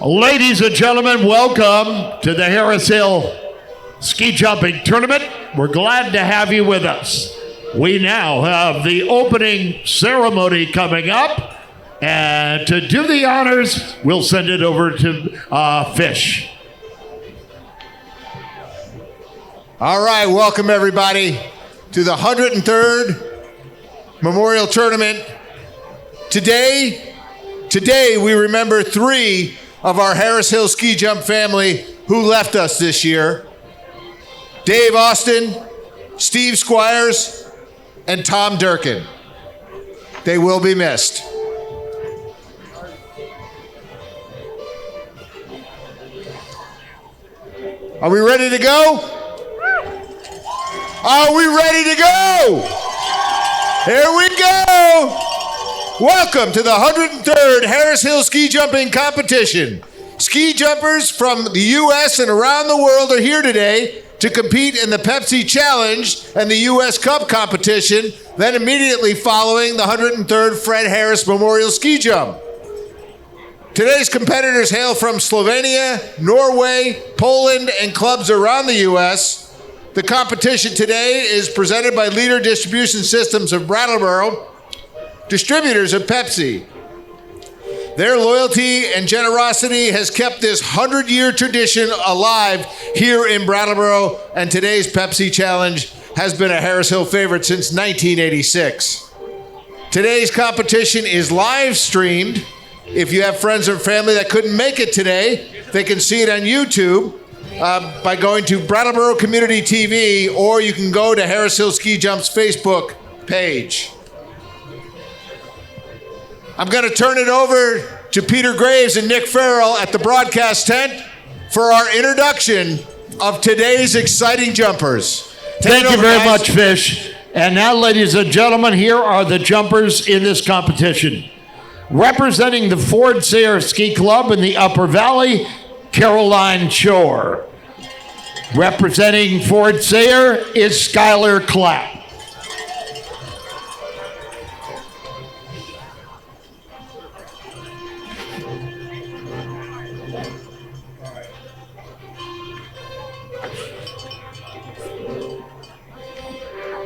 Ladies and gentlemen, welcome to the Harris Hill Ski Jumping Tournament. We're glad to have you with us. We now have the opening ceremony coming up. And to do the honors, we'll send it over to Fish. All right, welcome everybody to the 103rd Memorial Tournament. Today we remember three of our Harris Hill Ski Jump family who left us this year. Dave Austin, Steve Squires, and Tom Durkin. They will be missed. Are we ready to go? Are we ready to go? Here we go! Welcome to the 103rd Harris Hill Ski Jumping Competition. Ski jumpers from the U.S. and around the world are here today to compete in the Pepsi Challenge and the U.S. Cup competition, then immediately following the 103rd Fred Harris Memorial Ski Jump. Today's competitors hail from Slovenia, Norway, Poland, and clubs around the U.S. The competition today is presented by Leader Distribution Systems of Brattleboro, distributors of Pepsi. Their loyalty and generosity has kept this 100-year tradition alive here in Brattleboro, and today's Pepsi Challenge has been a Harris Hill favorite since 1986. Today's competition is live streamed. If you have friends or family that couldn't make it today, they can see it on YouTube by going to Brattleboro Community TV, or you can go to Harris Hill Ski Jump's Facebook page. I'm going to turn it over to Peter Graves and Nick Farrell at the broadcast tent for our introduction of today's exciting jumpers. Thank you very much, Fish. And now, ladies and gentlemen, here are the jumpers in this competition. Representing the Ford Sayre Ski Club in the Upper Valley, Caroline Shore. Representing Ford Sayre is Skylar Clapp.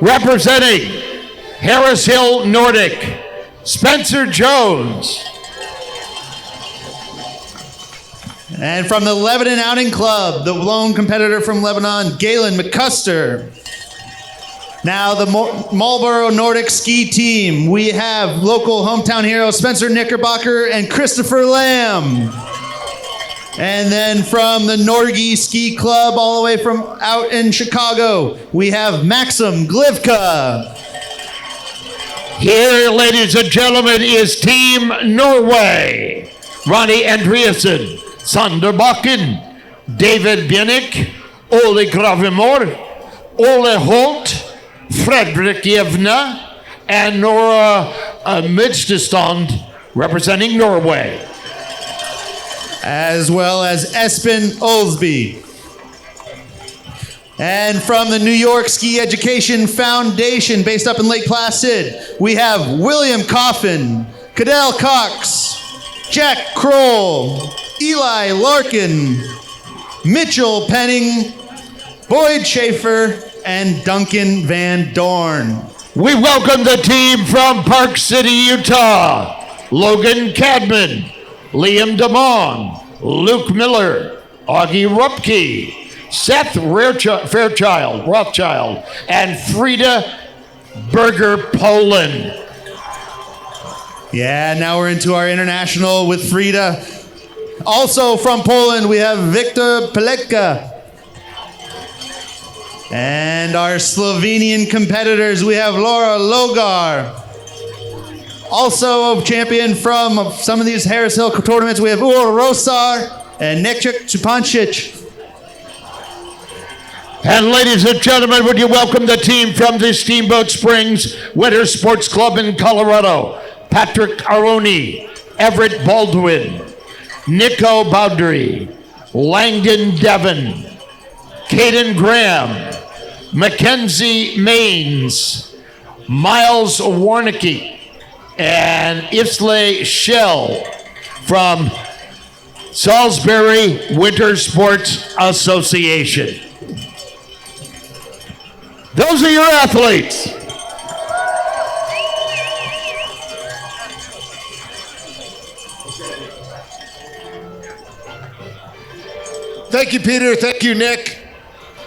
Representing Harris Hill Nordic, Spencer Jones. And from the Lebanon Outing Club, the lone competitor from Lebanon, Galen McCuster. Now the Marlboro Nordic Ski Team, we have local hometown heroes Spencer Knickerbocker and Christopher Lamb. And then from the Norgie Ski Club, all the way from out in Chicago, we have Maxim Glivka. Here, ladies and gentlemen, is Team Norway. Ronnie Andreasen, Sander Bakken, David Bienik, Ole Gravimor, Ole Holt, Fredrik Jevna, and Nora Midstestand, representing Norway. As well as Espen Olsby. And from the New York Ski Education Foundation, based up in Lake Placid, we have William Coffin, Cadell Cox, Jack Kroll, Eli Larkin, Mitchell Penning, Boyd Schaefer, and Duncan Van Dorn. We welcome the team from Park City, Utah. Logan Cadman, Liam DeMong, Luke Miller, Augie Rupke, Seth Rothschild, and Frida Berger Poland. Yeah, now we're into our international with Frida. Also from Poland, we have Viktor Peleka. And our Slovenian competitors, we have Laura Logar. Also a champion from some of these Harris Hill tournaments, we have Ur Rosar and Nekček Čupancic. And ladies and gentlemen, would you welcome the team from the Steamboat Springs Winter Sports Club in Colorado. Patrick Aroni, Everett Baldwin, Nico Bowdry, Langdon Devon, Caden Graham, Mackenzie Maines, Miles Warnicki, and Islay Shell from Salisbury Winter Sports Association. Those are your athletes. Thank you, Peter. Thank you, Nick.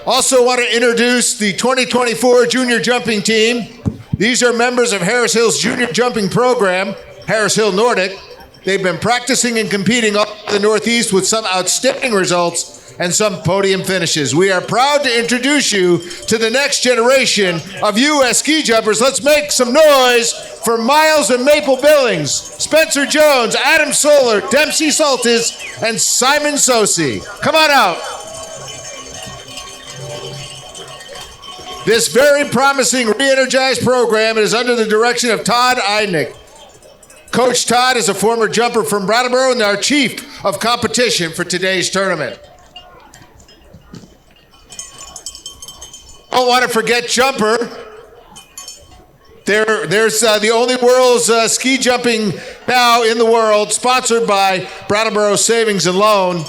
Also want to introduce the 2024 junior jumping team. These are members of Harris Hill's junior jumping program, Harris Hill Nordic. They've been practicing and competing all over the Northeast with some outstanding results and some podium finishes. We are proud to introduce you to the next generation of U.S. ski jumpers. Let's make some noise for Miles and Maple Billings, Spencer Jones, Adam Solar, Dempsey Saltis, and Simon Sosi. Come on out. This very promising re-energized program is under the direction of Todd Eidnick. Coach Todd is a former jumper from Brattleboro and our chief of competition for today's tournament. Don't want to forget jumper. There's the only world's ski jumping now in the world, sponsored by Brattleboro Savings and Loan.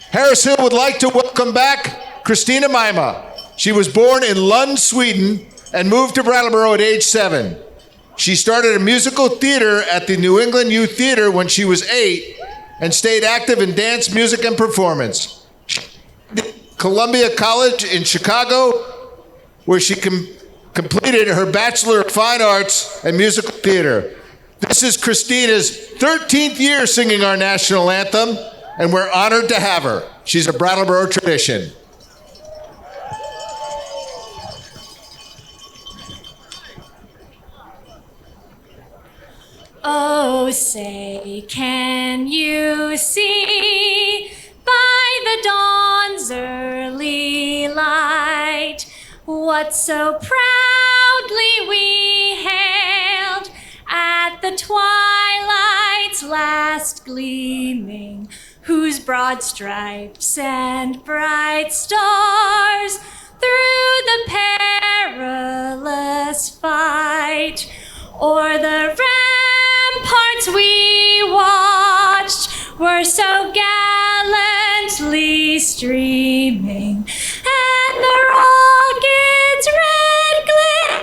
Harris Hill would like to welcome back Christina Maima. She was born in Lund, Sweden, and moved to Brattleboro at age 7. She started a musical theater at the New England Youth Theater when she was 8 and stayed active in dance, music, and performance. Columbia College in Chicago, where she completed her Bachelor of Fine Arts and Musical Theater. This is Christina's 13th year singing our national anthem, and we're honored to have her. She's a Brattleboro tradition. Oh, say, can you see by the dawn's early light what so proudly we hailed at the twilight's last gleaming, whose broad stripes and bright stars through the perilous fight o'er the ramparts we watched were so gallantly streaming, and the rocket's red glare,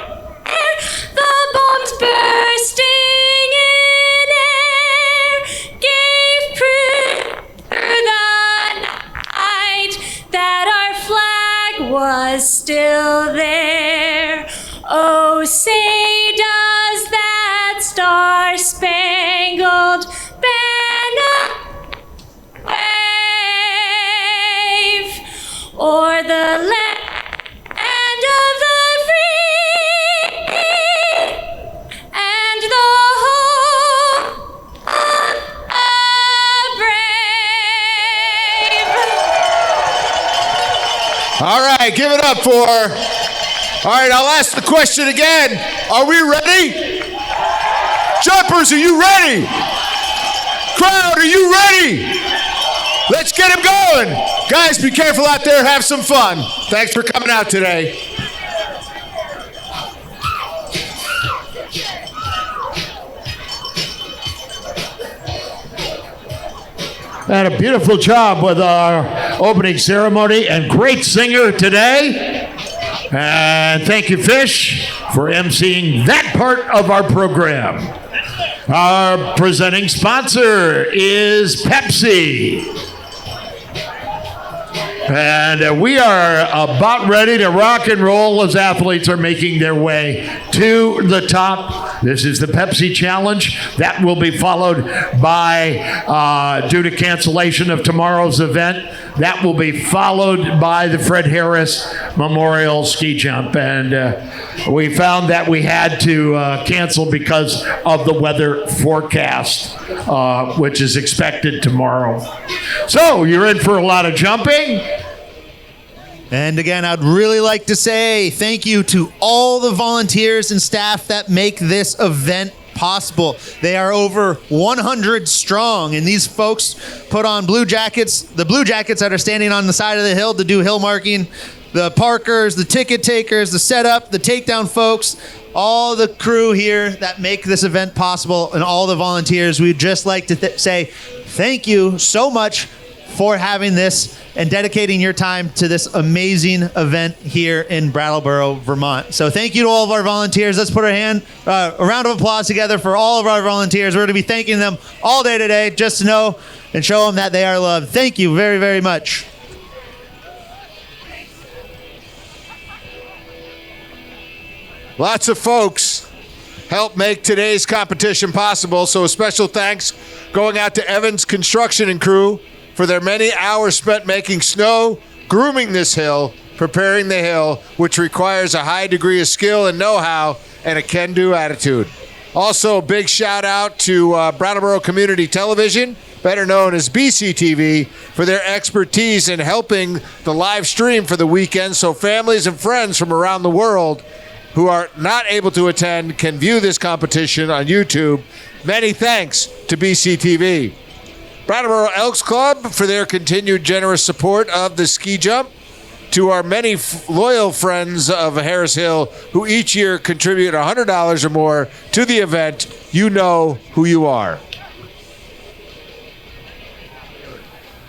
the bombs bursting in air, gave proof through the night that our flag was still there. Oh, say does that star-spangled banner wave o'er the land of the free and the home of the brave? All right, give it up for... All right, I'll ask the question again. Are we ready? Jumpers, are you ready? Crowd, are you ready? Let's get them going. Guys, be careful out there. Have some fun. Thanks for coming out today. And a beautiful job with our opening ceremony, and great singer today. And thank you, Fish, for emceeing that part of our program. Our presenting sponsor is Pepsi. And we are about ready to rock and roll as athletes are making their way to the top. This is the Pepsi Challenge. That will be followed by, due to cancellation of tomorrow's event, that will be followed by the Fred Harris Memorial Ski Jump. And we found that we had to cancel because of the weather forecast, which is expected tomorrow. So you're in for a lot of jumping. And again, I'd really like to say thank you to all the volunteers and staff that make this event possible. They are over 100 strong, and these folks put on blue jackets, the blue jackets that are standing on the side of the hill to do hill marking. the parkers, the ticket takers, the setup, the takedown folks, all the crew here that make this event possible, and all the volunteers. We'd just like to say thank you so much for having this and dedicating your time to this amazing event here in Brattleboro, Vermont. So thank you to all of our volunteers. Let's put a round of applause together for all of our volunteers. We're going to be thanking them all day today, just to know and show them that they are loved. Thank you very, very much. Lots of folks helped make today's competition possible, so a special thanks going out to Evans Construction and crew for their many hours spent making snow, grooming this hill, preparing the hill, which requires a high degree of skill and know-how and a can-do attitude. Also, a big shout out to Brattleboro Community Television, better known as BCTV, for their expertise in helping the live stream for the weekend so families and friends from around the world who are not able to attend can view this competition on YouTube. Many thanks to BCTV. Brattleboro Elks Club for their continued generous support of the ski jump. To our many loyal friends of Harris Hill who each year contribute $100 or more to the event, you know who you are.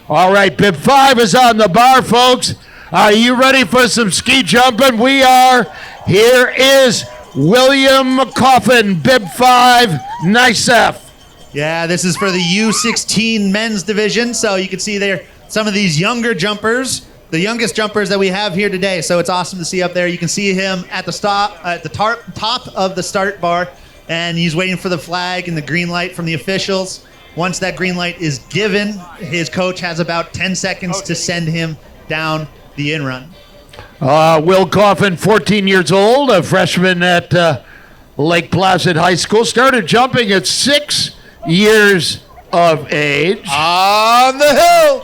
All right, bib 5 is on the bar, folks. Are you ready for some ski jumping? We are. Here is William Coffin, bib 5, NICEF. Yeah, this is for the U16 men's division. So you can see there some of these younger jumpers, the youngest jumpers that we have here today. So it's awesome to see up there. You can see him at the top of the start bar, and he's waiting for the flag and the green light from the officials. Once that green light is given, his coach has about 10 seconds to send him down the in-run. Will Coffin, 14 years old, a freshman at Lake Placid High School, started jumping at 6 years of age. On the hill.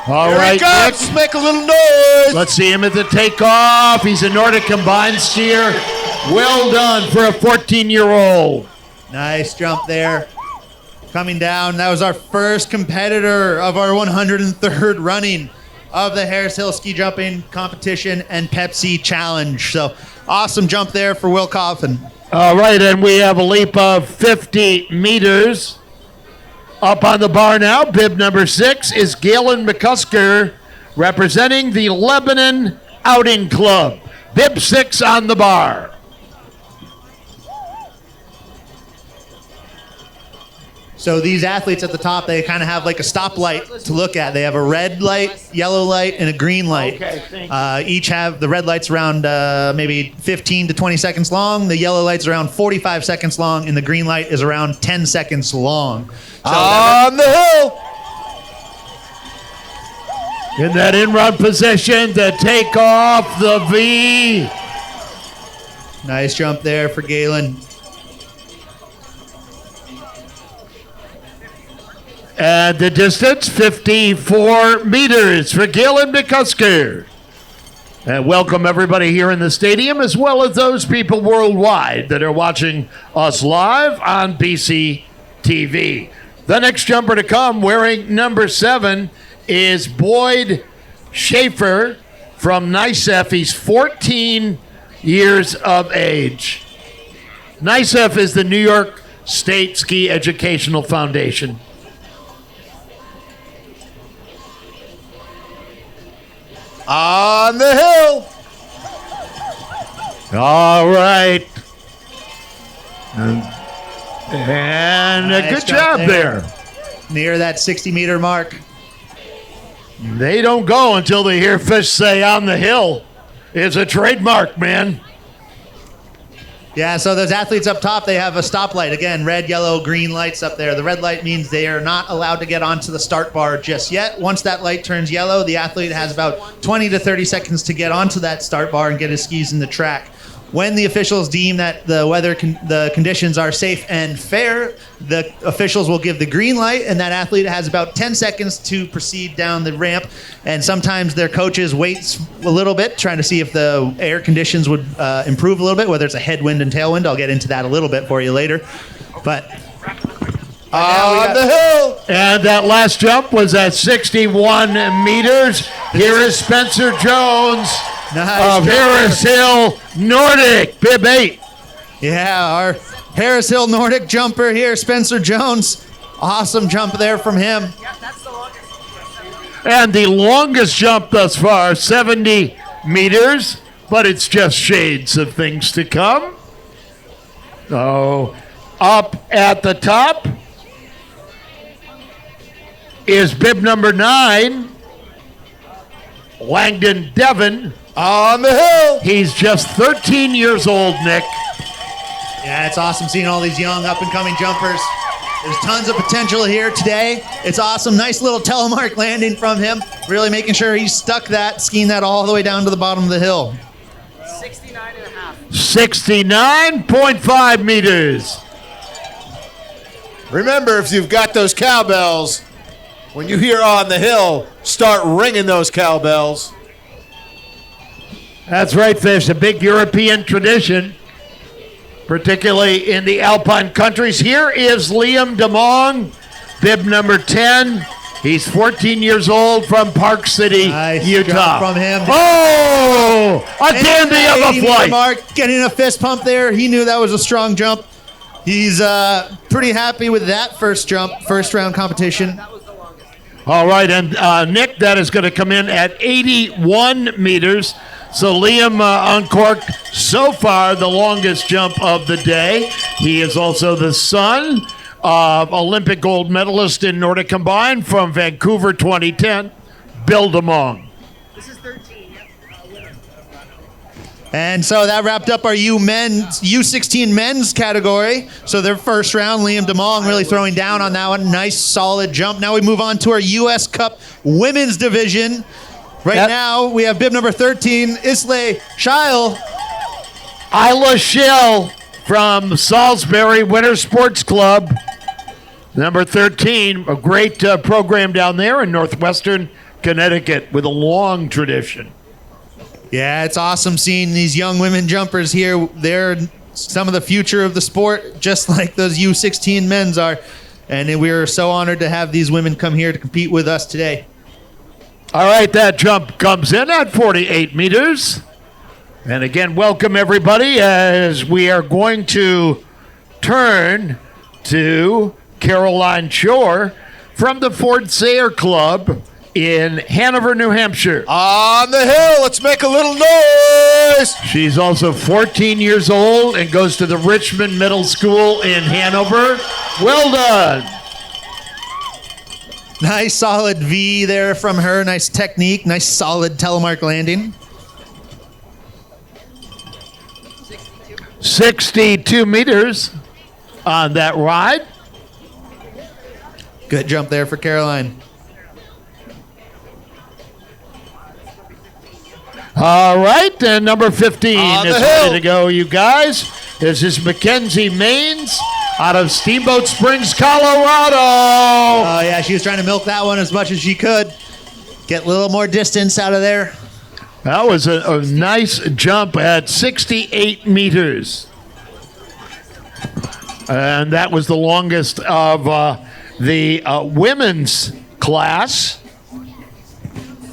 All Here right, he comes. Nick. Make a little noise. Let's see him at the takeoff. He's a Nordic combined skier. Well done for a 14-year-old. Nice jump there. Coming down, that was our first competitor of our 103rd running of the Harris Hill Ski Jumping Competition and Pepsi Challenge. So awesome jump there for Will Coffin. All right, and we have a leap of 50 meters. Up on the bar now, bib number 6 is Galen McCusker, representing the Lebanon Outing Club. Bib 6 on the bar. So these athletes at the top, they kind of have like a stoplight to look at. They have a red light, yellow light, and a green light. Okay, thank you. Each have the red lights around maybe 15 to 20 seconds long. The yellow light's around 45 seconds long, and the green light is around 10 seconds long. So on the hill. In that in-run position to take off the V. nice jump there for Galen. And the distance, 54 meters for Galen McCusker. And welcome everybody here in the stadium, as well as those people worldwide that are watching us live on BC TV. The next jumper to come, wearing number 7, is Boyd Schaefer from NICEF. He's 14 years of age. NICEF is the New York State Ski Educational Foundation. On the hill. All right. And a Nice good jump job there. Near that 60-meter mark. They don't go until they hear Fish say on the hill. It's a trademark, man. Yeah, so those athletes up top, they have a stoplight. Again, red, yellow, green lights up there. The red light means they are not allowed to get onto the start bar just yet. Once that light turns yellow, the athlete has about 20 to 30 seconds to get onto that start bar and get his skis in the track. When the officials deem that the conditions are safe and fair, the officials will give the green light, and that athlete has about 10 seconds to proceed down the ramp. And sometimes their coaches wait a little bit, trying to see if the air conditions would improve a little bit, whether it's a headwind and tailwind. I'll get into that a little bit for you later. But On the hill. And that last jump was at 61 meters. Here is Spencer Jones Nice of jump. Harris Hill Nordic, bib 8. Yeah, our Harris Hill Nordic jumper here, Spencer Jones. Awesome jump there from him. And the longest jump thus far, 70 meters, but it's just shades of things to come. Oh, up at the top is bib number 9, Langdon Devon. On the hill. He's just 13 years old, Nick. Yeah, it's awesome seeing all these young up-and-coming jumpers. There's tons of potential here today. It's awesome. Nice little telemark landing from him. Really making sure he stuck that, skiing that all the way down to the bottom of the hill. 69.5 meters. Remember, if you've got those cowbells, when you hear on the hill, start ringing those cowbells. That's right, Fish. A big European tradition, particularly in the Alpine countries. Here is Liam DeMong, bib number 10. He's 14 years old from Park City, Nice Utah. jump from him. Oh, a dandy of a 80 flight. mark, getting a fist pump there. He knew that was a strong jump. He's pretty happy with that first jump, first round competition. All right, and Nick, that is going to come in at 81 meters. So Liam uncorked so far the longest jump of the day. He is also the son of Olympic gold medalist in Nordic Combined from Vancouver 2010, Bill DeMong. And so that wrapped up our U16 men's category. So their first round, Liam DeMong really throwing down on that one. Nice, solid jump. Now we move on to our U.S. Cup women's division. Right now, we have bib number 13, Isla Shile. Isla Schill from Salisbury Winter Sports Club. Number 13, a great program down there in northwestern Connecticut with a long tradition. Yeah, it's awesome seeing these young women jumpers here. They're some of the future of the sport, just like those U16 men's are. And we're so honored to have these women come here to compete with us today. All right, that jump comes in at 48 meters. And again, welcome everybody as we are going to turn to Caroline Shore from the Fort Sayre Club in Hanover, New Hampshire. On the hill, let's make a little noise. She's also 14 years old and goes to the Richmond Middle School in Hanover. Well done. Nice solid V there from her. Nice technique. Nice solid telemark landing. 62 meters on that ride. Good jump there for Caroline. All right, and number 15 On the is hill. ready to go, you guys. This is Mackenzie Maines out of Steamboat Springs, Colorado. Oh, yeah, she was trying to milk that one as much as she could. Get a little more distance out of there. That was a nice jump at 68 meters. And that was the longest of the women's class.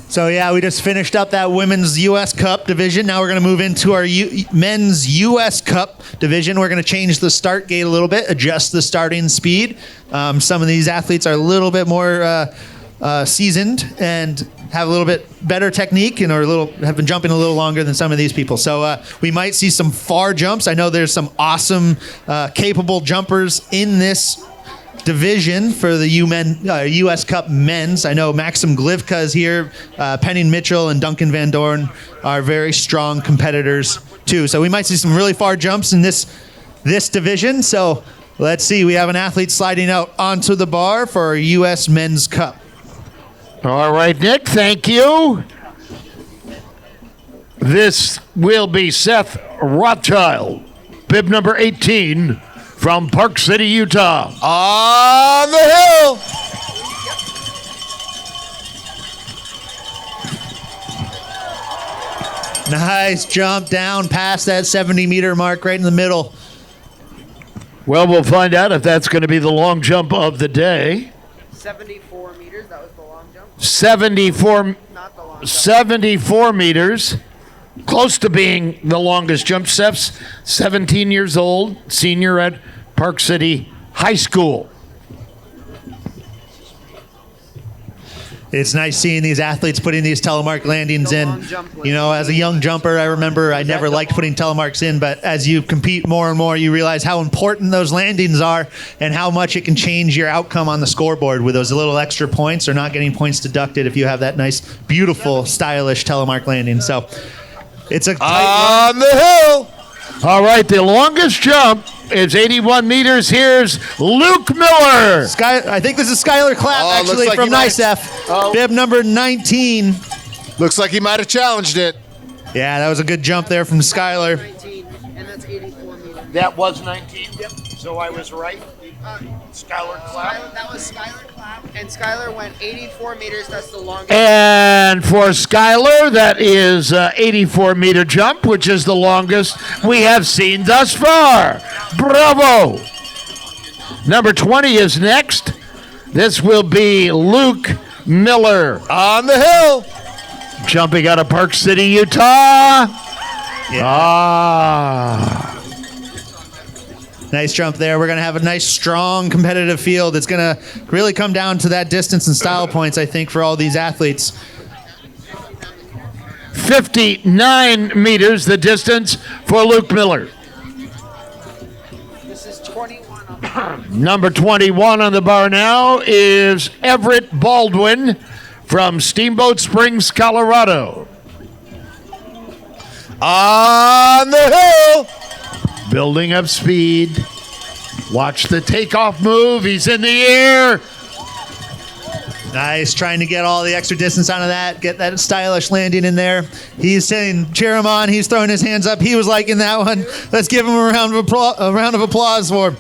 So, yeah, we just finished up that women's U.S. Cup division. Now we're going to move into our men's U.S. Cup division. We're going to change the start gate a little bit, adjust the starting speed. Some of these athletes are a little bit more seasoned and have a little bit better technique and have been jumping a little longer than some of these people. So we might see some far jumps. I know there's some awesome, capable jumpers in this division for the U.S. Cup men's. I know Maxim Glivka is here. Penny Mitchell and Duncan Van Dorn are very strong competitors too. So we might see some really far jumps in this division. So let's see. We have an athlete sliding out onto the bar for our U.S. Men's Cup. All right, Nick, thank you. This will be Seth Rothschild, bib number 18 from Park City, Utah. On the hill. Nice jump down past that 70-meter mark right in the middle. Well, we'll find out if that's going to be the long jump of the day. 74 meters, that was the long jump. 74, Not the long jump. 74 meters. close to being the longest jump. Steph's 17 years old, senior at Park City High School. It's nice seeing these athletes putting these telemark landings in. You know, as a young jumper, I remember I never liked putting telemarks in, but as you compete more and more, you realize how important those landings are and how much it can change your outcome on the scoreboard with those little extra points or not getting points deducted if you have that nice, beautiful, stylish telemark landing. So it's a tight On the hill. All right, the longest jump is 81 meters. Here's Luke Miller. I think this is Skylar Clapp, Oh, looks actually, like from he might- NICEF. Bib number 19. Looks like he might have challenged it. Yeah, that was a good jump there from Skylar. 19, and that's 84 meters. That was 19. Yep. So I was right. Skylar That was Skylar Clapp, and Skylar went 84 meters. That's the longest. And for Skylar, that is 84-meter jump, which is the longest we have seen thus far. Bravo! Number 20 is next. This will be Luke Miller, On the hill. jumping out of Park City, Utah. Ah. Nice jump there. We're going to have a nice, strong, competitive field. It's going to really come down to that distance and style points, I think, for all these athletes. 59 meters, the distance for Luke Miller. This is 21 on Number 21 on the bar now is Everett Baldwin from Steamboat Springs, Colorado. On the hill. Building up speed. Watch the takeoff move. He's in the air. Nice, trying to get all the extra distance out of that, get that stylish landing in there. He's saying, cheer him on. He's throwing his hands up. He was liking that one. Let's give him a round of applause for him.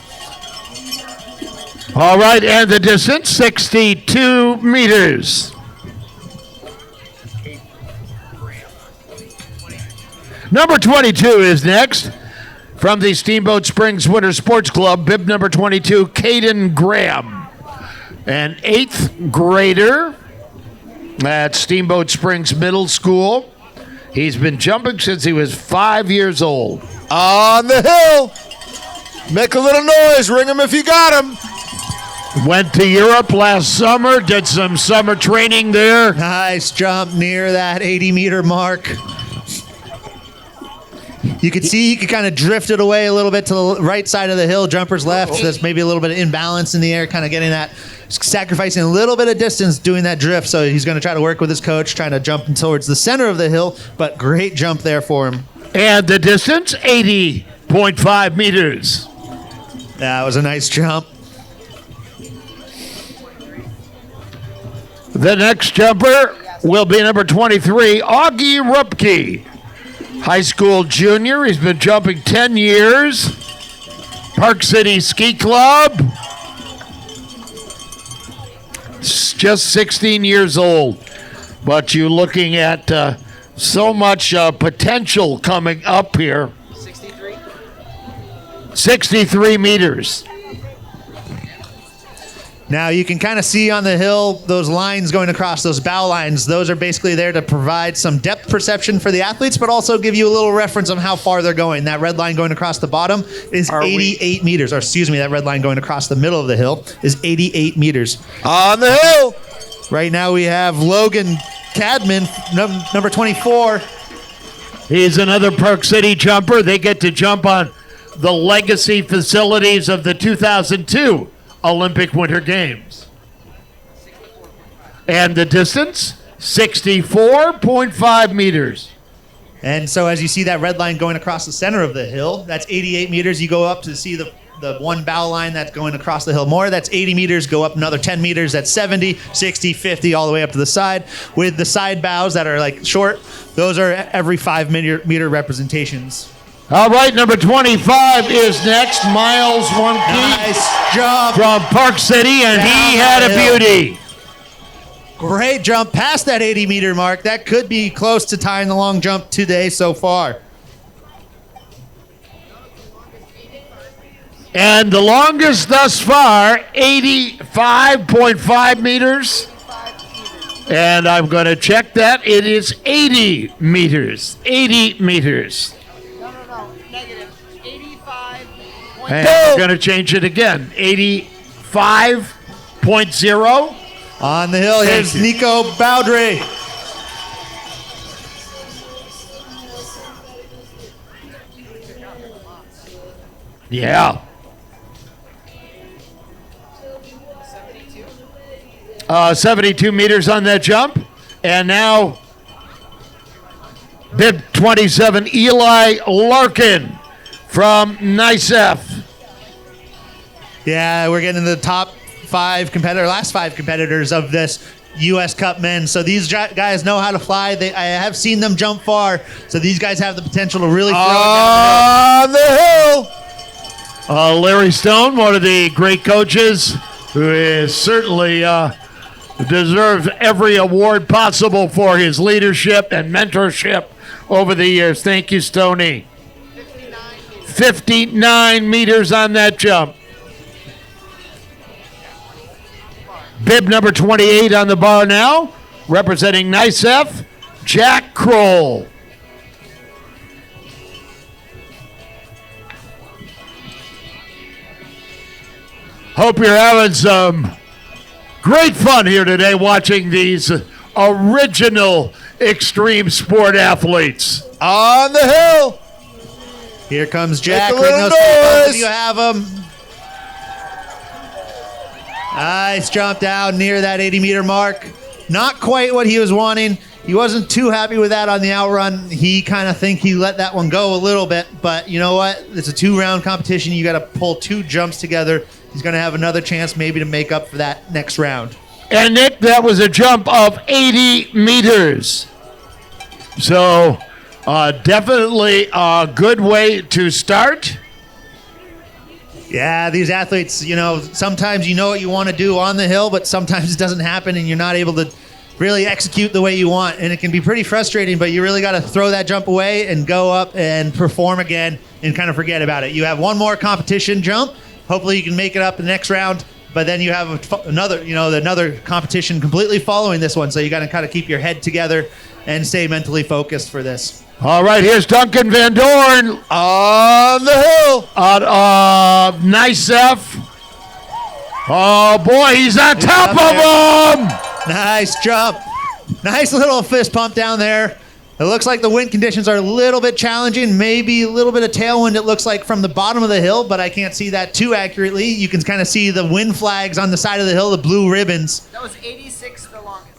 All right, and the distance, 62 meters. Number 22 is next. From the Steamboat Springs Winter Sports Club, bib number 22, Caden Graham. An 8th grader at Steamboat Springs Middle School. He's been jumping since he was 5 years old. On the hill. Make a little noise. Ring him if you got him. Went to Europe last summer, did some summer training there. Nice jump near that 80-meter mark. You could see he could kind of drift it away a little bit to the right side of the hill, jumper's left. So there's maybe a little bit of imbalance in the air, kind of getting that, sacrificing a little bit of distance doing that drift. So he's going to try to work with his coach, trying to jump towards the center of the hill, but great jump there for him. And the distance, 80.5 meters. That was a nice jump. The next jumper will be number 23, Augie Rupke. High school junior. He's been jumping 10 years. Park City Ski Club. Just 16 years old. But you're looking at so much potential coming up here. 63. 63 meters. Now you can kind of see on the hill those lines going across, those bow lines. Those are basically there to provide some depth perception for the athletes, but also give you a little reference on how far they're going. That red line going across the bottom is 88 meters. Or excuse me, that red line going across the middle of the hill is 88 meters. On the hill. Right now we have Logan Cadman, number 24. He's another Park City jumper. They get to jump on the legacy facilities of the 2002 Olympic Winter Games. And the distance, 64.5 meters. And so as you see that red line going across the center of the hill, that's 88 meters. You go up to see the one bow line that's going across the hill more. That's 80 meters. Go up another 10 meters. That's 70, 60, 50, all the way up to the side. With the side bows that are like short, those are every 5 meter representations. All right, number 25 is next, Miles Wonke Nice jump. from Park City, and he had a Downhill. beauty. Great jump past that 80 meter mark. That could be close to tying the long jump today so far. And the longest thus far, 85.5 meters. And I'm going to check that. It is 80 meters. 80 meters. No. Negative. 85. And we're going to change it again. 85.0. On the hill, here's Thank you. Nico Baudry. Yeah. 72 meters on that jump. And now, bib 27, Eli Larkin from NICEF. Yeah, we're getting the last five competitors of this U.S. Cup men. So these guys know how to fly. I have seen them jump far. So these guys have the potential to really throw it down the hill. On the hill. Larry Stone, one of the great coaches, who is certainly deserves every award possible for his leadership and mentorship over the years. Thank you, Stoney. 59 meters on that jump. Bib number 28 on the bar now, representing NICEF, Jack Kroll. Hope you're having some great fun here today watching these original extreme sport athletes. On the hill. Here comes Jack. Make a little Ring those bells noise. if you have them. Nice jump down near that 80-meter mark. Not quite what he was wanting. He wasn't too happy with that on the outrun. He kind of think he let that one go a little bit. But you know what? It's a 2-round competition. You got to pull 2 jumps together. He's going to have another chance maybe to make up for that next round. And Nick, that was a jump of 80 meters. So definitely a good way to start. Yeah, these athletes, sometimes you know what you want to do on the hill, but sometimes it doesn't happen and you're not able to really execute the way you want. And it can be pretty frustrating, but you really got to throw that jump away and go up and perform again and kind of forget about it. You have one more competition jump. Hopefully you can make it up the next round, but then you have another competition completely following this one. So you got to kind of keep your head together and stay mentally focused for this. All right, here's Duncan Van Dorn On the hill. out of NICEF. Oh, boy, he's on top up of him. Nice jump. Nice little fist pump down there. It looks like the wind conditions are a little bit challenging, maybe a little bit of tailwind, it looks like, from the bottom of the hill, but I can't see that too accurately. You can kind of see the wind flags on the side of the hill, the blue ribbons. That was 86 the longest.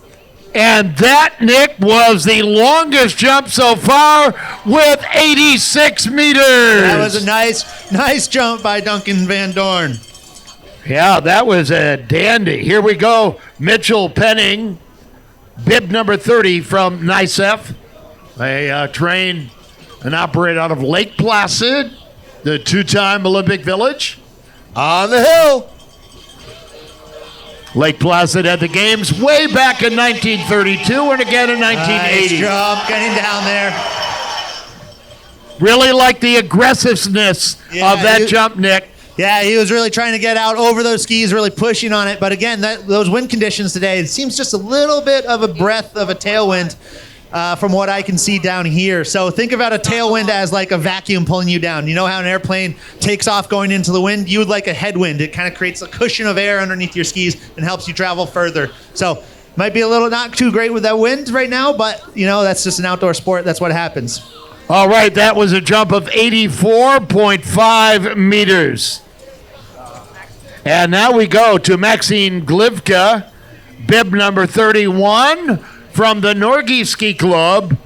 And that, Nick, was the longest jump so far with 86 meters. That was a nice jump by Duncan Van Dorn. Yeah, that was a dandy. Here we go. Mitchell Penning, bib number 30 from NICEF. They train and operate out of Lake Placid, the 2-time Olympic Village. On the hill. Lake Placid had the games way back in 1932 and again in 1980. Nice jump, getting down there. Really like the aggressiveness of that jump, Nick. Yeah, he was really trying to get out over those skis, really pushing on it. But again, those wind conditions today, it seems just a little bit of a breath of a tailwind from what I can see down here. So think about a tailwind as like a vacuum pulling you down. You know how an airplane takes off going into the wind? You would like a headwind. It kind of creates a cushion of air underneath your skis and helps you travel further. So might be a little not too great with that wind right now, but that's just an outdoor sport. That's what happens. All right, that was a jump of 84.5 meters. And now we go to Maxine Glivka, bib number 31 from the Norgie Ski Club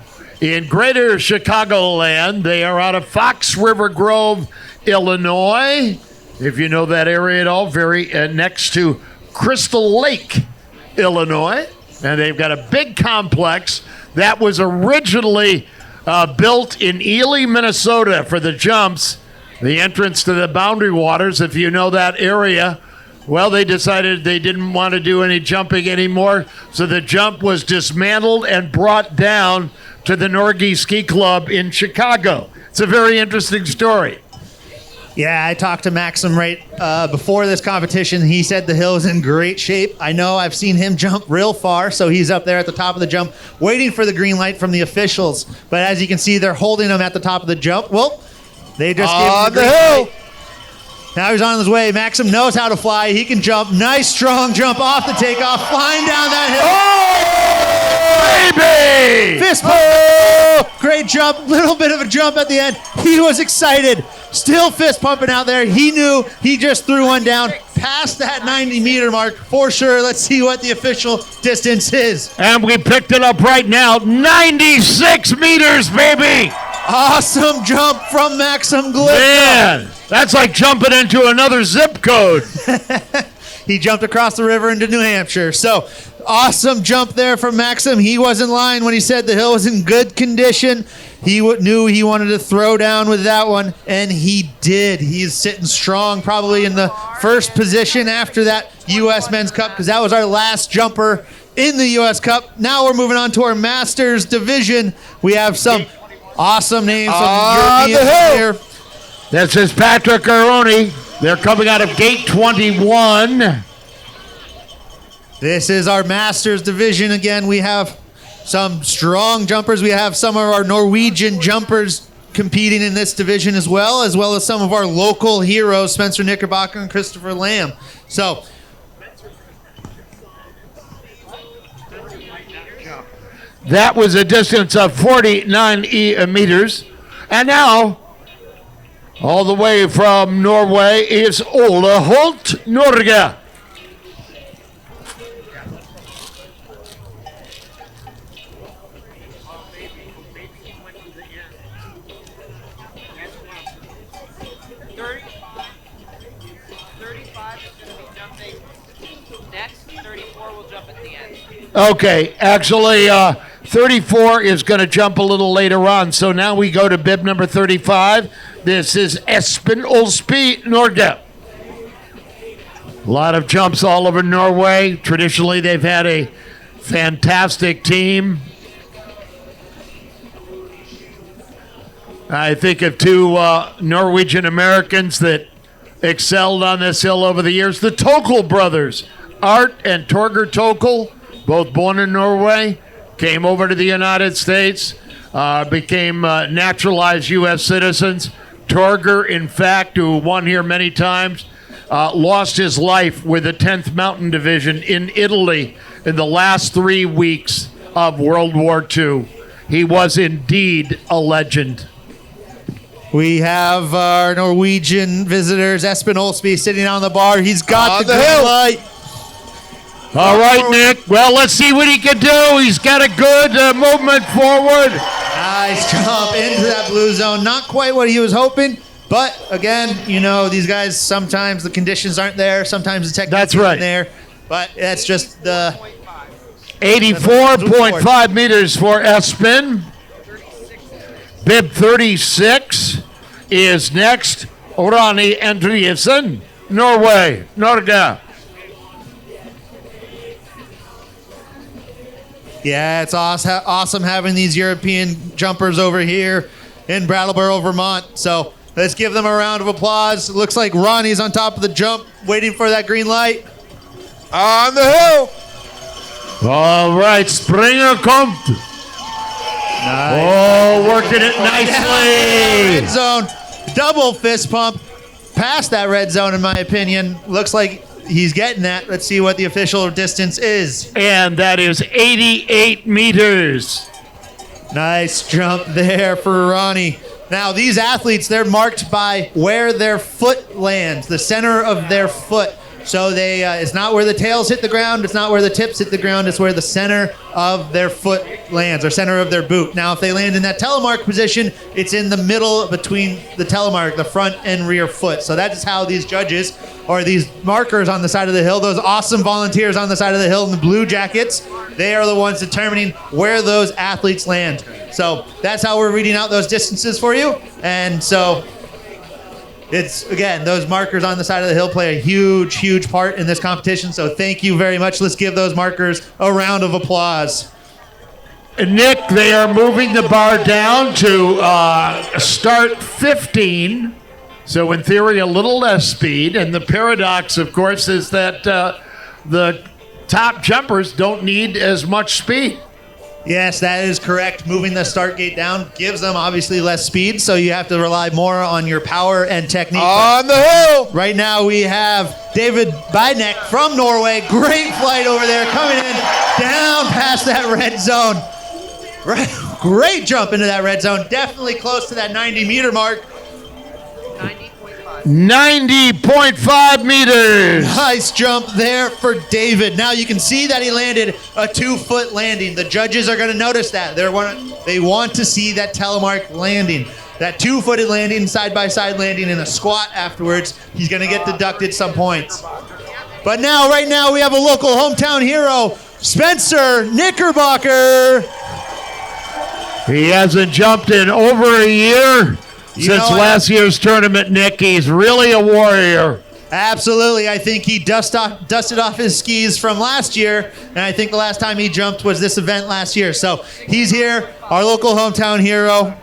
in Greater Chicagoland. They are out of Fox River Grove, Illinois. If you know that area at all, very next to Crystal Lake, Illinois. And they've got a big complex that was originally built in Ely, Minnesota for the jumps. The entrance to the Boundary Waters, if you know that area, well, they decided they didn't want to do any jumping anymore, so the jump was dismantled and brought down to the Norgie Ski Club in Chicago. It's a very interesting story. Yeah, I talked to Maxim right before this competition. He said the hill is in great shape. I know I've seen him jump real far, so he's up there at the top of the jump waiting for the green light from the officials. But as you can see, they're holding him at the top of the jump. Well, they just gave him the hill. Now he's on his way. Maxim knows how to fly. He can jump. Nice, strong jump off the takeoff, flying down that hill. Oh, baby! Fist pump. Great jump. Little bit of a jump at the end. He was excited. Still fist pumping out there. He knew he just threw one down past that 90-meter mark for sure. Let's see what the official distance is. And we picked it up right now. 96 meters, baby! Awesome jump from Maxim Glitz. Man, that's like jumping into another zip code. He jumped across the river into New Hampshire. So, awesome jump there from Maxim. He was in line when he said the hill was in good condition. He knew he wanted to throw down with that one, and he did. He's sitting strong, probably in the first position after that U.S. Men's Cup, because that was our last jumper in the U.S. Cup. Now we're moving on to our Masters division. We have some awesome names from Europeans here. This is Patrick Aroni. They're coming out of gate 21. This is our Masters division. Again, we have some strong jumpers. We have some of our Norwegian jumpers competing in this division as well as some of our local heroes, Spencer Knickerbocker and Christopher Lamb. So, that was a distance of 49 meters. And now, all the way from Norway is Ole Holt, Norge. Okay, actually, 34 is going to jump a little later on. So now we go to bib number 35. This is Espen Olsby, Norge. A lot of jumps all over Norway. Traditionally, they've had a fantastic team. I think of two Norwegian Americans that excelled on this hill over the years. The Tokel brothers, Art and Torger Tokel, both born in Norway, came over to the United States, became naturalized U.S. citizens. Torger, in fact, who won here many times, lost his life with the 10th Mountain Division in Italy in the last 3 weeks of World War II. He was indeed a legend. we have our Norwegian visitors, Espen Olsby, sitting on the bar. He's got the green light. All right, Nick. Well, let's see what he can do. He's got a good movement forward. Nice jump into that blue zone. Not quite what he was hoping, but again, you know, these guys, sometimes the conditions aren't there. Sometimes the technique isn't there. But that's just the 84.5 meters for Espen. Bib 36 is next. Orani Andriesen, Norway, Norge. Yeah, it's awesome having these European jumpers over here in Brattleboro, Vermont. So let's give them a round of applause. It looks like Ronnie's on top of the jump, waiting for that green light. On the hill. All right, Springer kommt. Nice. Oh, working it nicely. Red zone, double fist pump, past that red zone in my opinion. Looks like he's getting that. Let's see what the official distance is. And that is 88 meters. Nice jump there for Ronnie. Now, these athletes, they're marked by where their foot lands, the center of their foot. So it's not where the tails hit the ground, it's not where the tips hit the ground, it's where the center of their foot lands, or center of their boot. Now, if they land in that telemark position, it's in the middle between the telemark, the front and rear foot. So that is how these judges, or these markers on the side of the hill, those awesome volunteers on the side of the hill in the blue jackets, they are the ones determining where those athletes land. So that's how we're reading out those distances for you. And so it's, again, those markers on the side of the hill play a huge, huge part in this competition. So thank you very much. Let's give those markers a round of applause. Nick, they are moving the bar down to start 15. So in theory, a little less speed. And the paradox, of course, is that the top jumpers don't need as much speed. Yes, that is correct. Moving the start gate down gives them obviously less speed, so you have to rely more on your power and technique. On the hill. Right now we have David Bydnek from Norway. Great flight over there, coming in down past that red zone. Great jump into that red zone. Definitely close to that 90-meter mark. 90.5 meters. Nice jump there for David. Now you can see that he landed a 2-foot landing. The judges are going to notice that. They want to see that telemark landing. That 2-footed landing, side-by-side landing in a squat afterwards. He's going to get deducted some points. But now, right now, we have a local hometown hero, Spencer Knickerbocker. He hasn't jumped in over a year. Since last year's tournament, Nick, he's really a warrior. Absolutely. I think he dusted off his skis from last year, and I think the last time he jumped was this event last year. So he's here, our local hometown hero.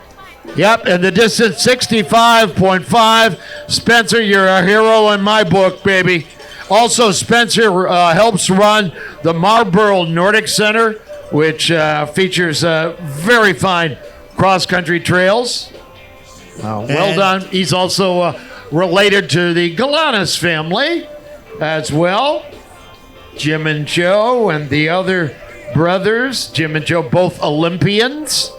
Yep, and the distance 65.5. Spencer, you're a hero in my book, baby. Also, Spencer helps run the Marlboro Nordic Center, which features very fine cross-country trails. Well done. He's also related to the Galanis family as well. Jim and Joe and the other brothers. Jim and Joe, both Olympians.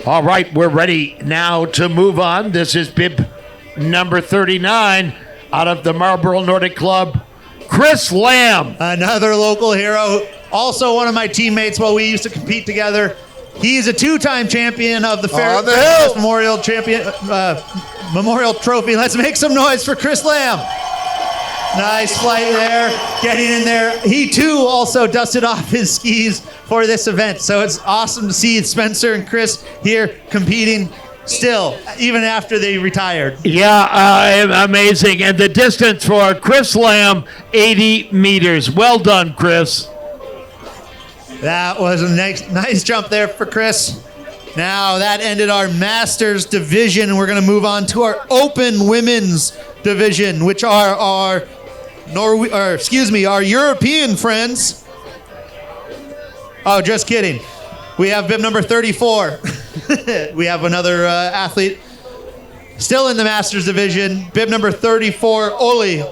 All right, we're ready now to move on. This is bib number 39 out of the Marlboro Nordic Club, Chris Lamb. Another local hero, also one of my teammates while we used to compete together. He's a 2-time champion of the Fairfax Memorial Memorial Trophy. Let's make some noise for Chris Lamb. Nice flight there, getting in there. He too also dusted off his skis for this event. So it's awesome to see Spencer and Chris here competing still, even after they retired. Yeah, amazing. And the distance for Chris Lamb, 80 meters. Well done, Chris. That was a nice jump there for Chris. Now that ended our Masters division, and we're going to move on to our Open Women's division, which are our European friends. Oh, just kidding. We have bib number 34. We have another athlete still in the Masters division. Bib number 34, Oli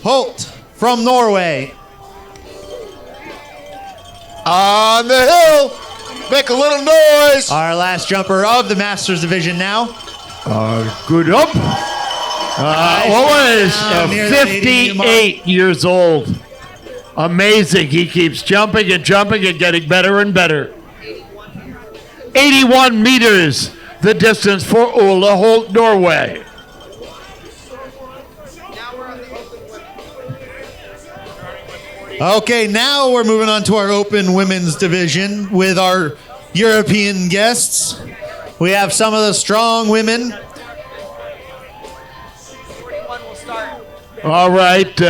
Holt from Norway. On the hill. Make a little noise. Our last jumper of the Masters division now. Good up. Always 58 years old. Amazing. He keeps jumping and jumping and getting better and better. 81 meters, the distance for Ola Holt, Norway. Okay, now we're moving on to our Open Women's division with our European guests. We have some of the strong women. 41 will start. All right,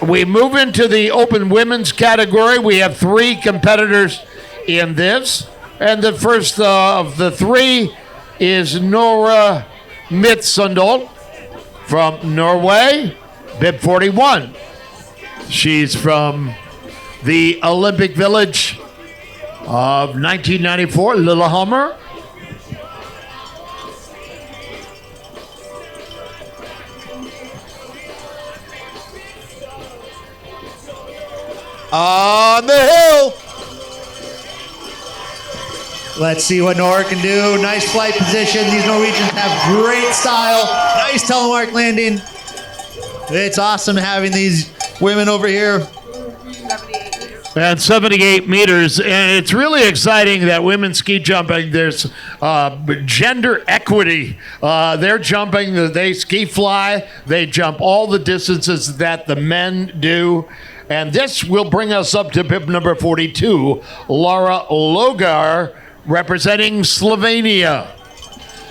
we move into the Open Women's category. We have 3 competitors in this. And the first of the 3 is Nora Mitsundal from Norway, bib 41. She's from the Olympic Village of 1994, Lillehammer. On the hill. Let's see what Nora can do. Nice flight position. These Norwegians have great style. Nice telemark landing. It's awesome having these women over here. 78 meters. And 78 meters. And it's really exciting that women's ski jumping, there's gender equity. They're jumping, they ski fly, they jump all the distances that the men do. And this will bring us up to bib number 42, Laura Logar, representing Slovenia.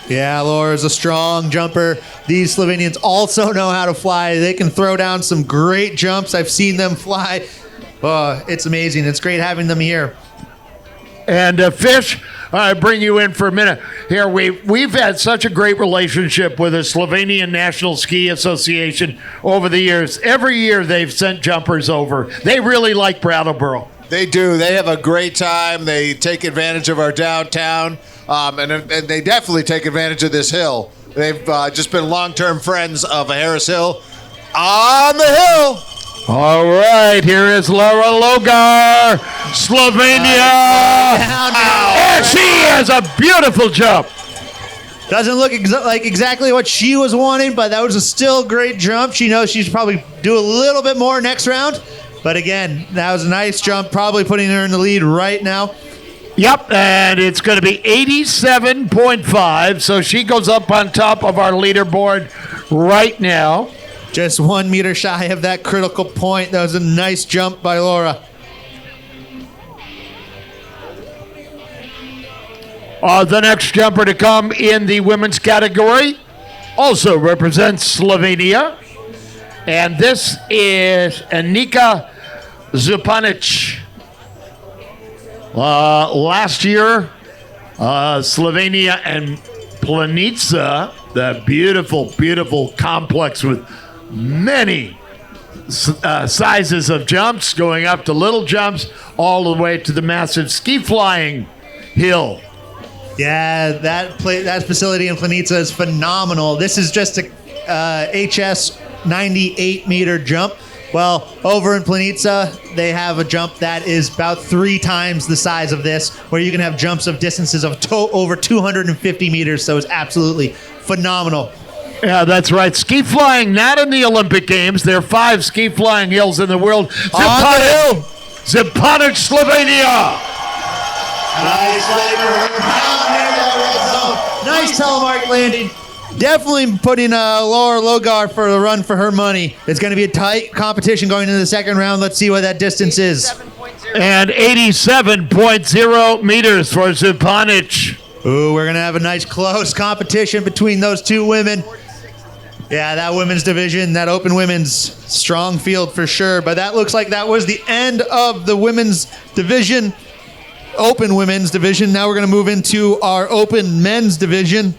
Yeah, Laura's a strong jumper. These Slovenians also know how to fly. They can throw down some great jumps. I've seen them fly. Oh, it's amazing. It's great having them here. And Fish, I bring you in for a minute. Here, we've had such a great relationship with the Slovenian National Ski Association over the years. Every year they've sent jumpers over. They really like Brattleboro. They do. They have a great time. They take advantage of our downtown, and they definitely take advantage of this hill. They've just been long-term friends of Harris Hill on the hill. All right, here is Laura Logar, Slovenia. And she has a beautiful jump. Doesn't look like exactly what she was wanting, but that was a still great jump. She knows she's probably do a little bit more next round. But again, that was a nice jump, probably putting her in the lead right now. Yep, and it's going to be 87.5, so she goes up on top of our leaderboard right now. Just 1 meter shy of that critical point. That was a nice jump by Laura. The next jumper to come in the women's category also represents Slovenia. And this is Anika Zupanic. Last year, Slovenia and Planica, the beautiful, beautiful complex with many sizes of jumps, going up to little jumps, all the way to the massive ski flying hill. Yeah, that facility in Planica is phenomenal. This is just a HS 98 meter jump. Well, over in Planica, they have a jump that is about 3 times the size of this, where you can have jumps of distances of over 250 meters. So it's absolutely phenomenal. Yeah, that's right. Ski flying, not in the Olympic Games. There are 5 ski flying hills in the world. Zupanic, Slovenia. Nice nice telemark landing. Definitely putting Laura Logar for a run for her money. It's going to be a tight competition going into the second round. Let's see what that distance is. And 87.0 meters for Zupanic. Ooh, we're going to have a nice close competition between those two women. Yeah, that women's division, that open women's strong field for sure. But that looks like that was the end of the women's division, open women's division. Now we're going to move into our open men's division.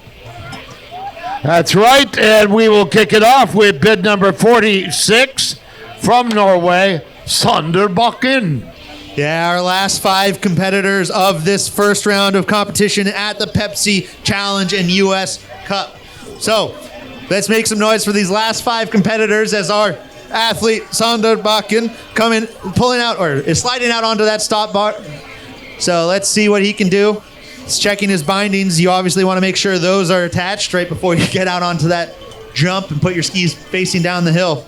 That's right, and we will kick it off with bid number 46 from Norway, Sander Bakken. Yeah, our last 5 competitors of this first round of competition at the Pepsi Challenge and US Cup. So, let's make some noise for these last 5 competitors as our athlete, Sander Bakken, pulling out, or is sliding out onto that stop bar. So, let's see what he can do. He's checking his bindings. You obviously want to make sure those are attached right before you get out onto that jump and put your skis facing down the hill.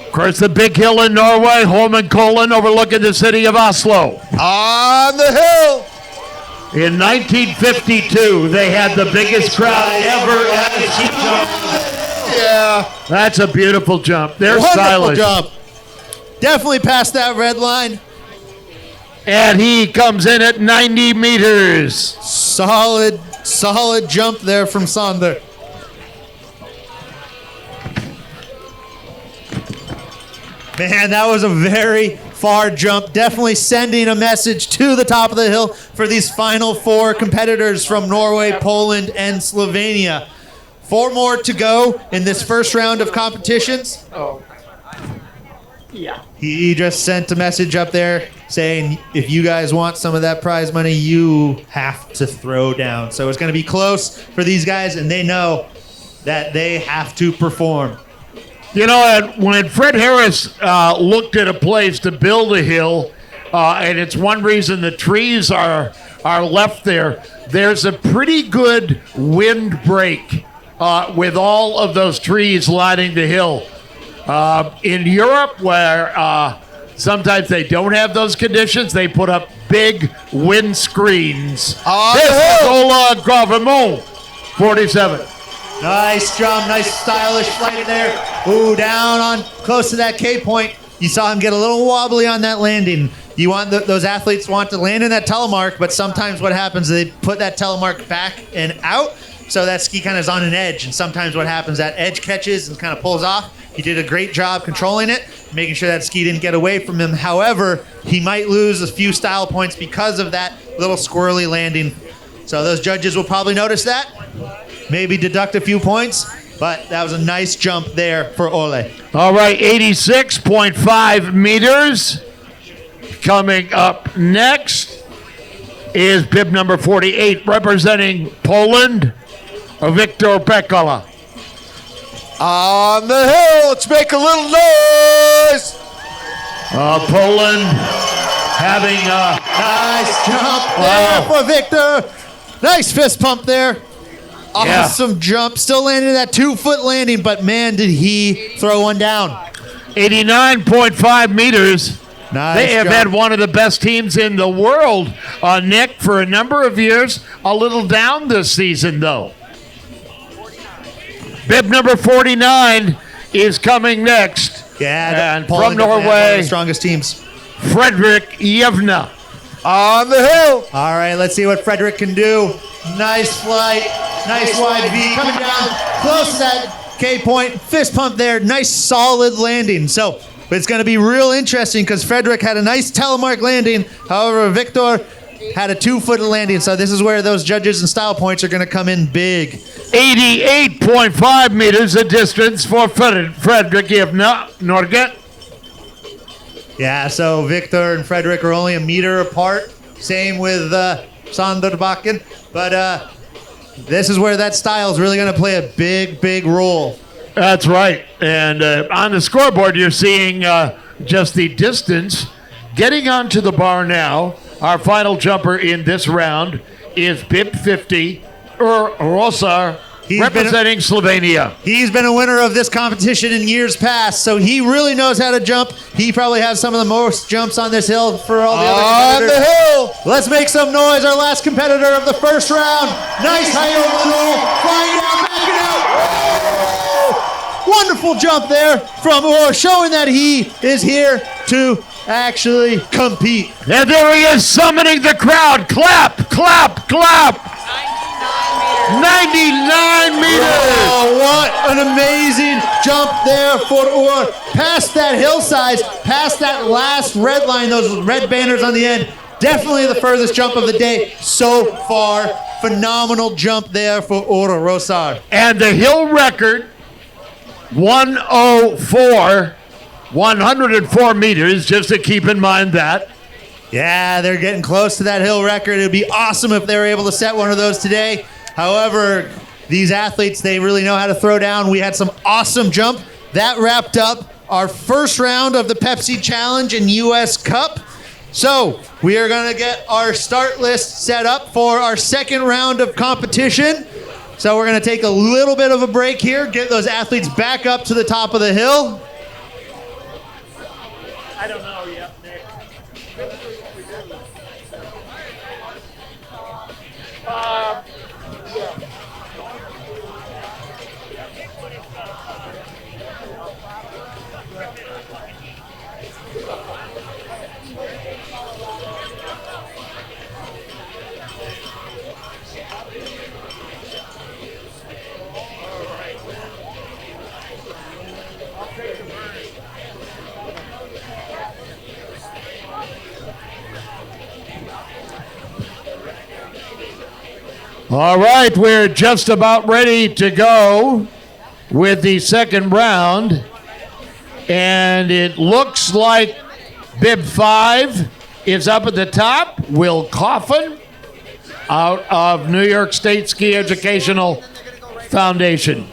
Of course, the big hill in Norway, Holmenkollen, overlooking the city of Oslo. On the hill! In 1952, they had the biggest crowd ever at a ski jump. Yeah. That's a beautiful jump. They're Wonderful stylish. jump. Definitely past that red line. And he comes in at 90 meters. Solid jump there from Sander. Man, that was a very far jump. Definitely sending a message to the top of the hill for these final 4 competitors from Norway, Poland, and Slovenia. 4 more to go in this first round of competitions. Yeah. He just sent a message up there saying, if you guys want some of that prize money, you have to throw down. So it's going to be close for these guys, and they know that they have to perform. You know, when Fred Harris looked at a place to build a hill, and it's one reason the trees are left there, there's a pretty good wind break with all of those trees lining the hill. In Europe, where sometimes they don't have those conditions, they put up big wind screens. This is Ola Gravemont, 47. Nice jump, nice stylish flight there. Ooh, down on close to that K point. You saw him get a little wobbly on that landing. You want those athletes want to land in that telemark, but sometimes what happens is they put that telemark back and out, so that ski kind of is on an edge. And sometimes what happens, that edge catches and kind of pulls off. You did a great job controlling it, making sure that ski didn't get away from him. However, he might lose a few style points because of that little squirrely landing. So those judges will probably notice that, maybe deduct a few points, but that was a nice jump there for Ole. All right, 86.5 meters. Coming up next is bib number 48, representing Poland, Victor Pekola. On the hill, let's make a little noise. Poland having a Nice jump there for Victor. Nice fist pump there. Awesome jump. Still landing that 2-foot landing, but man, did he throw one down. 89.5 meters. Nice They have jump. had one of the best teams in the world, Nick, for a number of years. A little down this season, though. Bib number 49 is coming next. Yeah, And Poland from definitely had one of Norway, the strongest teams. Frederick Yevna. On the hill. All right, let's see what Frederick can do. Nice flight, nice wide V, coming down close to that K point. Fist pump there, nice solid landing. So it's going to be real interesting because Frederick had a nice telemark landing. However, Victor had a 2-foot landing. So this is where those judges and style points are going to come in big. 88.5 meters a distance for Frederick Yevna. Norge. Yeah, so Victor and Frederick are only a meter apart. Same with Sanderbakken. But this is where that style is really going to play a big, big role. That's right. And on the scoreboard, you're seeing just the distance. Getting onto the bar now, our final jumper in this round is bib 50, Rosar, representing Slovenia. He's been a winner of this competition in years past, so he really knows how to jump. He probably has some of the most jumps on this hill for all the other On competitors. the hill. Let's make some noise. Our last competitor of the first round. Nice height over the knoll. Flying down, backing out. Wonderful jump there from Orr, showing that he is here to actually compete. And there he is, summoning the crowd. Clap, clap, clap. 99 meters. Oh, what an amazing jump there for Orr. Past that hillside, past that last red line, those red banners on the end. Definitely the furthest jump of the day so far. Phenomenal jump there for Orr Rosar. And the hill record, 104 meters, just to keep in mind that. Yeah, they're getting close to that hill record. It would be awesome if they were able to set one of those today. However, these athletes, they really know how to throw down. We had some awesome jump. That wrapped up our first round of the Pepsi Challenge and US Cup. So we are going to get our start list set up for our second round of competition. So we're going to take a little bit of a break here, get those athletes back up to the top of the hill. I don't know yet, Nick. All right, we're just about ready to go with the second round. And it looks like bib 5 is up at the top. Will Coffin out of New York State Ski Educational Foundation.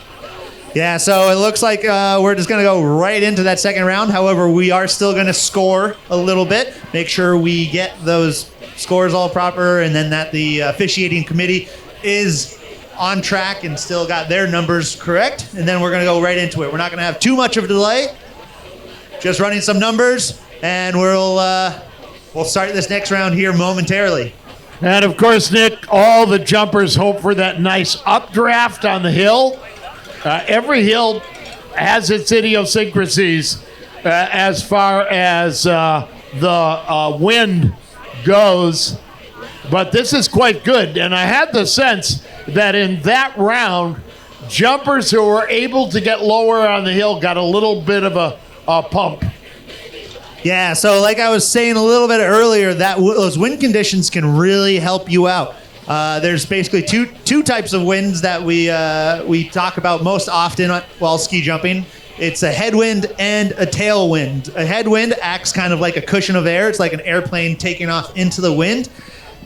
Yeah, so it looks like we're just going to go right into that second round. However, we are still going to score a little bit, make sure we get those scores all proper, and then that the officiating committee is on track and still got their numbers correct. And then we're going to go right into it. We're not going to have too much of a delay. Just running some numbers, and we'll start this next round here momentarily. And of course, Nick, all the jumpers hope for that nice updraft on the hill. Every hill has its idiosyncrasies as far as the wind goes, but this is quite good. And I had the sense that in that round, jumpers who were able to get lower on the hill got a little bit of a pump. Yeah, so like I was saying a little bit earlier, those wind conditions can really help you out. There's basically two types of winds that we talk about most often while ski jumping. It's a headwind and a tailwind. A headwind acts kind of like a cushion of air. It's like an airplane taking off into the wind.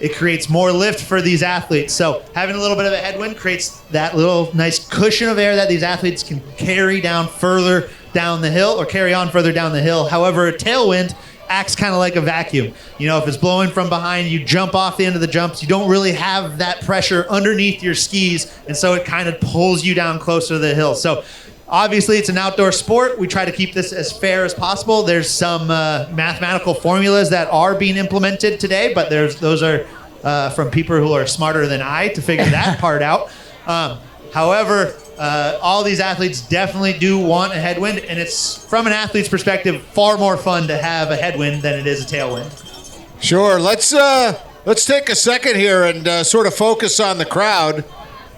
It creates more lift for these athletes. So having a little bit of a headwind creates that little nice cushion of air that these athletes can carry down further down the hill or carry on further down the hill. However, a tailwind acts kind of like a vacuum. You know, if it's blowing from behind, you jump off the end of the jumps, you don't really have that pressure underneath your skis, and so it kind of pulls you down closer to the hill. So obviously, it's an outdoor sport. We try to keep this as fair as possible. There's some mathematical formulas that are being implemented today, but those are from people who are smarter than I to figure that part out. However, all these athletes definitely do want a headwind, and it's, from an athlete's perspective, far more fun to have a headwind than it is a tailwind. Sure. Let's take a second here and sort of focus on the crowd,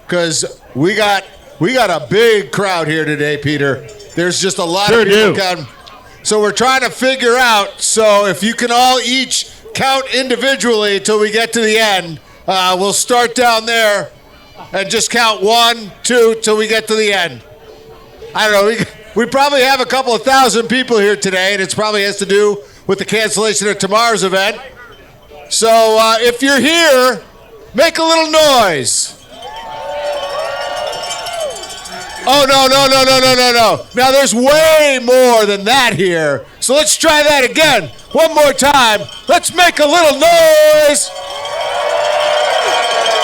because we got a big crowd here today, Peter. There's just a lot of people counting. So we're trying to figure out, so if you can all each count individually till we get to the end, we'll start down there and just count 1, 2 till we get to the end. I don't know. We probably have a couple of thousand people here today, and it probably has to do with the cancellation of tomorrow's event. So if you're here, make a little noise. Oh, no. Now, there's way more than that here. So let's try that again. One more time. Let's make a little noise.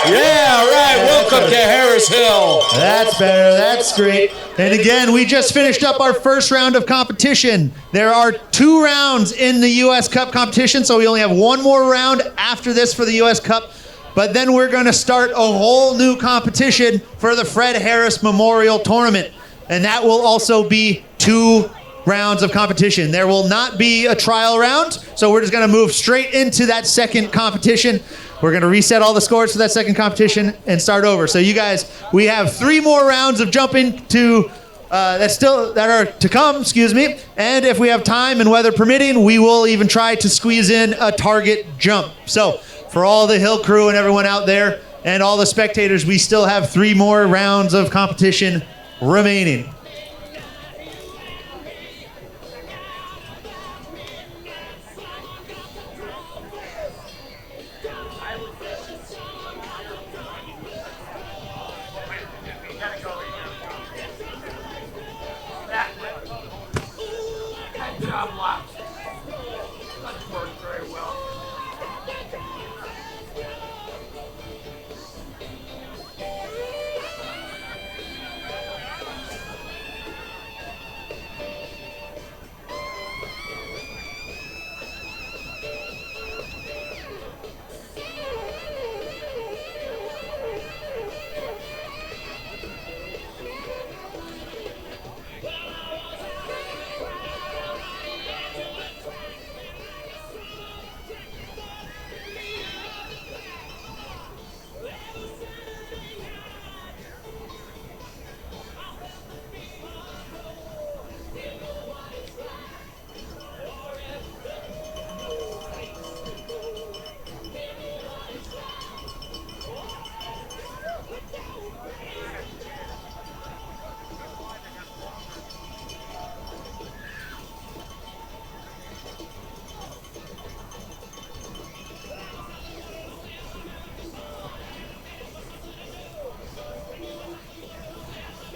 Yeah, right. Welcome to Harris Hill. That's better. That's great. And again, we just finished up our first round of competition. There are 2 rounds in the U.S. Cup competition, so we only have one more round after this for the U.S. Cup. But then we're going to start a whole new competition for the Fred Harris Memorial Tournament. And that will also be 2 rounds of competition. There will not be a trial round, so we're just going to move straight into that second competition. We're going to reset all the scores for that second competition and start over. So you guys, we have 3 more rounds of jumping that are to come, and if we have time and weather permitting, we will even try to squeeze in a target jump. So for all the hill crew and everyone out there and all the spectators, we still have 3 more rounds of competition remaining.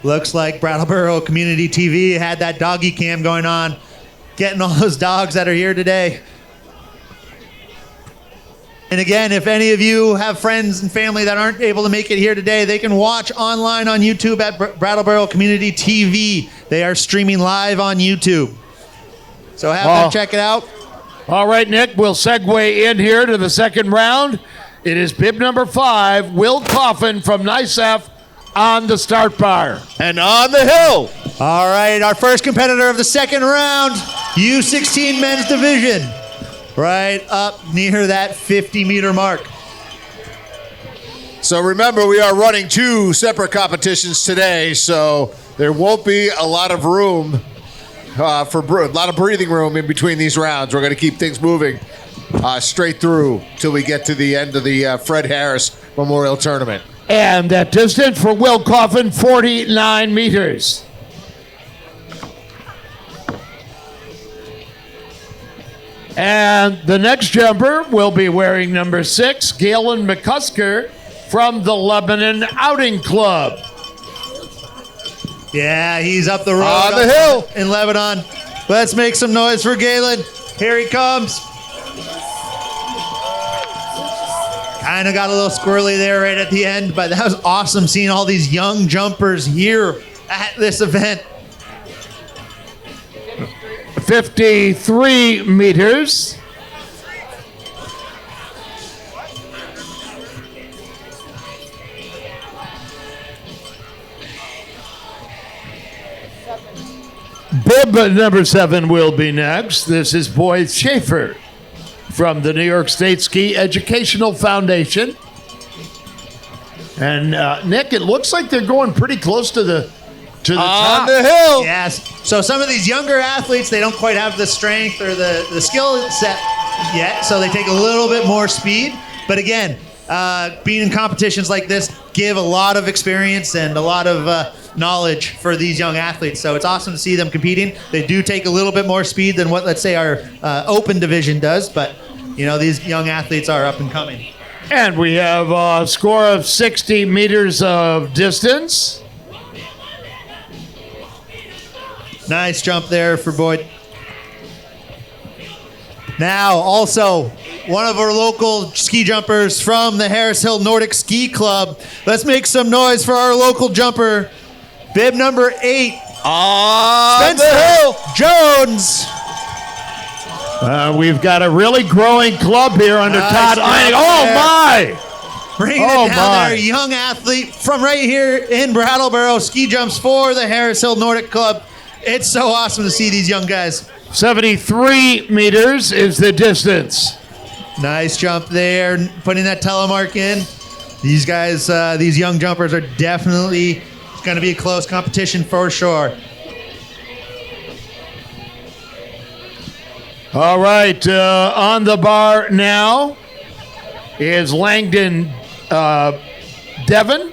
Looks like Brattleboro Community TV had that doggy cam going on, getting all those dogs that are here today. And again, if any of you have friends and family that aren't able to make it here today, they can watch online on YouTube at Brattleboro Community TV. They are streaming live on YouTube. So have them check it out. All right, Nick, we'll segue in here to the second round. It is bib number 5, Will Coffin from NICEF on the start bar. And on the hill. All right, our first competitor of the second round, U16 men's division. Right up near that 50-meter mark. So remember, we are running 2 separate competitions today, so there won't be a lot of room for a lot of breathing room in between these rounds. We're going to keep things moving straight through till we get to the end of the Fred Harris Memorial Tournament. And that distance for Will Coffin, 49 meters. And the next jumper will be wearing number 6, Galen McCusker from the Lebanon Outing Club. Yeah, he's up the road. On the hill. In Lebanon. Let's make some noise for Galen. Here he comes. Kind of got a little squirrely there right at the end, but that was awesome seeing all these young jumpers here at this event. 53 meters. Bib number 7 will be next. This is Boyd Schaefer from the New York State Ski Educational Foundation. And Nick, it looks like they're going pretty close to the top. On the hill. Yes. So some of these younger athletes, they don't quite have the strength or the skill set yet, so they take a little bit more speed. But again, being in competitions like this give a lot of experience and a lot of knowledge for these young athletes. So it's awesome to see them competing. They do take a little bit more speed than what, let's say, our open division does, but you know, these young athletes are up and coming. And we have a score of 60 meters of distance. Nice jump there for Boyd. Now, also, one of our local ski jumpers from the Harris Hill Nordic Ski Club. Let's make some noise for our local jumper, bib number 8, On Spencer the hill. Jones. We've got a really growing club here under Nice Todd job Einig. there. Oh, my! Bringing Oh, it down my. there, young athlete from right here in Brattleboro. Ski jumps for the Harris Hill Nordic Club. It's so awesome to see these young guys. 73 meters is the distance. Nice jump there, putting that telemark in. These guys, these young jumpers are definitely going to be a close competition for sure. All right, on the bar now is Langdon Devon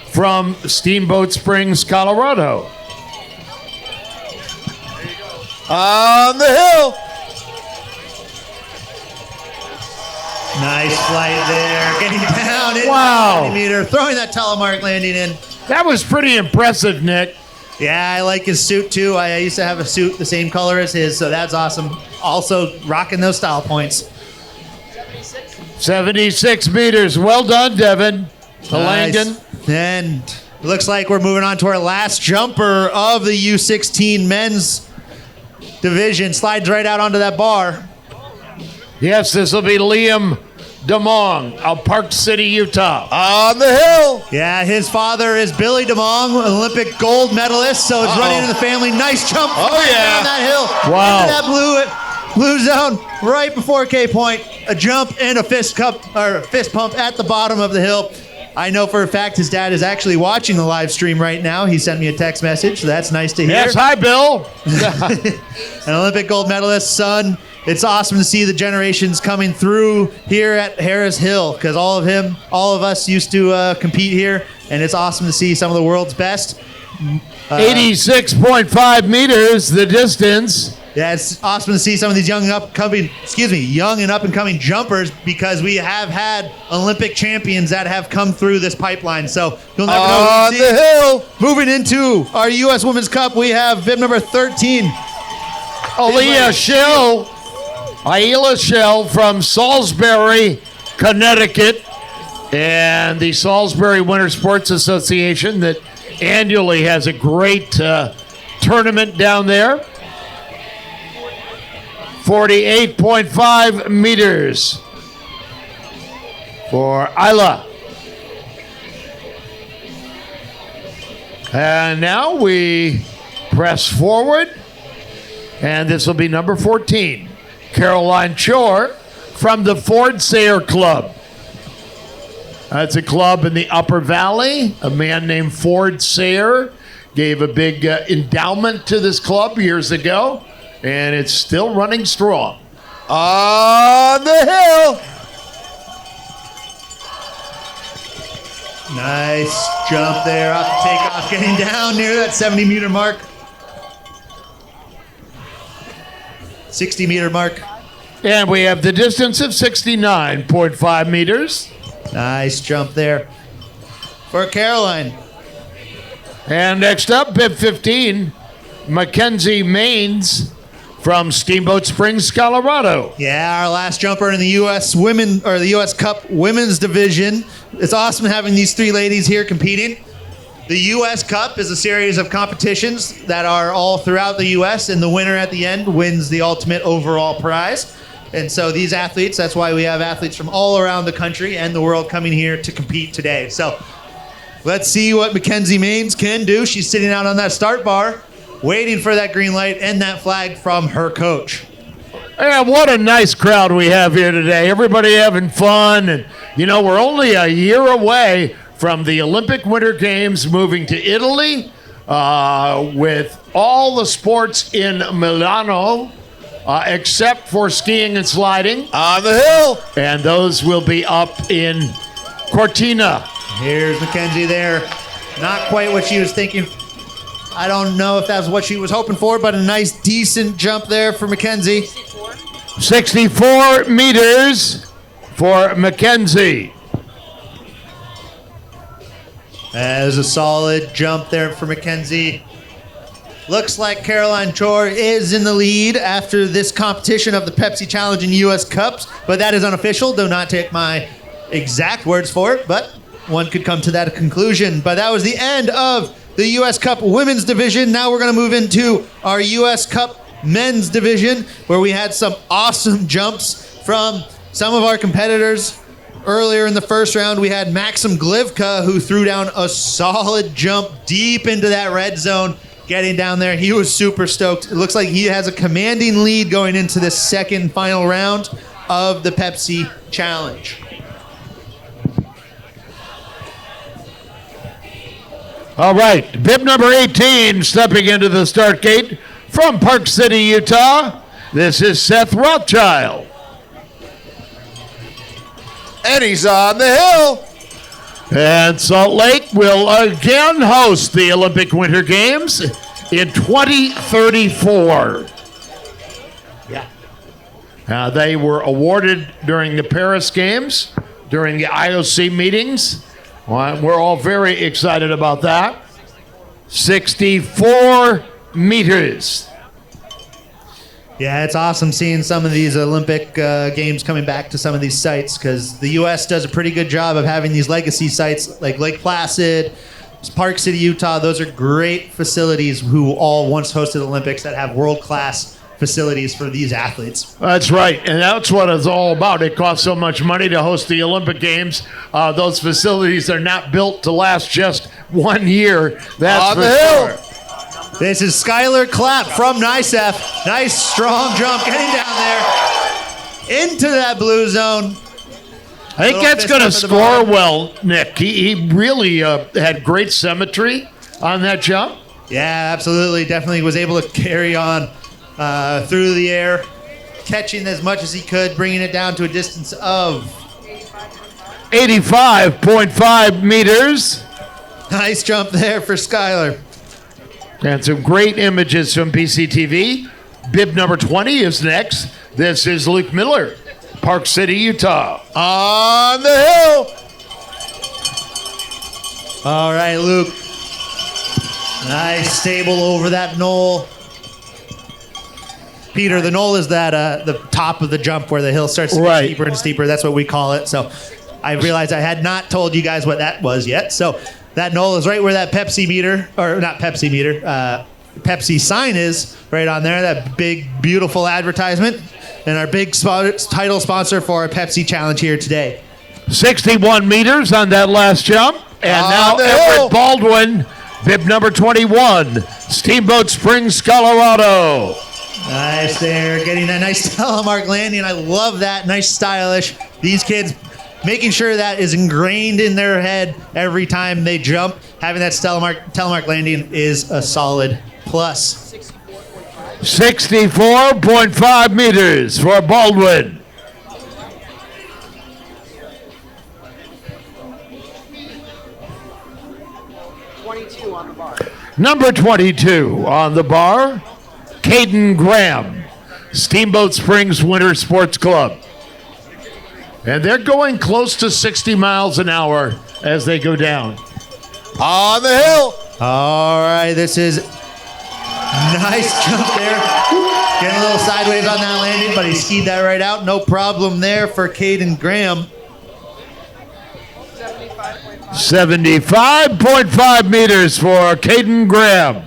from Steamboat Springs, Colorado. On the hill. Nice flight there, getting down in Wow. 20 meter, throwing that telemark landing in. That was pretty impressive, Nick. Yeah, I like his suit too. I used to have a suit the same color as his, so that's awesome. Also rocking those style points. 76 meters. Well done, Devon. To Langdon. And it looks like we're moving on to our last jumper of the U16 men's division. Slides right out onto that bar. Yes, this will be Liam DeMong of Park City, Utah. On the hill. Yeah, his father is Billy DeMong, Olympic gold medalist, so it's running in the family. Nice jump Oh, yeah. down that hill. Wow. Into that blue zone right before K point. A jump and a fist pump at the bottom of the hill. I know for a fact his dad is actually watching the live stream right now. He sent me a text message, so that's nice to hear. Yes, hi, Bill. An Olympic gold medalist, son. It's awesome to see the generations coming through here at Harris Hill because all of us used to compete here, and it's awesome to see some of the world's best. 86.5 meters, the distance. Yeah, it's awesome to see some of these young and up and coming jumpers because we have had Olympic champions that have come through this pipeline. So you'll never know. On who you the see. hill. Moving into our U.S. Women's Cup, we have bib number 13. Aila Shell from Salisbury, Connecticut, and the Salisbury Winter Sports Association that annually has a great tournament down there. 48.5 meters for Isla. And now we press forward, and this will be number 14, Caroline Chore from the Ford Sayer Club. That's a club in the Upper Valley. A man named Ford Sayer gave a big endowment to this club years ago, and it's still running strong. On the hill. Nice jump there off the takeoff, getting down near that 70-meter mark. 60-meter mark. And we have the distance of 69.5 meters. Nice jump there for Caroline. And next up, bib 15, Mackenzie Maines from Steamboat Springs, Colorado. Yeah, our last jumper in the U.S. the U.S. Cup Women's Division. It's awesome having these three ladies here competing. The U.S. Cup is a series of competitions that are all throughout the U.S., and the winner at the end wins the ultimate overall prize. And so these athletes, that's why we have athletes from all around the country and the world coming here to compete today. So let's see what Mackenzie Maines can do. She's sitting out on that start bar, waiting for that green light and that flag from her coach. And what a nice crowd we have here today. Everybody having fun. And, you know, we're only a year away from the Olympic Winter Games moving to Italy with all the sports in Milano except for skiing and sliding. On the hill. And those will be up in Cortina. Here's Mackenzie there. Not quite what she was thinking. I don't know if that's what she was hoping for, but a nice, decent jump there for Mackenzie. 64 meters for Mackenzie. That is a solid jump there for Mackenzie. Looks like Caroline Chor is in the lead after this competition of the Pepsi Challenge and U.S. Cups, but that is unofficial. Do not take my exact words for it, but one could come to that conclusion. But that was the end of the U.S. Cup Women's Division. Now we're going to move into our U.S. Cup Men's Division, where we had some awesome jumps from some of our competitors. Earlier in the first round, we had Maxim Glivka, who threw down a solid jump deep into that red zone, getting down there. He was super stoked. It looks like he has a commanding lead going into this second final round of the Pepsi Challenge. All right, bib number 18 stepping into the start gate from Park City, Utah. This is Seth Rothschild. And he's on the hill. And Salt Lake will again host the Olympic Winter Games in 2034. Yeah. They were awarded during the Paris Games, during the IOC meetings. Well, we're all very excited about that. 64 meters. Yeah, it's awesome seeing some of these Olympic games coming back to some of these sites, because the U.S. does a pretty good job of having these legacy sites like Lake Placid, Park City, Utah. Those are great facilities who all once hosted Olympics that have world-class facilities for these athletes. That's right, and that's what it's all about. It costs so much money to host the Olympic Games. Those facilities are not built to last just 1 year. That's on for the hill. sure. This is Skylar Clapp from NICEF. Nice, strong jump getting down there into that blue zone. I think that's going to score well, Nick. He really had great symmetry on that jump. Yeah, absolutely. Definitely was able to carry on through the air, catching as much as he could, bringing it down to a distance of 85.5 meters. Nice jump there for Skylar. And some great images from BCTV. Bib number 20 is next. This is Luke Miller, Park City, Utah. On the hill. All right, Luke. Nice stable over that knoll. Peter, the knoll is that the top of the jump where the hill starts to get steeper and steeper. That's what we call it. So I realized I had not told you guys what that was yet. So that knoll is right where that Pepsi meter, or not Pepsi meter, Pepsi sign is, right on there. That big, beautiful advertisement. And our big title sponsor for our Pepsi Challenge here today. 61 meters on that last jump. And now the Everett hill. Baldwin, bib number 21, Steamboat Springs, Colorado. Nice there, getting that nice telemark landing. I love that, nice stylish. These kids making sure that is ingrained in their head every time they jump. Having that telemark landing is a solid plus. 64.5 meters for Baldwin. On the bar. Number 22 on the bar, Caden Graham, Steamboat Springs Winter Sports Club. And they're going close to 60 miles an hour as they go down. On the hill. All right, this is nice jump there. Getting a little sideways on that landing, but he skied that right out. No problem there for Caden Graham. 75.5 meters for Caden Graham.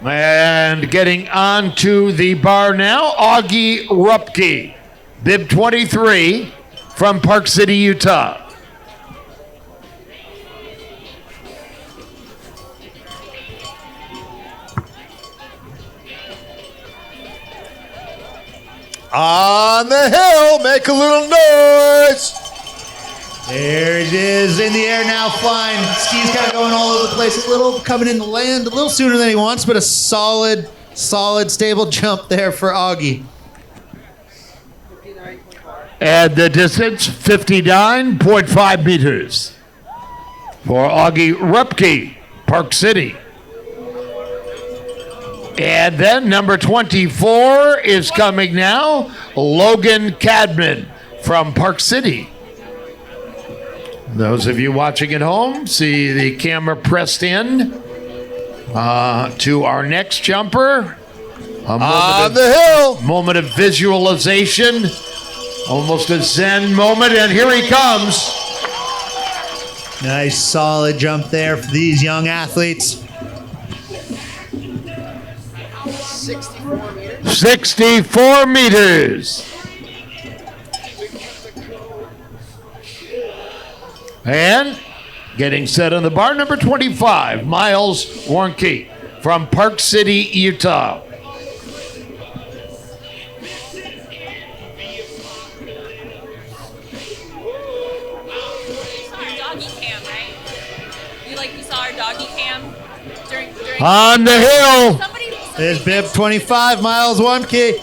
And getting onto the bar now, Augie Rupke, bib 23 from Park City, Utah. On the hill, make a little noise. There it is in the air now, flying. Ski's kind of going all over the place. A little coming in the land a little sooner than he wants, but a solid, stable jump there for Augie. And the distance, 59.5 meters for Augie Rupke, Park City. And then number 24 is coming now, Logan Cadman from Park City. Those of you watching at home see the camera pressed in to our next jumper. On the hill. Moment of visualization, almost a Zen moment, and here he comes. Nice solid jump there for these young athletes. 64 meters. 64 meters. And getting set on the bar, number 25, Miles Warnke from Park City, Utah. Doggy cam, right? You saw our doggy cam during On the hill. somebody There's bib 25, Miles Warmke.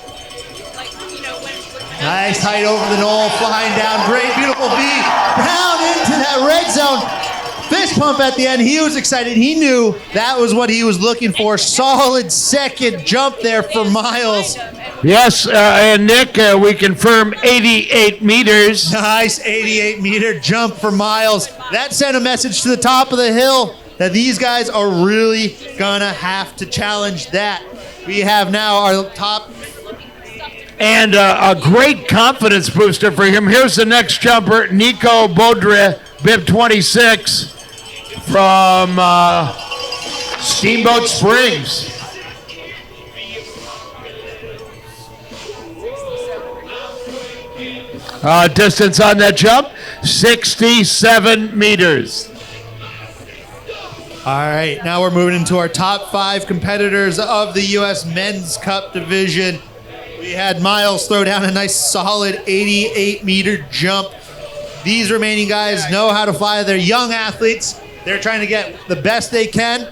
like when Nice height over the knoll, flying down. Great, beautiful V. Down into that red zone. Fist pump at the end. He was excited. He knew that was what he was looking for. Solid second jump there for Miles. Yes, and Nick, we confirm 88 meters. Nice 88-meter jump for Miles. That sent a message to the top of the hill that these guys are really gonna have to challenge that. We have now our top. And a great confidence booster for him. Here's the next jumper, Nico Baudre, bib 26 from Steamboat Springs. Distance on that jump, 67 meters. All right, now we're moving into our top 5 competitors of the U.S. Men's Cup division. We had Miles throw down a nice solid 88-meter jump. These remaining guys know how to fly. They're young athletes. They're trying to get the best they can,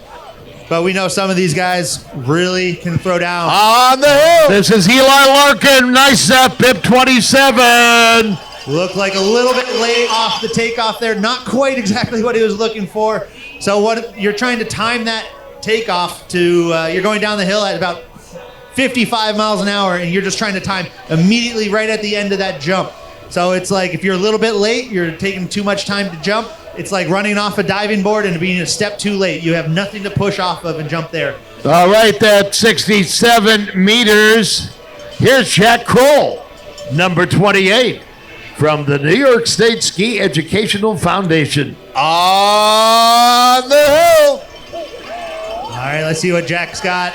but we know some of these guys really can throw down. On the hill. This is Eli Larkin, nice up, bib 27. Looked like a little bit late off the takeoff there. Not quite exactly what he was looking for. So what you're trying to time that takeoff to, you're going down the hill at about 55 miles an hour, and you're just trying to time immediately right at the end of that jump. So it's like if you're a little bit late, you're taking too much time to jump. It's like running off a diving board and being a step too late. You have nothing to push off of and jump there. All right, that 67 meters. Here's Jack Kroll, number 28, from the New York State Ski Educational Foundation. On the hill. All right, let's see what Jack's got.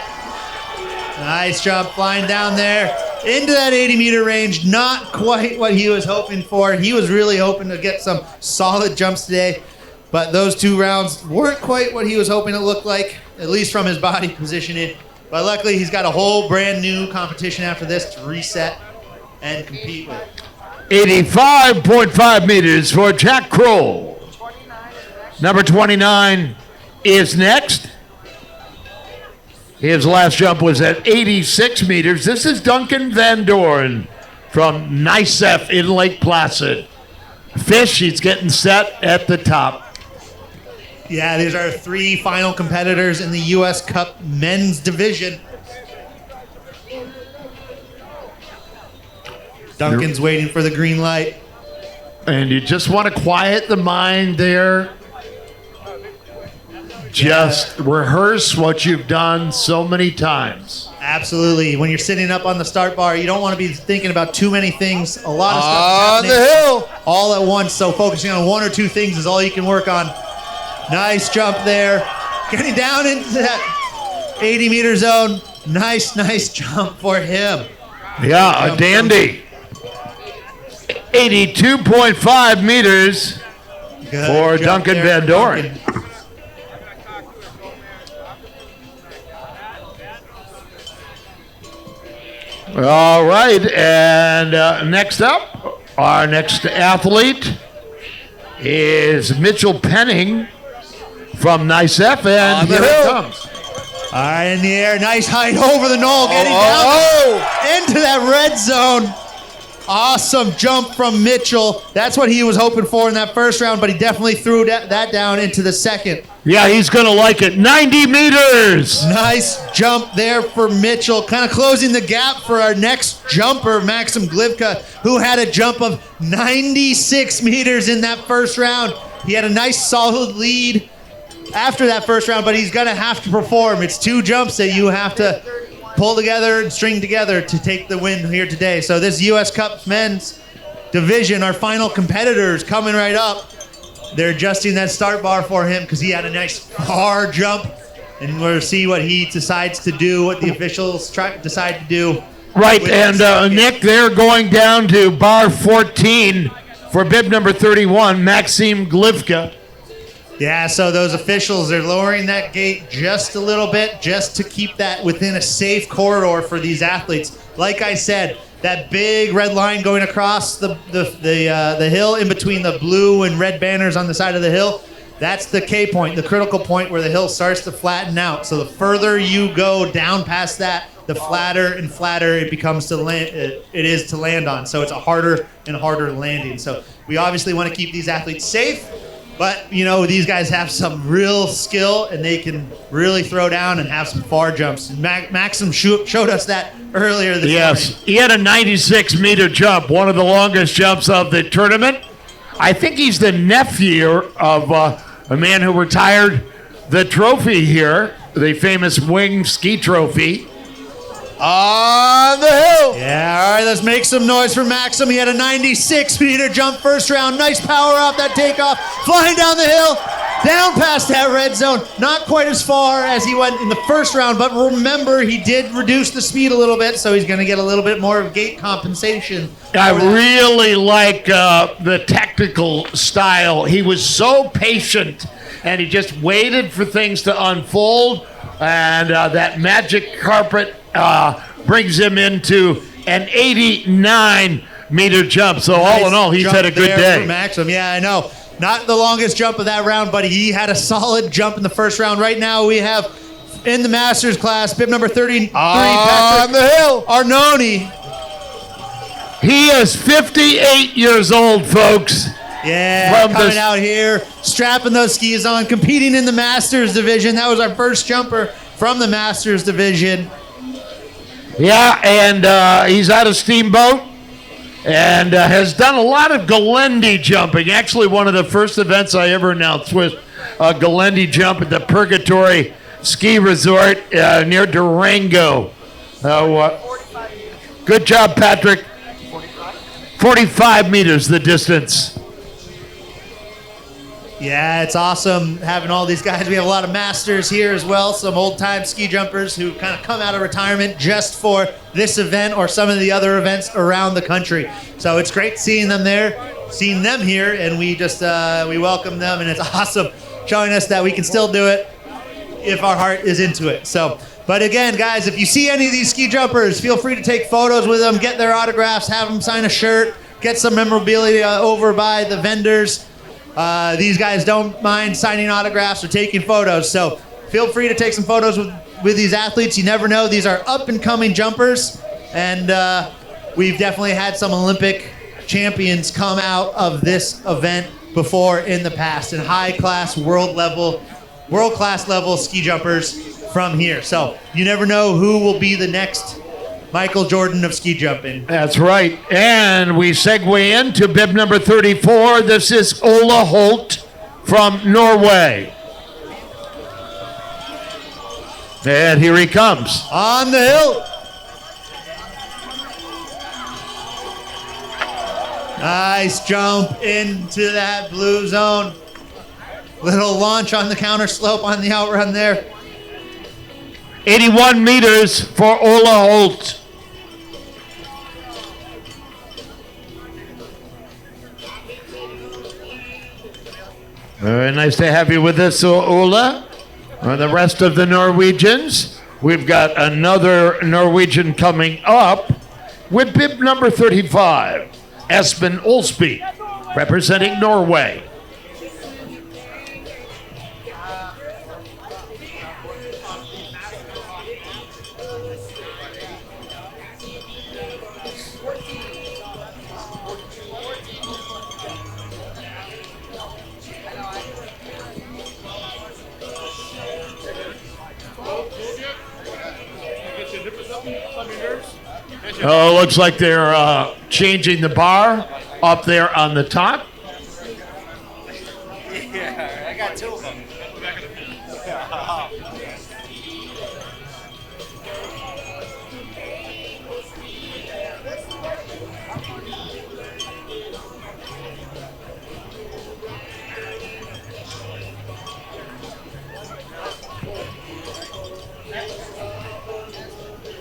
Nice jump flying down there into that 80-meter range. Not quite what he was hoping for. He was really hoping to get some solid jumps today, but those 2 rounds weren't quite what he was hoping it looked like, at least from his body positioning. But luckily, he's got a whole brand new competition after this to reset and compete with. 85.5 meters for Jack Kroll. Number 29 is next. His last jump was at 86 meters. This is Duncan Van Doren from NICEF in Lake Placid. Fish, he's getting set at the top. Yeah, these are 3 final competitors in the U.S. Cup men's division. Duncan's waiting for the green light. And you just want to quiet the mind there. Just rehearse what you've done so many times. Absolutely. When you're sitting up on the start bar, you don't want to be thinking about too many things. A lot of stuff On is the happening hill. all at once. So focusing on 1 or 2 things is all you can work on. Nice jump there. Getting down into that 80-meter zone. Nice jump for him. Yeah, a dandy. 82.5 meters Good for jump Duncan there Van for Doren. Duncan. All right, and next up, our next athlete is Mitchell Penning from NICEF, and On the here it hill. comes. All right, in the air. Nice height over the knoll. Getting down into that red zone. Awesome jump from Mitchell. That's what he was hoping for in that first round, but he definitely threw that down into the second. Yeah, he's going to like it. 90 meters. Nice jump there for Mitchell. Kind of closing the gap for our next jumper, Maxim Glivka, who had a jump of 96 meters in that first round. He had a nice solid lead after that first round, but he's going to have to perform. It's 2 jumps that you have to pull together and string together to take the win here today. So this U.S. Cup men's division, our final competitors coming right up. They're adjusting that start bar for him because he had a nice far jump. And we'll see what he decides to do, what the officials decide to do. Right, with and that second. Nick, they're going down to bar 14 for bib number 31, Maxim Glivka. Yeah, so those officials are lowering that gate just a little bit just to keep that within a safe corridor for these athletes. Like I said, that big red line going across the hill in between the blue and red banners on the side of the hill, that's the K point, the critical point where the hill starts to flatten out. So the further you go down past that, the flatter and flatter it becomes to land. It is to land on. So it's a harder and harder landing. So we obviously want to keep these athletes safe. But, you know, these guys have some real skill, and they can really throw down and have some far jumps. And Maxim showed us that earlier this morning. He had a 96-meter jump, one of the longest jumps of the tournament. I think he's the nephew of a man who retired the trophy here, the famous wing ski trophy. On the hill. Yeah, all right, let's make some noise for Maxim. He had a 96-meter jump first round. Nice power off that takeoff. Flying down the hill, down past that red zone. Not quite as far as he went in the first round, but remember, he did reduce the speed a little bit, so he's going to get a little bit more of gate compensation. I really like the technical style. He was so patient, and he just waited for things to unfold, and that magic carpet brings him into an 89-meter jump. So all in all, he's Nice had a jump good there day. for Maxim. Yeah, I know. Not the longest jump of that round, but he had a solid jump in the first round. Right now we have in the Masters class, bib number 33, On Patrick the hill. Arnone. He is 58 years old, folks. Yeah, From coming this- out here, strapping those skis on, competing in the Masters division. That was our first jumper from the Masters division. Yeah, and he's out of Steamboat and has done a lot of Galendi jumping. Actually, one of the first events I ever announced was a Galendi jump at the Purgatory Ski Resort near Durango. Good job, Patrick. 45 meters the distance. Yeah, it's awesome having all these guys. We have a lot of masters here as well, some old-time ski jumpers who kind of come out of retirement just for this event or some of the other events around the country. So it's great seeing them there, seeing them here, and we just we welcome them, and it's awesome showing us that we can still do it if our heart is into it. So But again, guys, if you see any of these ski jumpers, feel free to take photos with them, get their autographs, have them sign a shirt, get some memorabilia over by the vendors. These guys don't mind signing autographs or taking photos, so feel free to take some photos with these athletes. You never know. These are up-and-coming jumpers, and we've definitely had some Olympic champions come out of this event before in the past, and high-class, world-class level ski jumpers from here. So you never know who will be the next Michael Jordan of ski jumping. That's right. And we segue into bib number 34. This is Ola Holt from Norway. And here he comes. On the hill. Nice jump into that blue zone. Little launch on the counter slope on the outrun there. 81 meters for Ola Holt. Very nice to have you with us, Ola. The rest of the Norwegians, we've got another Norwegian coming up with bib number 35, Espen Olsby, representing Norway. Oh, looks like they're changing the bar up there on the top. Yeah, I got 2 of them.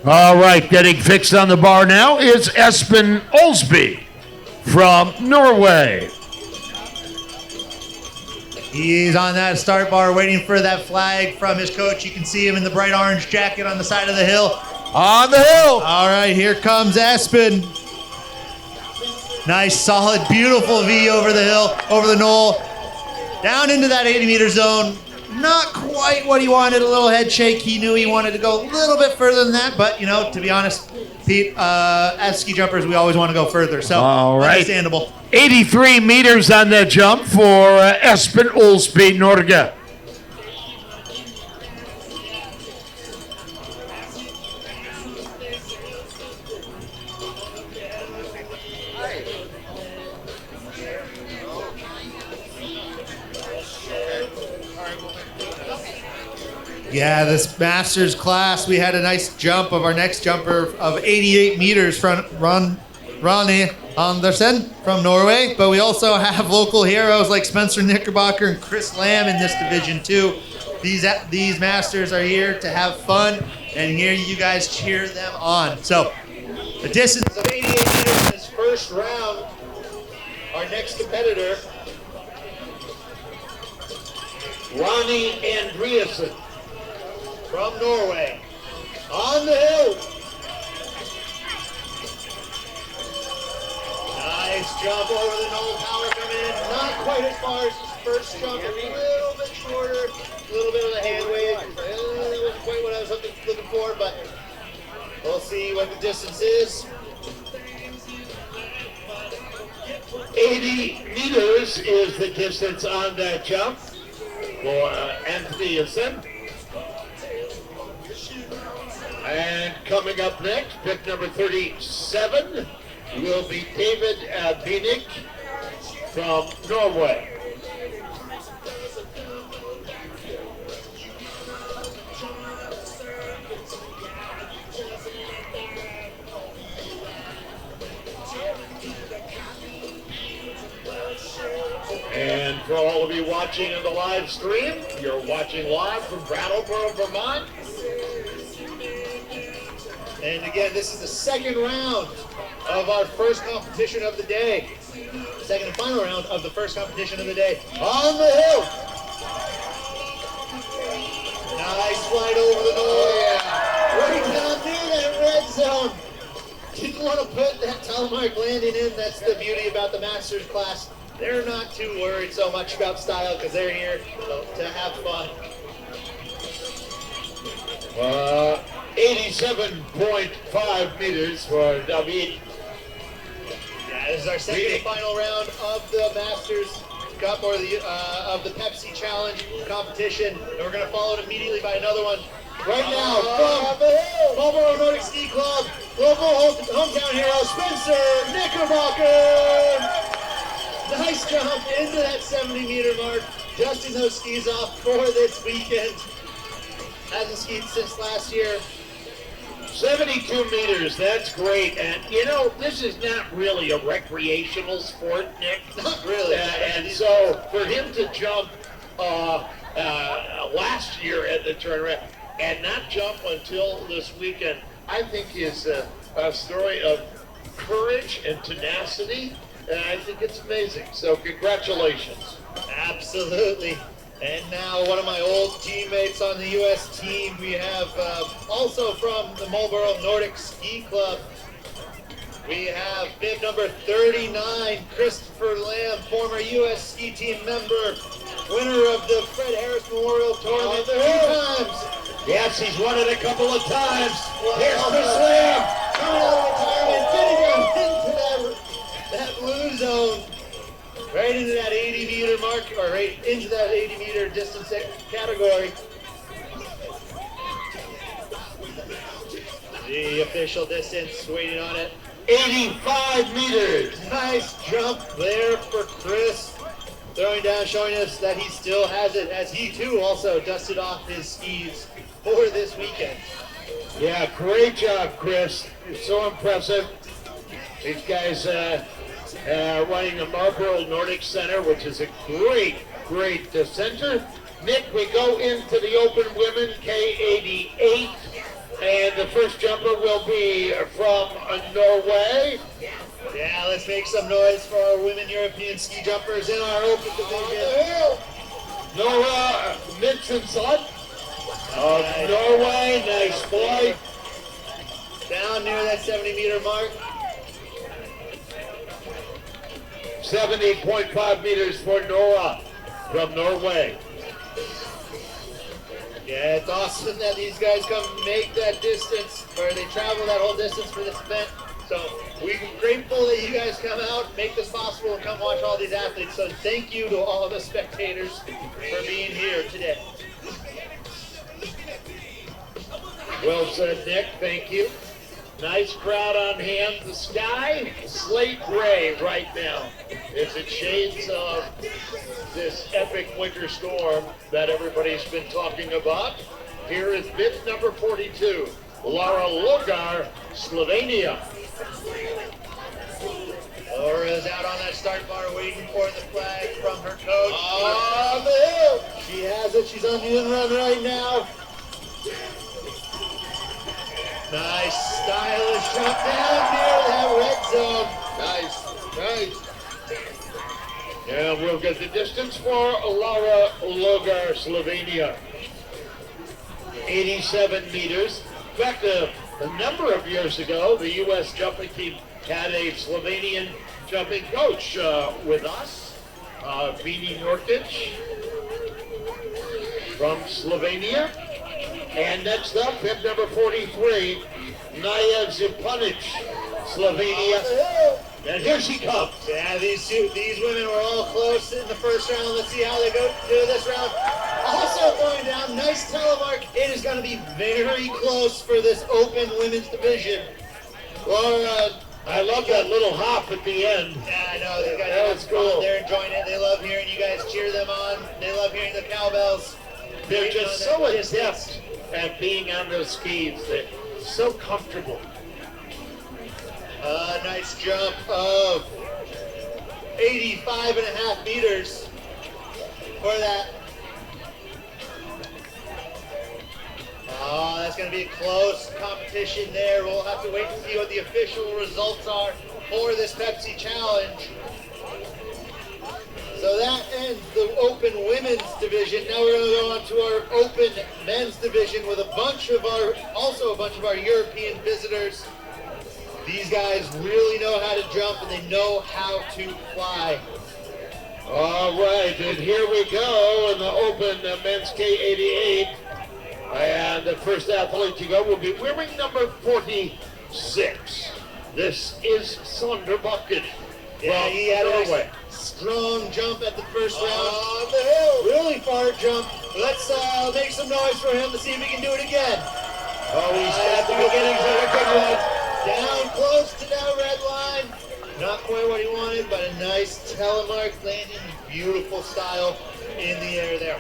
All right, getting fixed on the bar now is Espen Olsby from Norway. He's on that start bar waiting for that flag from his coach. You can see him in the bright orange jacket on the side of the hill. On the hill. All right, here comes Espen. Nice, solid, beautiful V over the hill, over the knoll. Down into that 80-meter zone. Not quite what he wanted, a little head shake. He knew he wanted to go a little bit further than that, but, you know, to be honest, Pete, as ski jumpers, we always want to go further, so all right. Understandable. 83 meters on that jump for Espen Olsby, Norge. Yeah, this Masters class, we had a nice jump of our next jumper of 88 meters from Ronny Andersen from Norway, but we also have local heroes like Spencer Knickerbocker and Chris Lamb in this division too. These Masters are here to have fun, and here you guys cheer them on. So, the distance of 88 meters in this first round, our next competitor, Ronny Andreasen from Norway. On the hill. Nice jump over the knoll, power coming in. Not quite as far as his first jump, a little bit shorter, a little bit of the hand wave. That wasn't quite what I was looking for, but we'll see what the distance is. 80 meters is the distance on that jump for Anthony Asen. And coming up next, pick number 37 will be David Binik from Norway. And for all of you watching on the live stream, you're watching live from Brattleboro, Vermont. And again, this is the second round of our first competition of the day. Second and final round of the first competition of the day. On the hill. Nice flight over the knoll. zone. Didn't want to put that telemark landing in. That's the beauty about the Masters class. They're not too worried so much about style because they're here to have fun. 87.5 meters for David. Yeah, this is our second and final round of the Masters Cup or of the Pepsi Challenge competition, and we're going to follow it immediately by another one. Right now, from Brattleboro Nordic Ski Club, local hometown hero Spencer Knickerbocker. Nice jump into that 70-meter mark, dusting those skis off for this weekend. Hasn't skied since last year. 72 meters, that's great. And you know, this is not really a recreational sport, Nick. Not really. And so for him to jump last year at the tournament and not jump until this weekend, I think is a story of courage and tenacity. And I think it's amazing. So congratulations. Absolutely. And now one of my old teammates on the U.S. team, we have also from the Marlboro Nordic Ski Club, we have bib number 39, Christopher Lamb, former U.S. ski team member, winner of the Fred Harris Memorial Tournament 2 times. Yes, he's won it a couple of times. Well, Here's Chris Lamb. Coming out of retirement, getting down into that blue zone. Right into that 80-meter mark, or right into that 80-meter distance category. The official distance, waiting on it. 85 meters. Nice jump there for Chris. Throwing down, showing us that he still has it, as he too also dusted off his skis for this weekend. Yeah, great job, Chris. You're so impressive. These guys running the Marlboro Nordic Center, which is a great center. Nick, we go into the open women, K88, and the first jumper will be from Norway. Yeah, let's make some noise for our women European ski jumpers in our open division. Nora Midtensson of Norway, nice boy. Down near that 70-meter mark. 70.5 meters for Nora from Norway. Yeah, it's awesome that these guys come make that distance, or they travel that whole distance for this event. So we're grateful that you guys come out, make this possible, and come watch all these athletes. So thank you to all of the spectators for being here today. Well said, Nick. Thank you. Nice crowd on hand. The sky, slate gray right now. It's in shades of this epic winter storm that everybody's been talking about. Here is bib number 42, Lara Logar, Slovenia. Laura's out on that start bar waiting for the flag from her coach. She has it. She's on the in run right now. Nice, stylish jump down near that red zone. Nice. And we'll get the distance for Lara Logar, Slovenia. 87 meters. In fact, a number of years ago, the U.S. jumping team had a Slovenian jumping coach with us, Vini Norkic from Slovenia. And next up, bib number 43, Naya Zipanic, Slovenia. And here she comes. Yeah, these women were all close in the first round. Let's see how they go do this round. Also going down, nice telemark. It is going to be very close for this open women's division. Laura, I love that little hop at the end. Yeah, I know. These guys That was cool. They're enjoying it. They love hearing you guys cheer them on. They love hearing the cowbells. They're just so adept at being on those skis. They're so comfortable. Nice jump of 85.5 meters for that. Oh, that's going to be a close competition there. We'll have to wait and see what the official results are for this Pepsi Challenge. So that ends ends the open women's division. Now we're going to go on to our open men's division with a bunch of our European visitors. These guys really know how to jump and they know how to fly. All right, and here we go in the open men's K88. And the first athlete to go will be wearing number 46. This is Sonderbucket. Yeah, he had a strong jump at the first round. On the hill. Really far jump. Let's make some noise for him to see if he can do it again. Oh, he's At the beginning, he's a good one. Down close to that red line. Not quite what he wanted, but a nice telemark landing. Beautiful style in the air there.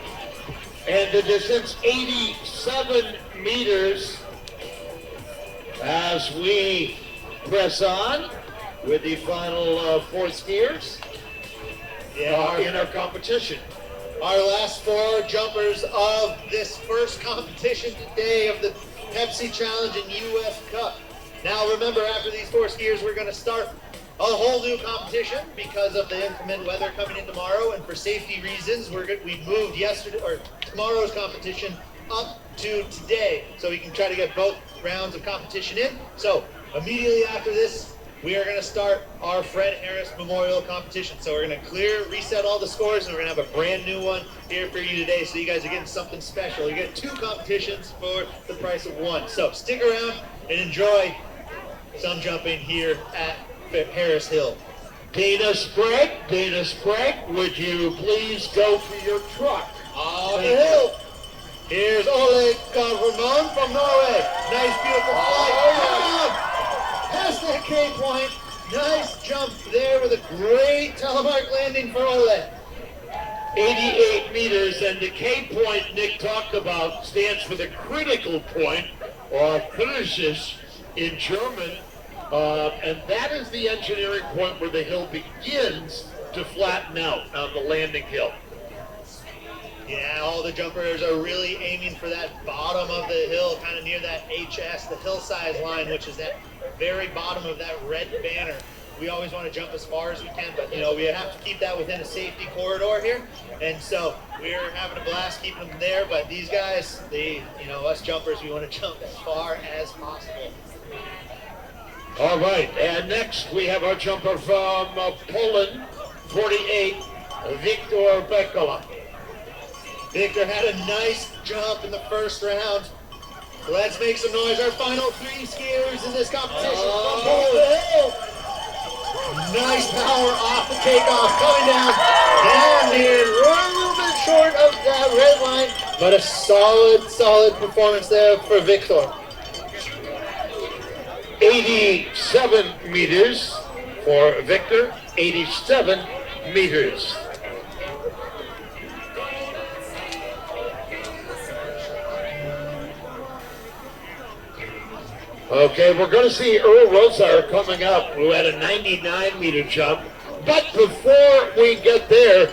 And the distance, 87 meters, as we press on with the final 4 skiers in our competition. Our last 4 jumpers of this first competition today of the Pepsi Challenge and US Cup. Now remember, after these 4 skiers, we're going to start a whole new competition because of the inclement weather coming in tomorrow, and for safety reasons, we moved tomorrow's competition up to today, so we can try to get both rounds of competition in. So immediately after this, we are going to start our Fred Harris Memorial Competition. So we're going to reset all the scores, and we're going to have a brand new one here for you today. So you guys are getting something special. You get 2 competitions for the price of 1. So stick around and enjoy some jumping here at Harris Hill. Dana Sprague, would you please go to your truck? On the hill. Here's Ole Garverman from Norway. Nice, beautiful flight. Past that K point. Nice jump there with a great telemark landing for Ole. 88 meters, and the K point Nick talked about stands for the critical point, or Krisis in German. And that is the engineering point where the hill begins to flatten out on the landing hill. Yeah, all the jumpers are really aiming for that bottom of the hill, kind of near that HS, the hillside line, which is that very bottom of that red banner. We always want to jump as far as we can, but we have to keep that within a safety corridor here. And so we're having a blast keeping them there, but these guys, us jumpers, we want to jump as far as possible. All right, and next we have our jumper from Poland, 48, Victor Bekola. Victor had a nice jump in the first round. Let's make some noise. Our final 3 skiers in this competition from Poland. Nice power off the takeoff, coming down here, a little bit short of that red line, but a solid performance there for Victor. 87 meters for Victor, 87 meters. Okay, we're going to see Earl Rosar coming up, who had a 99-meter jump. But before we get there,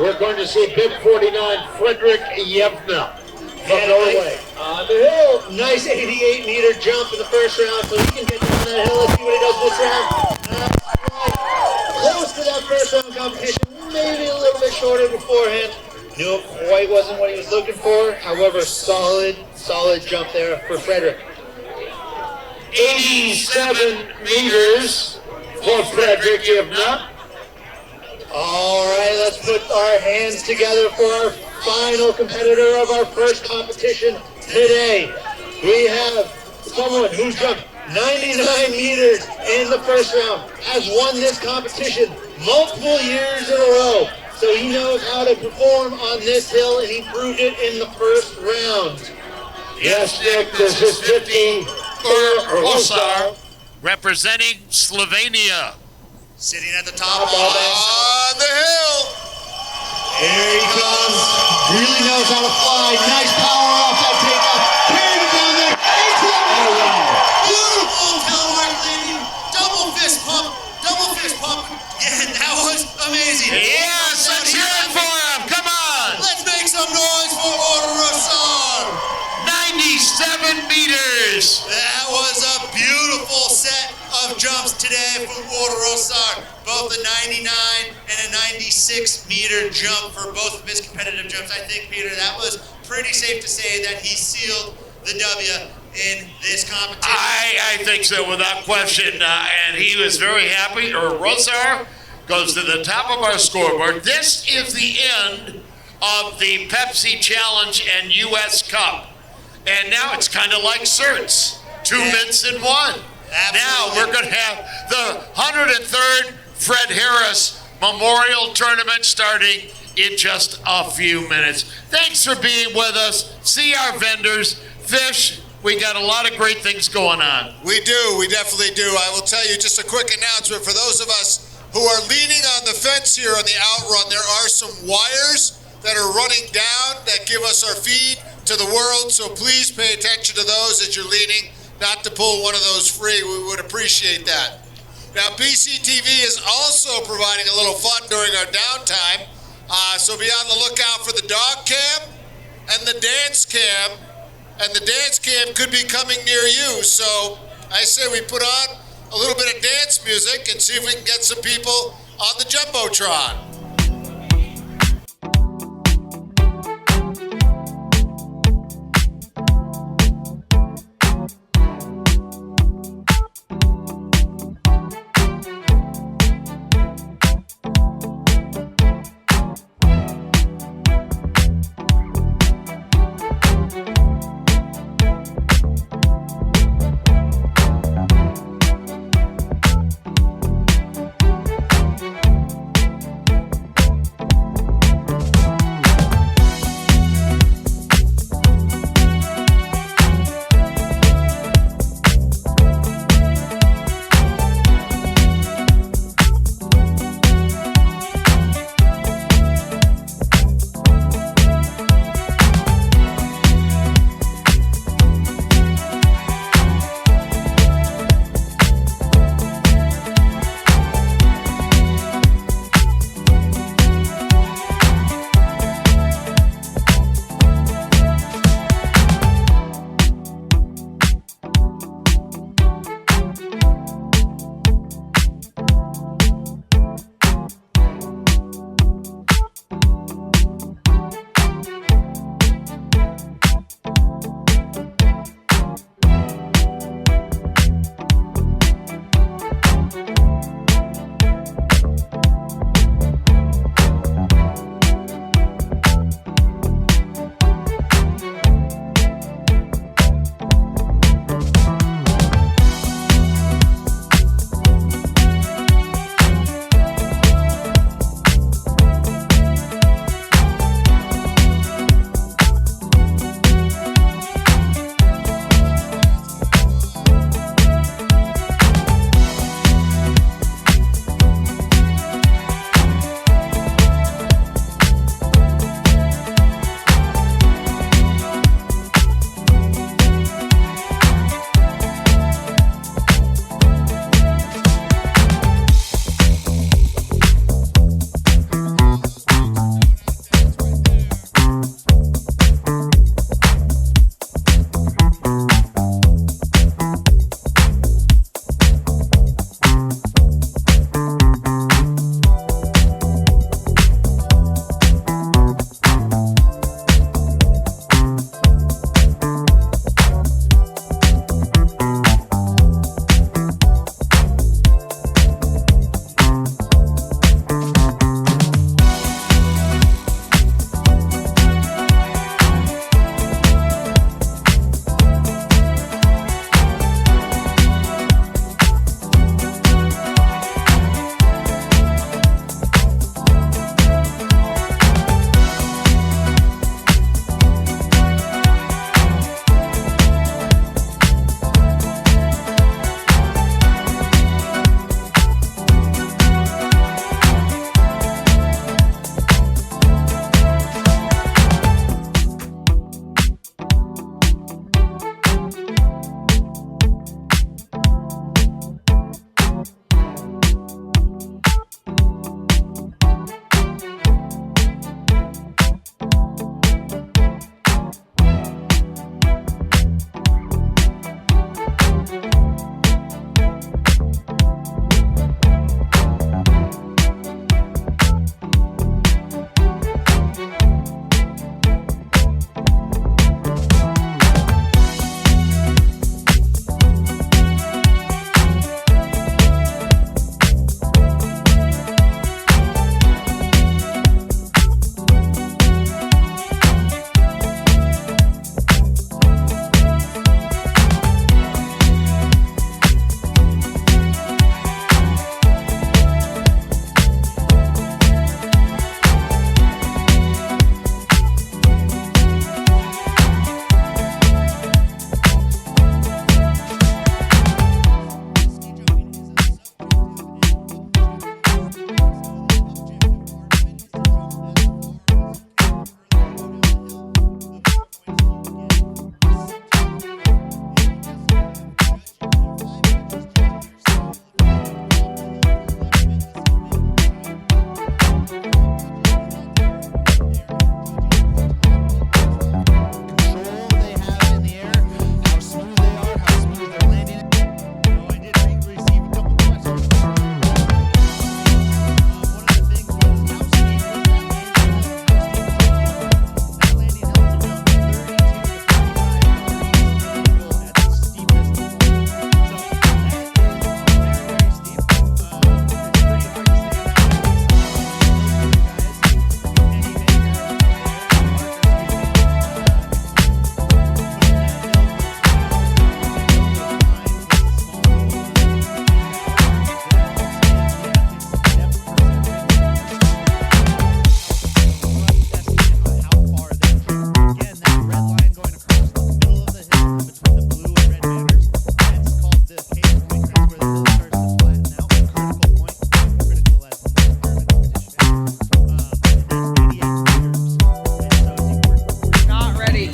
we're going to see bib 49, Frederick Yevna from Norway. On the hill, nice 88-meter jump in the first round, so he can get down that hill. Let's see what he does this round. Close to that first round competition, maybe a little bit shorter beforehand. Knew it quite wasn't what he was looking for. However, solid jump there for Frederick. 87 meters for Frederick Yevna. All right, let's put our hands together for our final competitor of our first competition today. We have someone who's jumped 99 meters in the first round, has won this competition multiple years in a row. So he knows how to perform on this hill, and he proved it in the first round. Yes, Nick, this is 50 Rosar, representing Slovenia. Sitting at the top on the hill. Here he comes. Really knows how to fly. Nice power off that takeoff. Carried it down there into the airway. Beautiful telemark landing. Double fist pump. Yeah, that was amazing. Yes, let's hear it for him. Come on. Let's make some noise for Rosar. 97 meters. That was a beautiful set of jumps today for Walter Rosar, both a 99 and a 96 meter jump for both of his competitive jumps. I think, Peter, that was pretty safe to say that he sealed the W in this competition. I think so, without question. And he was very happy. Rosar goes to the top of our scoreboard. This is the end of the Pepsi Challenge and U.S. Cup. And now it's kind of like certs. 2 mints in one. Absolutely. Now we're going to have the 103rd Fred Harris Memorial Tournament starting in just a few minutes. Thanks for being with us. See our vendors. Fish, we got a lot of great things going on. We do. We definitely do. I will tell you just a quick announcement for those of us who are leaning on the fence here on the outrun. There are some wires that are running down that give us our feed to the world, so please pay attention to those as you're leaning, not to pull one of those free. We would appreciate that. Now, BCTV is also providing a little fun during our downtime, so be on the lookout for the dog cam and the dance cam, and the dance cam could be coming near you, so I say we put on a little bit of dance music and see if we can get some people on the Jumbotron.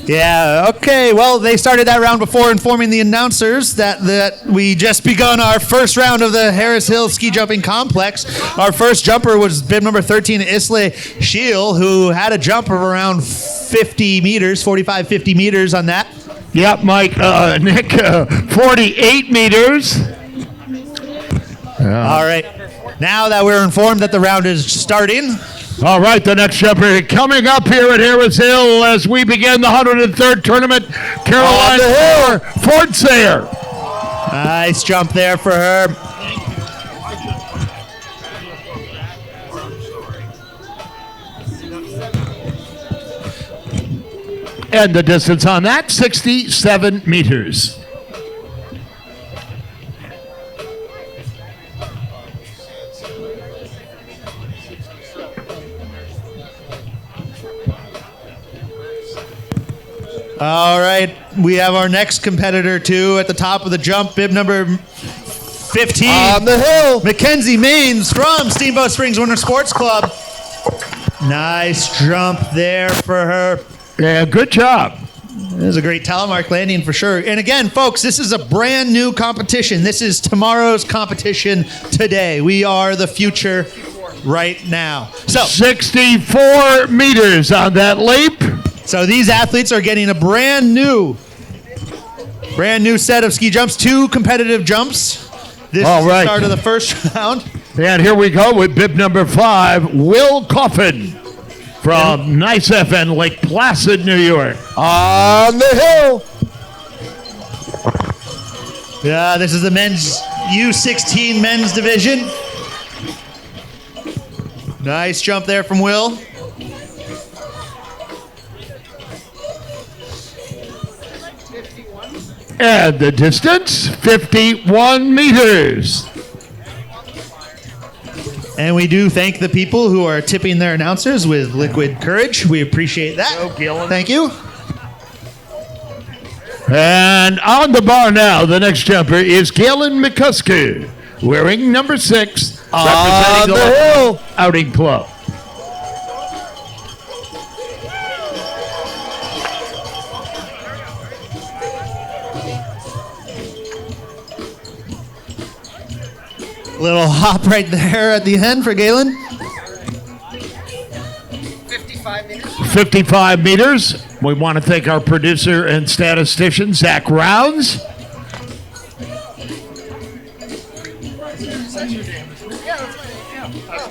Yeah, okay. Well, they started that round before informing the announcers that we just begun our first round of the Harris Hill Ski Jumping Complex. Our first jumper was bib number 13, Islay Scheel, who had a jump of around 50 meters, 45, 50 meters on that. Yep, Mike, Nick, 48 meters. All right. Now that we're informed that the round is starting. All right, the next jumper coming up here at Harris Hill as we begin the 103rd tournament. Caroline Fordsayer. Nice jump there for her. And the distance on that, 67 meters. All right, we have our next competitor, too, at the top of the jump, bib number 15. On the hill. Mackenzie Maines from Steamboat Springs Winter Sports Club. Nice jump there for her. Yeah, good job. This is a great telemark landing for sure. And again, folks, this is a brand new competition. This is tomorrow's competition today. We are the future right now. So 64 meters on that leap. So these athletes are getting a brand new set of ski jumps, 2 competitive jumps. This All is right. the start of the first round. And here we go with bib number 5, Will Coffin from NICEF and Lake Placid, New York. On the hill. Yeah, this is the men's U16 men's division. Nice jump there from Will. And the distance, 51 meters. And we do thank the people who are tipping their announcers with liquid courage. We appreciate that. Thank you. And on the bar now, the next jumper is Galen McCusker, wearing number 6, representing the hill. Outing Club. Little hop right there at the end for Galen. 55 minutes. 55 meters. We want to thank our producer and statistician, Zach Rounds. Oh,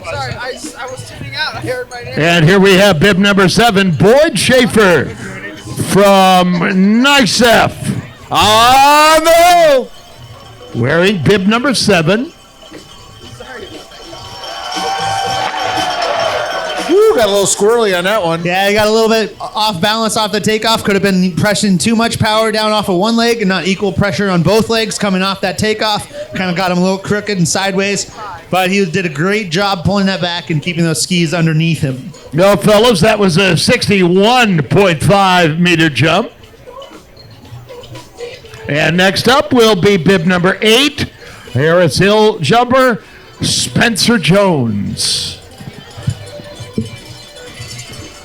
sorry, I was tuning out. I heard my name. And here we have bib number 7, Boyd Schaefer from NICEF. On the hill. Wearing bib number 7. Woo, got a little squirrely on that one. Yeah, he got a little bit off balance off the takeoff. Could have been pressing too much power down off of one leg and not equal pressure on both legs coming off that takeoff. Kind of got him a little crooked and sideways. But he did a great job pulling that back and keeping those skis underneath him. No, fellas, that was a 61.5 meter jump. And next up will be bib number 8, Harris Hill jumper, Spencer Jones.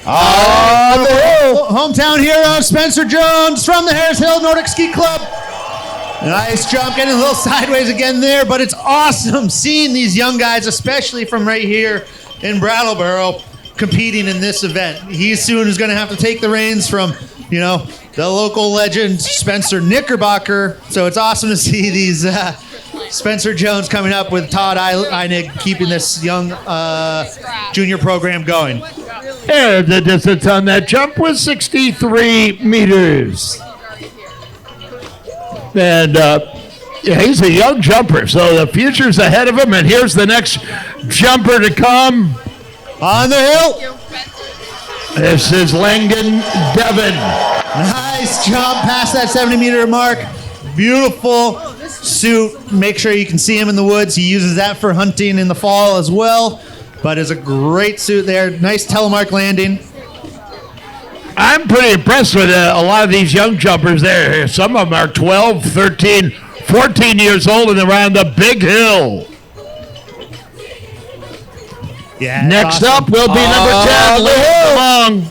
On the hill. Hometown hero Spencer Jones from the Harris Hill Nordic Ski Club. Nice jump, getting a little sideways again there, but it's awesome seeing these young guys, especially from right here in Brattleboro, competing in this event. He soon is going to have to take the reins from, the local legend Spencer Knickerbocker. So it's awesome to see these Spencer Jones coming up with Todd Einig keeping this young junior program going. And the distance on that jump was 63 meters. And he's a young jumper, so the future's ahead of him. And here's the next jumper to come. On the hill. This is Langdon Devon. Nice jump past that 70-meter mark. Beautiful suit. Make sure you can see him in the woods. He uses that for hunting in the fall as well. But it's a great suit there. Nice telemark landing. I'm pretty impressed with a lot of these young jumpers there. Some of them are 12, 13, 14 years old and around the big hill. Yeah. Next up will be number 10, Lee Long.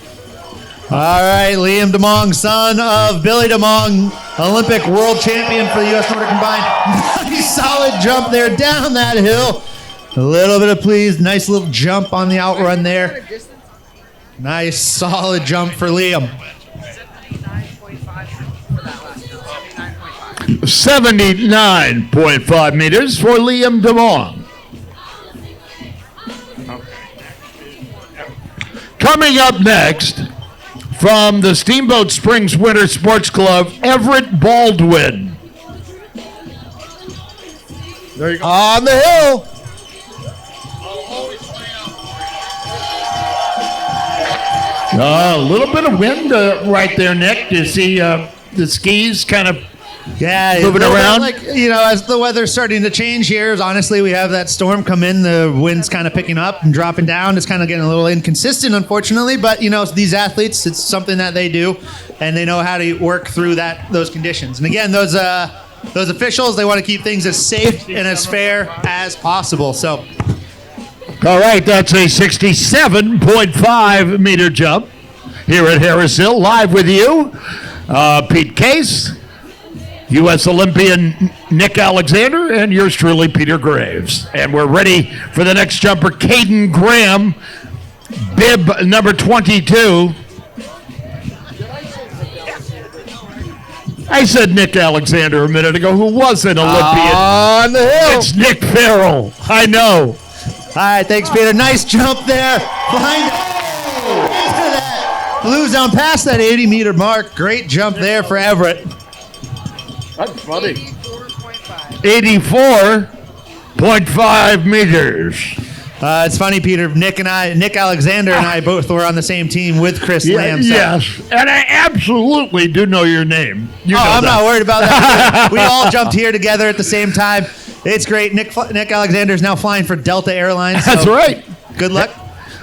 All right. right, Liam DeMong, son of Billy DeMong, Olympic world champion for the U.S. Nordic combined. Nice solid jump there down that hill. A little bit of please. Nice little jump on the outrun there. Nice solid jump for Liam. 79.5 meters for Liam DeMong. Coming up next, from the Steamboat Springs Winter Sports Club, Everett Baldwin. There you go. On the hill. A little bit of wind right there, Nick. Do you see the skis kind of moving around? Like, as the weather's starting to change here, honestly, we have that storm come in. The wind's kind of picking up and dropping down. It's kind of getting a little inconsistent, unfortunately. But, these athletes, it's something that they do, and they know how to work through those conditions. And again, those officials, they want to keep things as safe and as fair as possible. So, all right, that's a 67.5 meter jump here at Harris Hill. Live with you, Pete Case, U.S. Olympian Nick Alexander, and yours truly, Peter Graves. And we're ready for the next jumper, Caden Graham, bib number 22. I said Nick Alexander a minute ago, who was an Olympian. On the hill. It's Nick Farrell. I know. all right, thanks, Peter. Nice jump there. Behind into that. Blue zone past that 80-meter mark. Great jump there for Everett. That's funny. 84.5. 84.5 meters. It's funny, Peter. Nick Alexander and I both were on the same team with Chris Lamb. So. Yes, and I absolutely do know your name. I'm not worried about that. We all jumped here together at the same time. It's great. Nick Alexander is now flying for Delta Airlines. That's so right. Good luck.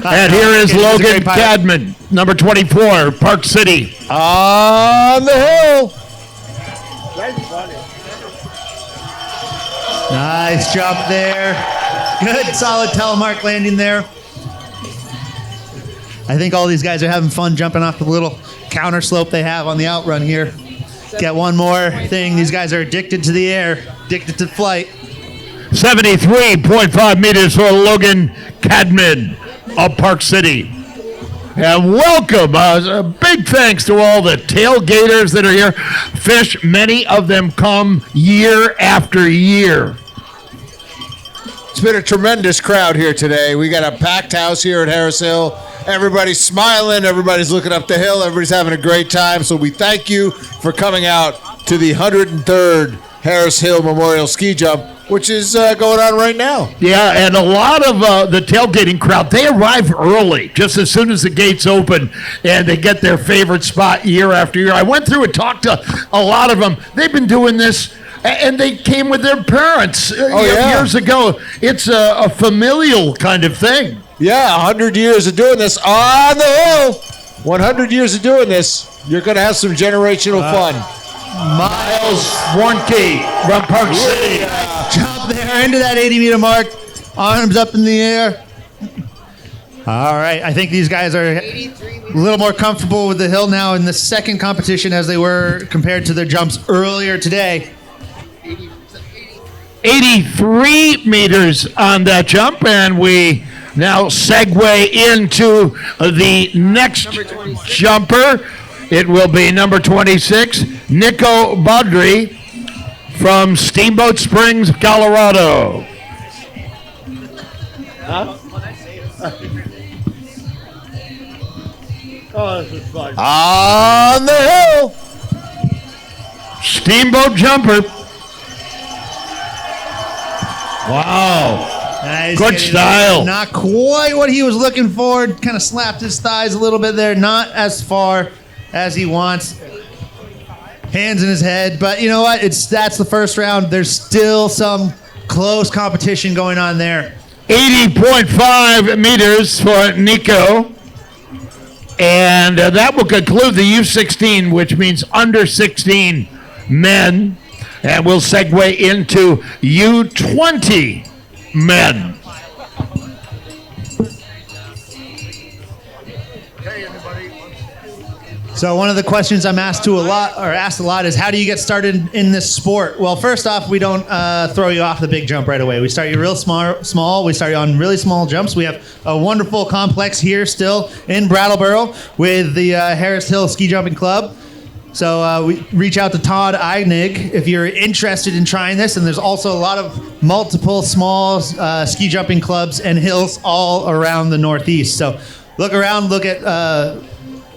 And here is Logan Cadman, number 24, Park City. On the hill. Nice jump there. Good, solid telemark landing there. I think all these guys are having fun jumping off the little counter slope they have on the outrun here. Get one more thing. These guys are addicted to the air, addicted to flight. 73.5 meters for Logan Cadman of Park City. And welcome, a big thanks to all the tailgaters that are here. Fish, many of them come year after year. It's been a tremendous crowd here today. We got a packed house here at Harris Hill. Everybody's smiling. Everybody's looking up the hill. Everybody's having a great time. So we thank you for coming out to the 103rd Harris Hill Memorial Ski Jump, which is going on right now. Yeah, and a lot of the tailgating crowd, they arrive early, just as soon as the gates open, and they get their favorite spot year after year. I went through and talked to a lot of them. They've been doing this, and they came with their parents years ago. It's a familial kind of thing. Yeah, 100 years of doing this on the hill. 100 years of doing this. You're going to have some generational fun. Miles Warnke from Park City. Jump there into that 80-meter mark. Arms up in the air. All right. I think these guys are a little more comfortable with the hill now in the second competition as they were compared to their jumps earlier today. 83 meters on that jump, and we now segue into the next jumper. It will be number 26, Nico Baudry from Steamboat Springs, Colorado. On the hill. Steamboat jumper. Wow. Nice. Good style. Not quite what he was looking for. Kind of slapped his thighs a little bit there. Not as far as he wants. Hands in his head. But you know what? That's the first round. There's still some close competition going on there. 80.5 meters for Nico. And that will conclude the U16, which means under 16 men. And we'll segue into U20 men. So one of the questions I'm asked a lot is, how do you get started in this sport? Well, first off, we don't throw you off the big jump right away. We start you real small. We start you on really small jumps. We have a wonderful complex here still in Brattleboro with the Harris Hill Ski Jumping Club. So we reach out to Todd Einig if you're interested in trying this. And there's also a lot of multiple small ski jumping clubs and hills all around the Northeast. So look around, look at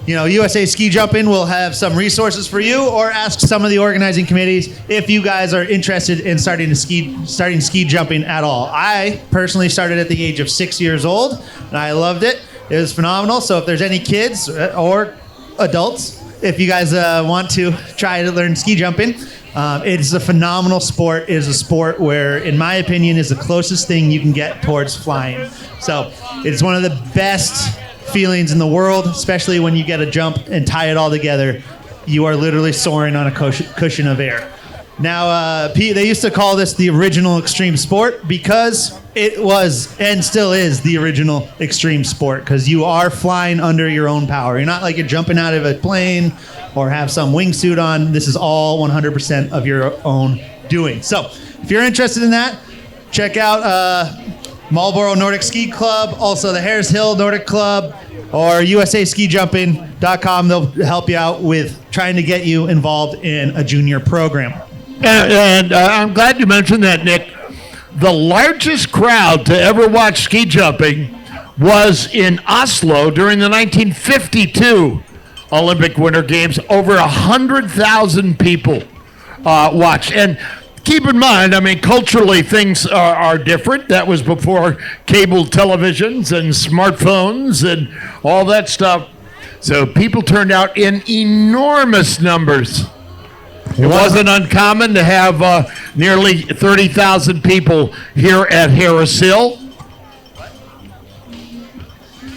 USA Ski Jumping will have some resources for you, or ask some of the organizing committees if you guys are interested in starting ski jumping at all. I personally started at the age of 6 years old, and I loved it. It was phenomenal. So if there's any kids or adults, if you guys want to try to learn ski jumping, it's a phenomenal sport. It is a sport where, in my opinion, is the closest thing you can get towards flying. So it's one of the best feelings in the world, especially when you get a jump and tie it all together. You are literally soaring on a cushion of air. Now, they used to call this the original extreme sport because it was and still is the original extreme sport, because you are flying under your own power. You're not like you're jumping out of a plane or have some wingsuit on. This is all 100% of your own doing. So if you're interested in that, check out Marlboro Nordic Ski Club, also the Harris Hill Nordic Club, or usaskijumping.com. They'll help you out with trying to get you involved in a junior program. And I'm glad you mentioned that, Nick. The largest crowd to ever watch ski jumping was in Oslo during the 1952 Olympic Winter Games. Over 100,000 people watched. And keep in mind, I mean, culturally things are different. That was before cable televisions and smartphones and all that stuff. So people turned out in enormous numbers. It wasn't uncommon to have nearly 30,000 people here at Harris Hill.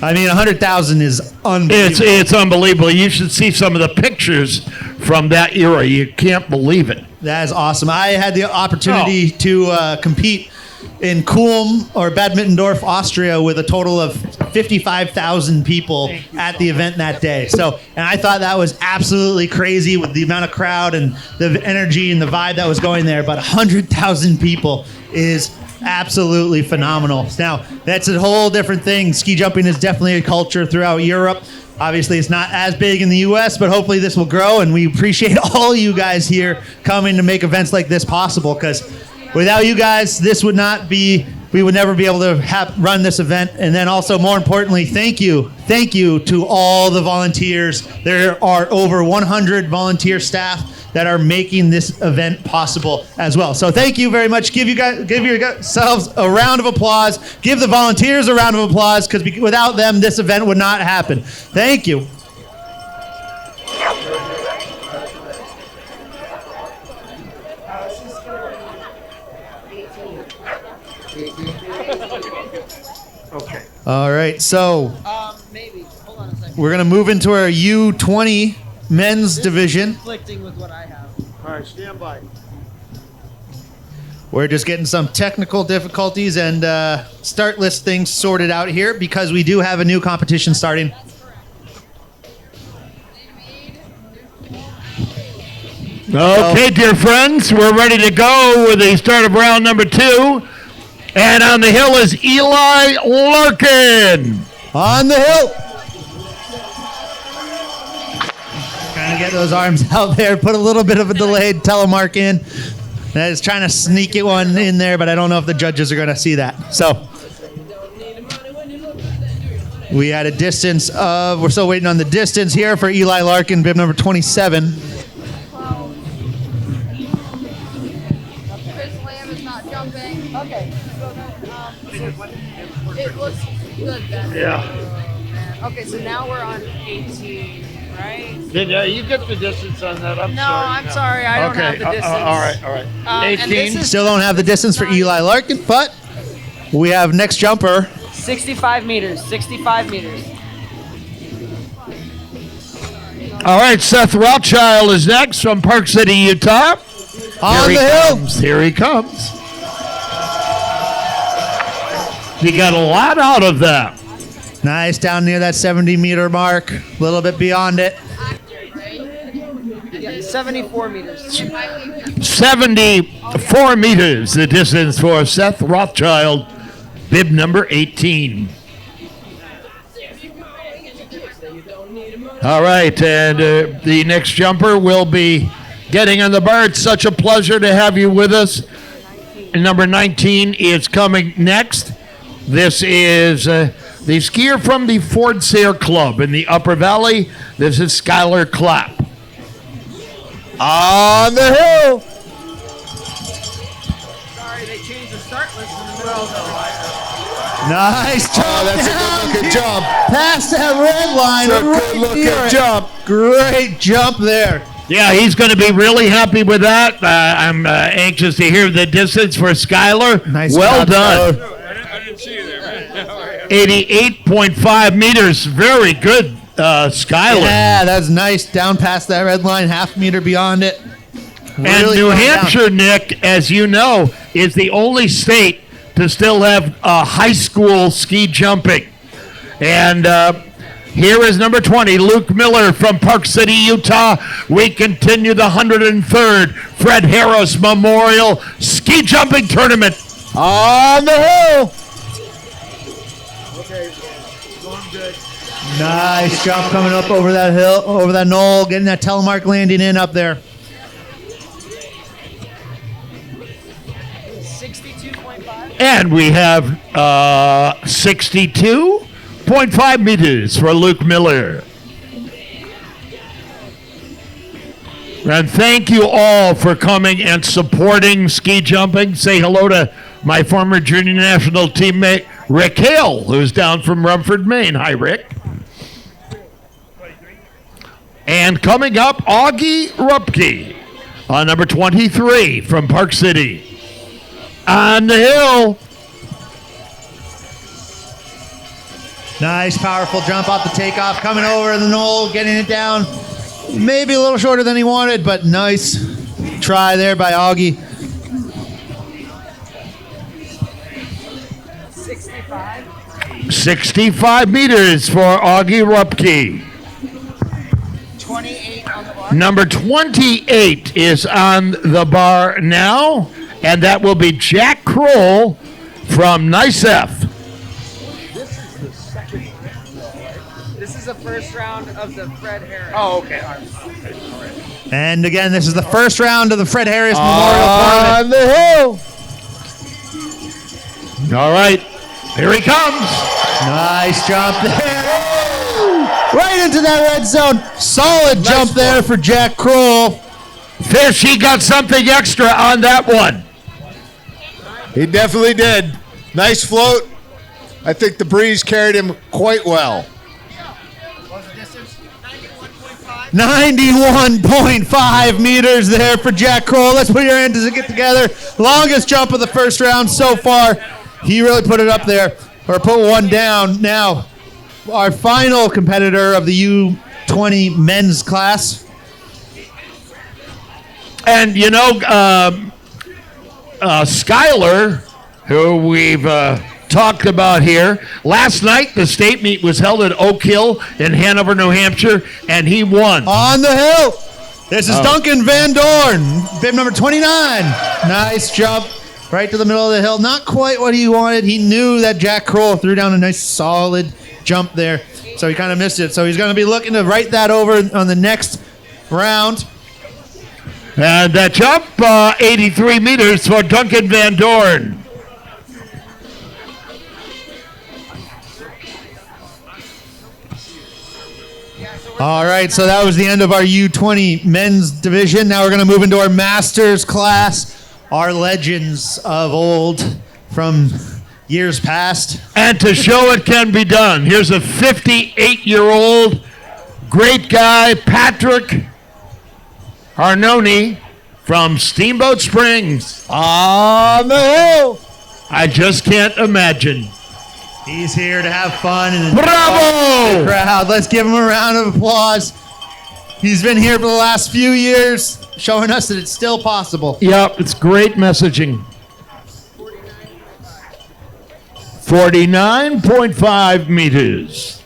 I mean, 100,000 is unbelievable. It's unbelievable. You should see some of the pictures from that era. You can't believe it. That is awesome. I had the opportunity to compete in Kulm or Bad Mittendorf, Austria, with a total of 55,000 people at the event that day. So, and I thought that was absolutely crazy with the amount of crowd and the energy and the vibe that was going there. But 100,000 people is absolutely phenomenal. Now, that's a whole different thing. Ski jumping is definitely a culture throughout Europe. Obviously, it's not as big in the U.S., but hopefully this will grow, and we appreciate all you guys here coming to make events like this possible, because without you guys, we would never be able to run this event. And then also, more importantly, thank you to all the volunteers. There are over 100 volunteer staff that are making this event possible as well. So thank you very much. Give yourselves a round of applause. Give the volunteers a round of applause, because without them, this event would not happen. Thank you. Okay. All right, so Maybe. Hold on a second. we're going to move into our U20 men's division. Conflicting with what I have. All right, stand by. We're just getting some technical difficulties and start list things sorted out here, because we do have a new competition starting. Okay, dear friends, we're ready to go with the start of round number 2. And on the hill is Eli Larkin. On the hill. Trying to get those arms out there. Put a little bit of a delayed telemark in. That is trying to sneak it one in there, but I don't know if the judges are going to see that. So we had a distance of, we're still waiting on the distance here for Eli Larkin, bib number 27. Chris Lamb is not jumping. Okay. It looks good then. Yeah. Okay, so now we're on 18, right? You get the distance on that. I'm No, sorry. I'm sorry. I don't have the distance. All right. And this 18. is Still don't have the distance for Eli Larkin, but we have next jumper. 65 meters. 65 meters. All right, Seth Rothschild is next from Park City, Utah. On Here the he hill. comes. Here he comes. He got a lot out of that. Nice, down near that 70-meter mark. A little bit beyond it. Yeah, 74 meters. 74 meters, the distance for Seth Rothschild, bib number 18. All right, and the next jumper will be getting on the bar. It's such a pleasure to have you with us. Number 19 is coming next. This is the skier from the Ford Sayre Club in the Upper Valley. This is Skylar Clapp. On the hill. Sorry, they changed the start list in the middle. Nice jump. Oh, that's a good-looking jump. Past that red line. It's a right good-looking near it. jump. Great jump there. Yeah, he's going to be really happy with that. I'm anxious to hear the distance for Skylar. Nice well job, done. Skylar. I didn't see you there, man. 88.5 meters. Very good, Skylar. Yeah, that's nice. Down past that red line, half meter beyond it. And Really New going down. Hampshire, Nick, as you know, is the only state to still have high school ski jumping. And here is number 20, Luke Miller from Park City, Utah. We continue the 103rd Fred Harris Memorial Ski Jumping Tournament. On the hill. Nice jump coming up over that hill, over that knoll, getting that telemark landing in up there. 62.5. And we have 62.5 meters for Luke Miller. And thank you all for coming and supporting ski jumping. Say hello to my former junior national teammate, Rick Hale, who's down from Rumford, Maine. Hi, Rick. And coming up, Augie Rupke on number 23 from Park City. On the hill. Nice, powerful jump off the takeoff, coming over the knoll, getting it down. Maybe a little shorter than he wanted, but nice try there by Augie. 65. 65 meters for Augie Rupke. 28 on the bar. Number 28 is on the bar now, and that will be Jack Kroll from NICEF. This is the first round of the Fred Harris. Oh, okay. All right. And again, this is the first round of the Fred Harris Memorial Tournament. On the hill. All right, here he comes. Nice jump there. Right into that red zone. Solid jump there for Jack Kroll. Fish, he got something extra on that one. He definitely did. Nice float. I think the breeze carried him quite well. 91.5 meters there for Jack Kroll. Let's put your hands to get together. Longest jump of the first round so far. He really put it up there, or put one down. Now, our final competitor of the U20 men's class. And, you know, Skylar, who we've talked about here, last night the state meet was held at Oak Hill in Hanover, New Hampshire, and he won. On the hill. This is Duncan Van Dorn, bib number 29. Nice jump right to the middle of the hill. Not quite what he wanted. He knew that Jack Kroll threw down a nice solid jump there, so he kind of missed it. So he's going to be looking to write that over on the next round. And that jump, 83 meters for Duncan Van Dorn. All right, so that was the end of our U20 men's division. Now we're going to move into our masters class, our legends of old from years past. And to show it can be done, here's a 58-year-old great guy, Patrick Arnone from Steamboat Springs. On the hill. I just can't imagine. He's here to have fun and Bravo! crowd. Let's give him a round of applause. He's been here for the last few years, showing us that it's still possible. Yep, it's great messaging. 49.5 meters.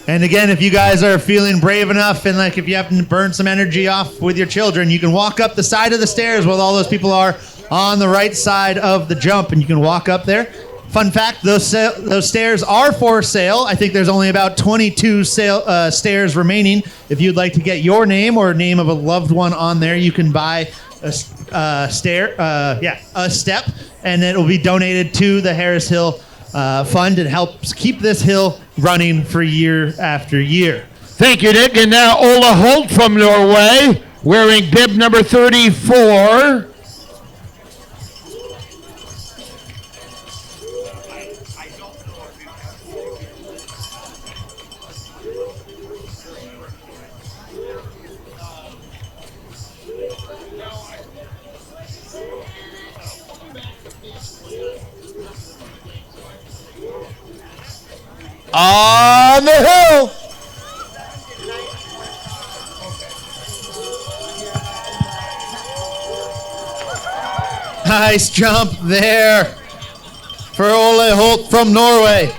And again, if you guys are feeling brave enough and like if you have to burn some energy off with your children, you can walk up the side of the stairs where all those people are on the right side of the jump, and you can walk up there. Fun fact, those stairs are for sale. I think there's only about 22 stairs remaining. If you'd like to get your name or name of a loved one on there, you can buy a step, and it will be donated to the Harris Hill Fund. It helps keep this hill running for year after year. Thank you, Nick. And now Ola Holt from Norway, wearing bib number 34. On the hill. Nice jump there for Ole Holt from Norway.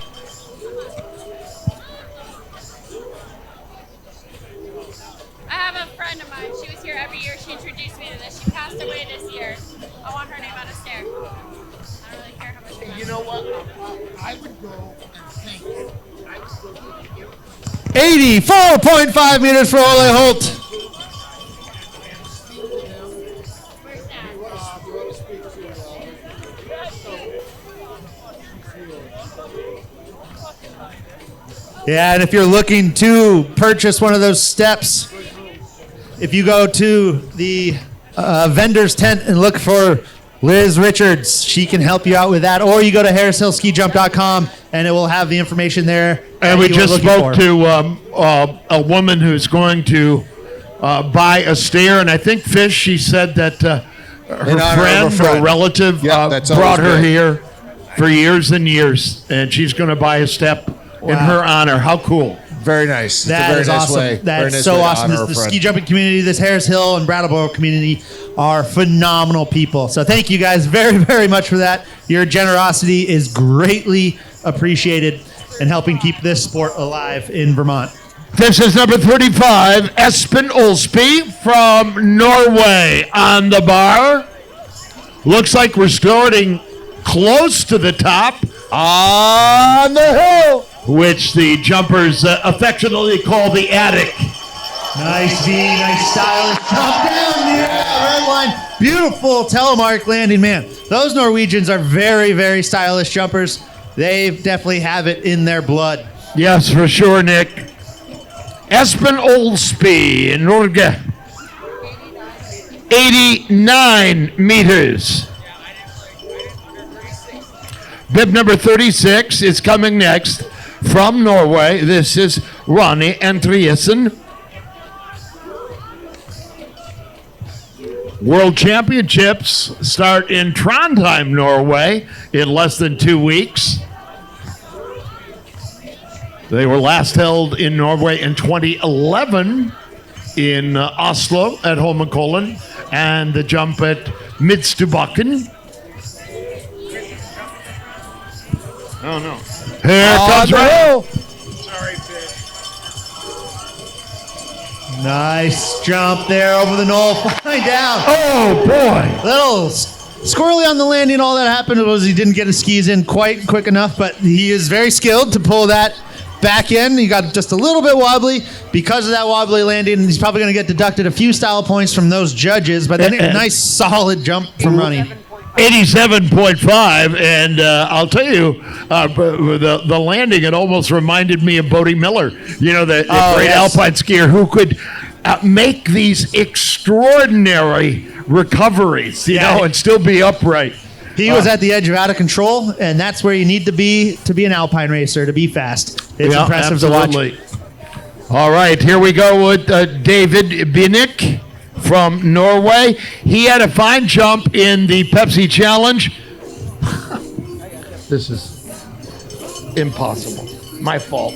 I have a friend of mine. She was here every year. She introduced me to this. She passed away this year. I want her name on a stair. I don't really care how much she You know what? I would go and thank you. 84.5 meters for Ole Holt. Yeah, and if you're looking to purchase one of those steps, if you go to the vendor's tent and look for Liz Richards, she can help you out with that. Or you go to harrishillskijump.com and it will have the information there. And we just spoke to a woman who's going to buy a stair. And I think Fish, she said that her friend or relative brought her here for years and years. And she's going to buy a step in her honor. How cool. Very nice. That is awesome. That's so awesome. The ski jumping community, this Harris Hill and Brattleboro community are phenomenal people. So thank you guys very, very much for that. Your generosity is greatly appreciated in helping keep this sport alive in Vermont. This is number 35, Espen Olsby from Norway on the bar. Looks like we're starting close to the top. On the hill. Which the jumpers affectionately call the attic. Nice V, nice stylish jump down near the red line. Beautiful telemark landing, man. Those Norwegians are very, very stylish jumpers. They definitely have it in their blood. Yes, for sure, Nick. Espen Olsby in Norge. 89 meters. Bib number 36 is coming next. From Norway, this is Ronny Andriesen. World Championships start in Trondheim, Norway, in less than 2 weeks. They were last held in Norway in 2011 in Oslo at Holmenkollen, and the jump at Midtstubakken. Oh, no. Here comes Ray. Sorry, Fish. Nice jump there over the knoll, flying down. Oh, boy. Little squirrely on the landing. All that happened was he didn't get his skis in quite quick enough, but he is very skilled to pull that back in. He got just a little bit wobbly. Because of that wobbly landing, he's probably going to get deducted a few style points from those judges, but then a nice solid jump from Ronnie. 87.5, and I'll tell you, the landing, it almost reminded me of Bodie Miller, you know, the great alpine skier who could make these extraordinary recoveries, you know, and still be upright. He was at the edge of out of control, and that's where you need to be an alpine racer, to be fast. It's impressive to watch. All right, here we go with David Binnick from Norway. He had a fine jump in the Pepsi Challenge. This is impossible. My fault.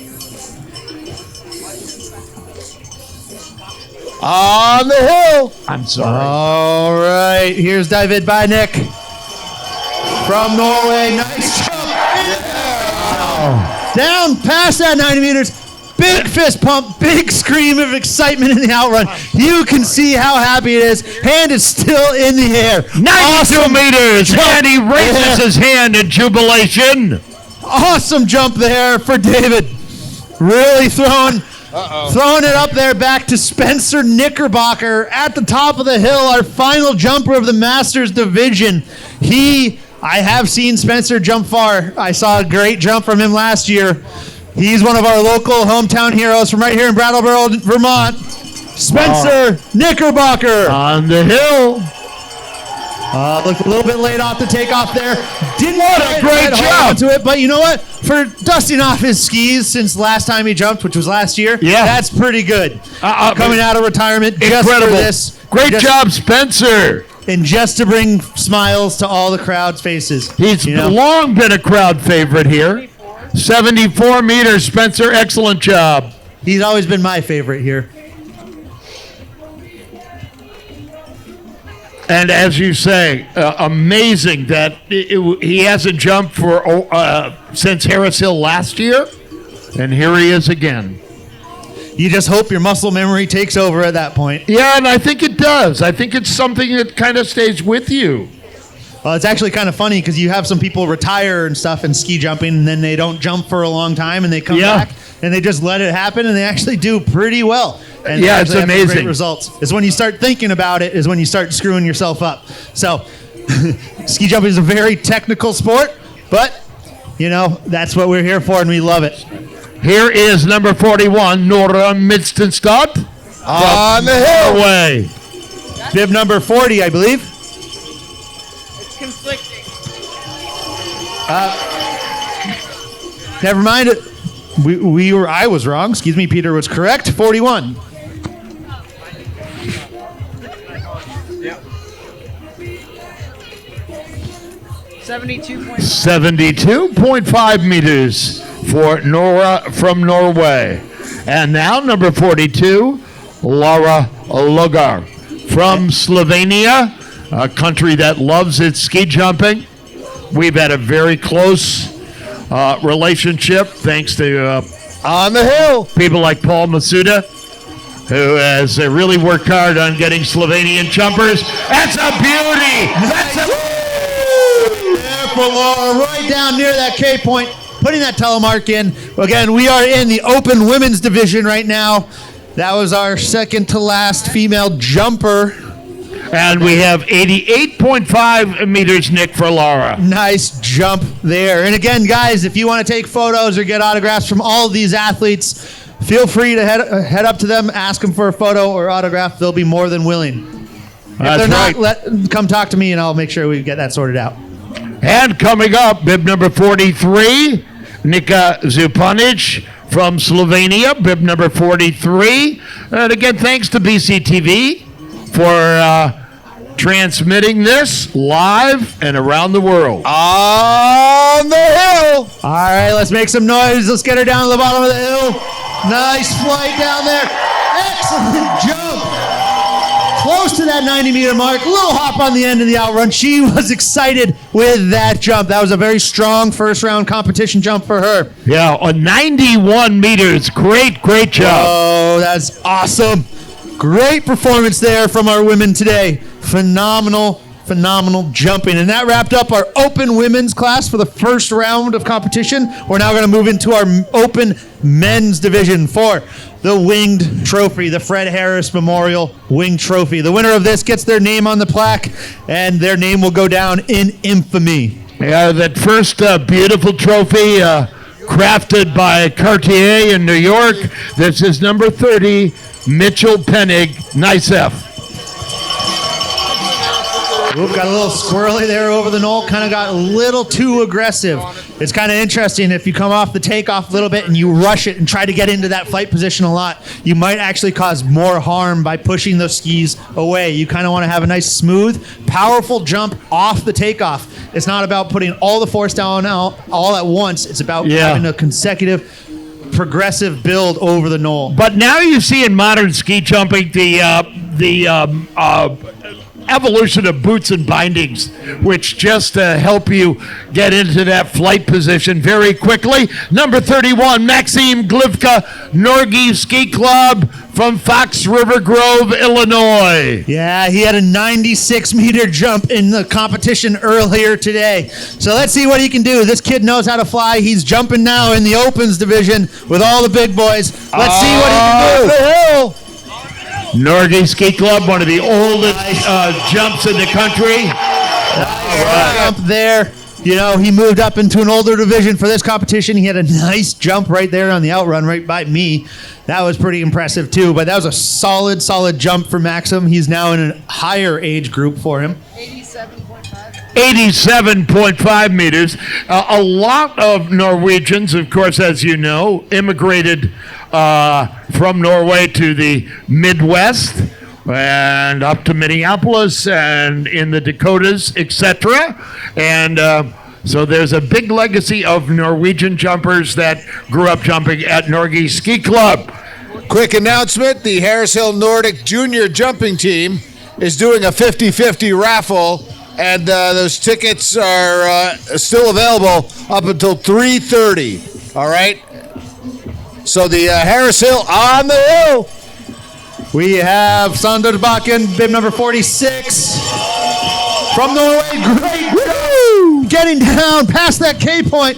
On the hill. I'm sorry. All right, here's David Bynick. from Norway. Nice jump. Down past that 90 meters. Big fist pump, big scream of excitement in the outrun. You can see how happy it is. Hand is still in the air. 92 meters, and he raises his hand in jubilation. Awesome jump there for David. Really throwing it up there back to Spencer Knickerbocker at the top of the hill, our final jumper of the Masters division. I have seen Spencer jump far. I saw a great jump from him last year. He's one of our local hometown heroes from right here in Brattleboro, Vermont. Spencer Knickerbocker. On the hill. Looked a little bit late off the takeoff there. Didn't What a great job. to it, but you know what? For dusting off his skis since last time he jumped, which was last year, that's pretty good. Coming out of retirement, just for this. Great job, Spencer. And just to bring smiles to all the crowd's faces. He's long been a crowd favorite here. 74 meters, Spencer. Excellent job. He's always been my favorite here. And as you say, amazing that he hasn't jumped for since Harris Hill last year, and here he is again. You just hope your muscle memory takes over at that point. Yeah, and I think it does. I think it's something that kind of stays with you. Well, it's actually kind of funny because you have some people retire and stuff in ski jumping, and then they don't jump for a long time, and they come back, and they just let it happen, and they actually do pretty well. And yeah, it's amazing. Great results. It's when you start thinking about it is when you start screwing yourself up. So, ski jumping is a very technical sport, but, that's what we're here for, and we love it. Here is number 41, Nora Midstenstad. On the hill. Norway. Bib number 40, I believe. It's conflicting. Never mind. I was wrong. Excuse me. Peter was correct. 41. Yep. 72.5 meters for Nora from Norway. And now number 42, Laura Logar from Slovenia, a country that loves its ski jumping. We've had a very close relationship thanks to On the hill. people like Paul Masuda, who has really worked hard on getting Slovenian jumpers. That's a beauty. That's a There for Laura, right down near that K point, putting that telemark in. Again, we are in the open women's division right now. That was our second to last female jumper. And we have 88.5 meters, Nick, for Laura. Nice jump there. And again, guys, if you want to take photos or get autographs from all of these athletes, feel free to head up to them, ask them for a photo or autograph. They'll be more than willing. That's if they're right. not, come talk to me, and I'll make sure we get that sorted out. And coming up, bib number 43, Nika Zupanic from Slovenia, bib number 43. And again, thanks to BCTV for transmitting this live and around the world. On the hill. All right, let's make some noise. Let's get her down to the bottom of the hill. Nice flight down there. Excellent jump. Close to that 90-meter mark. A little hop on the end of the outrun. She was excited with that jump. That was a very strong first-round competition jump for her. Yeah, 91 meters. Great job. Oh, that's awesome. Great performance there from our women today. Phenomenal jumping. And that wrapped up our open women's class for the first round of competition. We're now going to move into our open men's division for the winged trophy, the Fred Harris Memorial Winged Trophy. The winner of this gets their name on the plaque, and their name will go down in infamy. Yeah, that first beautiful trophy crafted by Cartier in New York. This is number 30, Mitchell Pennig. Nice F. Oop, got a little squirrely there over the knoll. Kind of got a little too aggressive. It's kind of interesting. If you come off the takeoff a little bit and you rush it and try to get into that flight position a lot, you might actually cause more harm by pushing those skis away. You kind of want to have a nice, smooth, powerful jump off the takeoff. It's not about putting all the force down all at once. It's about having a consecutive, progressive build over the knoll. But now you see in modern ski jumping the evolution of boots and bindings, which just help you get into that flight position very quickly. Number 31, Maxime Glivka, Norgy Ski Club from Fox River Grove, Illinois. Yeah, he had a 96-meter jump in the competition earlier today. So let's see what he can do. This kid knows how to fly. He's jumping now in the opens division with all the big boys. Let's see what he can do. The hill. Norgy Ski Club, one of the oldest jumps in the country. Jump there. You know, he moved up into an older division for this competition. He had a nice jump right there on the outrun right by me. That was pretty impressive too, but that was a solid jump for Maxim. He's now in a higher age group for him. 87.5 meters. A lot of Norwegians, of course, as you know, immigrated from Norway to the Midwest and up to Minneapolis and in the Dakotas, etc. And so there's a big legacy of Norwegian jumpers that grew up jumping at Norgy Ski Club. Quick announcement, the Harris Hill Nordic Junior Jumping Team is doing a 50-50 raffle, and those tickets are still available up until 3:30. All right? So the Harris Hill on the hill. We have Sander Bakken, bib number 46. From Norway, great jump. Getting down past that K point.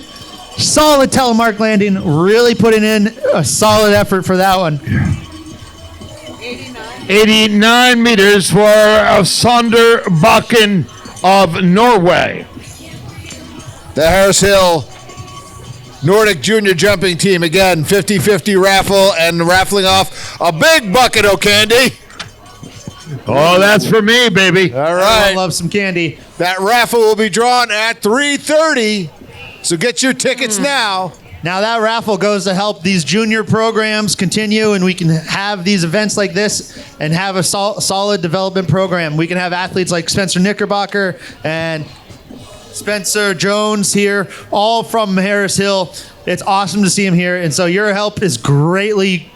Solid telemark landing. Really putting in a solid effort for that one. 89 meters for Sander Bakken of Norway. The Harris Hill Nordic Junior Jumping Team, again, 50-50 raffle and raffling off a big bucket of candy. Oh, that's for me, baby. All right. I love some candy. That raffle will be drawn at 3:30, so get your tickets now. Now that raffle goes to help these junior programs continue, and we can have these events like this and have a solid development program. We can have athletes like Spencer Knickerbocker and Spencer Jones here, all from Harris Hill. It's awesome to see him here, and so your help is greatly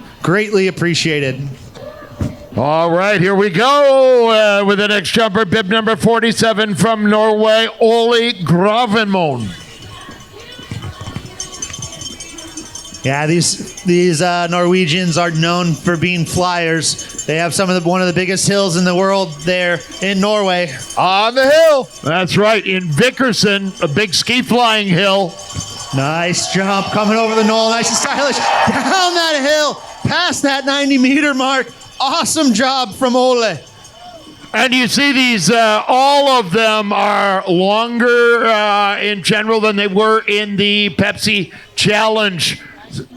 appreciated. All right, here we go with the next jumper, bib number 47 from Norway, Ole Gravenmoen. Yeah, these Norwegians are known for being flyers. They have one of the biggest hills in the world there in Norway. On the hill. That's right, in Vickerson, a big ski flying hill. Nice jump coming over the knoll, nice and stylish. Down that hill, past that 90-meter mark. Awesome job from Ole. And you see these, all of them are longer in general than they were in the Pepsi Challenge.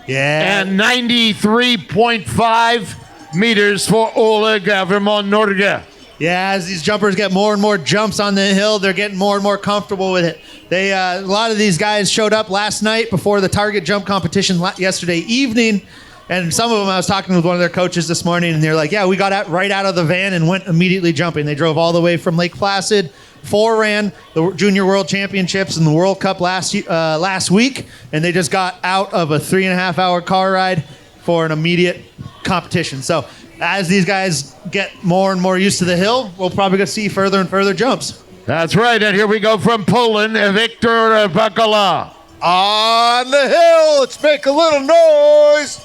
Yeah. And 93.5 meters for Ole Gravenmoen Norge. Yeah, as these jumpers get more and more jumps on the hill, they're getting more and more comfortable with it. A lot of these guys showed up last night before the target jump competition yesterday evening. And some of them, I was talking with one of their coaches this morning, and they're like, yeah, we got right out of the van and went immediately jumping. They drove all the way from Lake Placid, ran the Junior World Championships and the World Cup last week, and they just got out of a 3.5-hour car ride for an immediate competition. So as these guys get more and more used to the hill, we'll probably go see further and further jumps. That's right, and here we go from Poland, Victor Bakala. On the hill, let's make a little noise.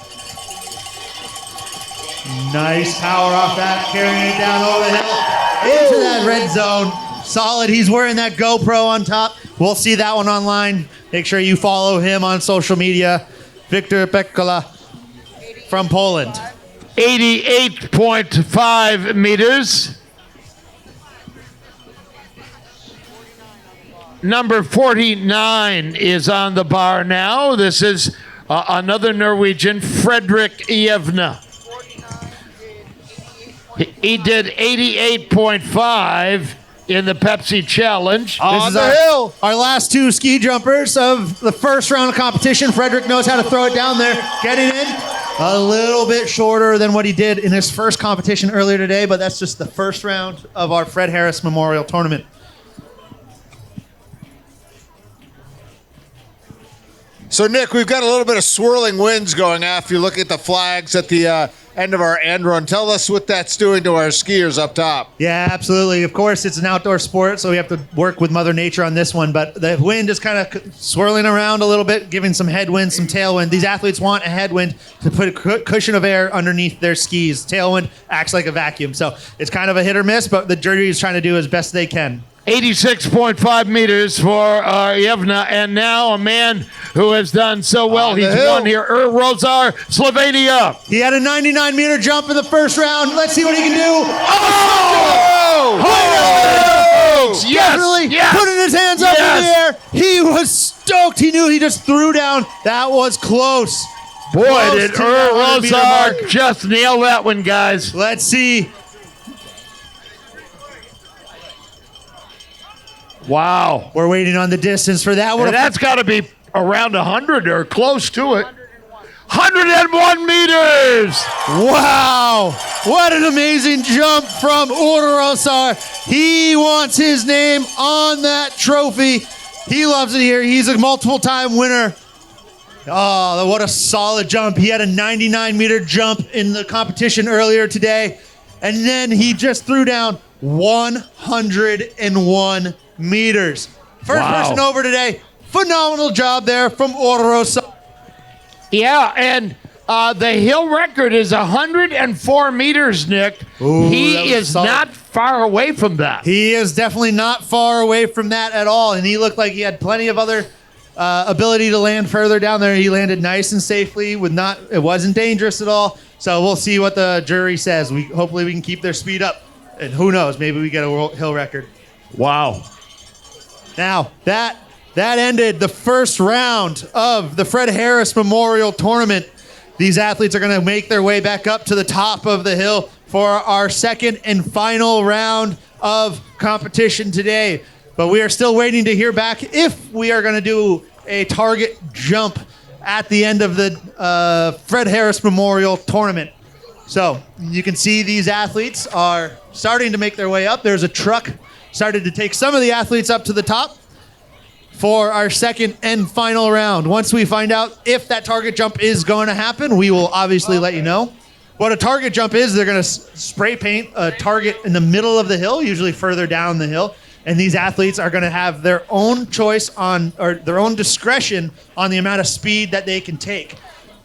Nice power off that, carrying it down over the hill into that red zone. Solid. He's wearing that GoPro on top. We'll see that one online. Make sure you follow him on social media. Victor Pekala from Poland. 88.5 meters. Number 49 is on the bar now. This is another Norwegian, Fredrik Evne. He did 88.5 in the Pepsi Challenge. On the hill. Our last two ski jumpers of the first round of competition. Frederick knows how to throw it down there. Getting in a little bit shorter than what he did in his first competition earlier today, but that's just the first round of our Fred Harris Memorial Tournament. So, Nick, we've got a little bit of swirling winds going on. If you look at the flags at the end of our end run. Tell us what that's doing to our skiers up top. Yeah, absolutely. Of course, it's an outdoor sport, so we have to work with Mother Nature on this one. But the wind is kind of swirling around a little bit, giving some headwind, some tailwind. These athletes want a headwind to put a cushion of air underneath their skis. Tailwind acts like a vacuum. So it's kind of a hit or miss, but the jury is trying to do as best they can. 86.5 meters for Yevna, and now a man who has done so well. He's won here, Rosar, Slovenia. He had a 99-meter jump in the first round. Let's see what he can do. Oh! Definitely putting his hands up in the air. He was stoked. He knew he just threw down. That was close. Boy, Close did to that 100-meter mark. Rosar just nail that one, guys. Let's see. Wow. We're waiting on the distance for that one. And that's got to be around 100 or close to it. 101 meters. Wow. What an amazing jump from Rosar. He wants his name on that trophy. He loves it here. He's a multiple-time winner. Oh, what a solid jump. He had a 99-meter jump in the competition earlier today. And then he just threw down 101 meters. First person over today. Phenomenal job there from Rosar. Yeah, and the hill record is 104 meters, Nick. Ooh, he is solid. not far away from that. He is definitely not far away from that at all. And he looked like he had plenty of other ability to land further down there. He landed nice and safely. It wasn't dangerous at all. So we'll see what the jury says. Hopefully we can keep their speed up. And who knows, maybe we get a world hill record. Wow. Now, that ended the first round of the Fred Harris Memorial Tournament. These athletes are going to make their way back up to the top of the hill for our second and final round of competition today. But we are still waiting to hear back if we are going to do a target jump at the end of the Fred Harris Memorial Tournament. So you can see these athletes are starting to make their way up. There's a truck started to take some of the athletes up to the top for our second and final round. Once we find out if that target jump is going to happen, we will obviously let you know. What a target jump is, they're going to spray paint a target in the middle of the hill, usually further down the hill. And these athletes are going to have their own choice or their own discretion on the amount of speed that they can take.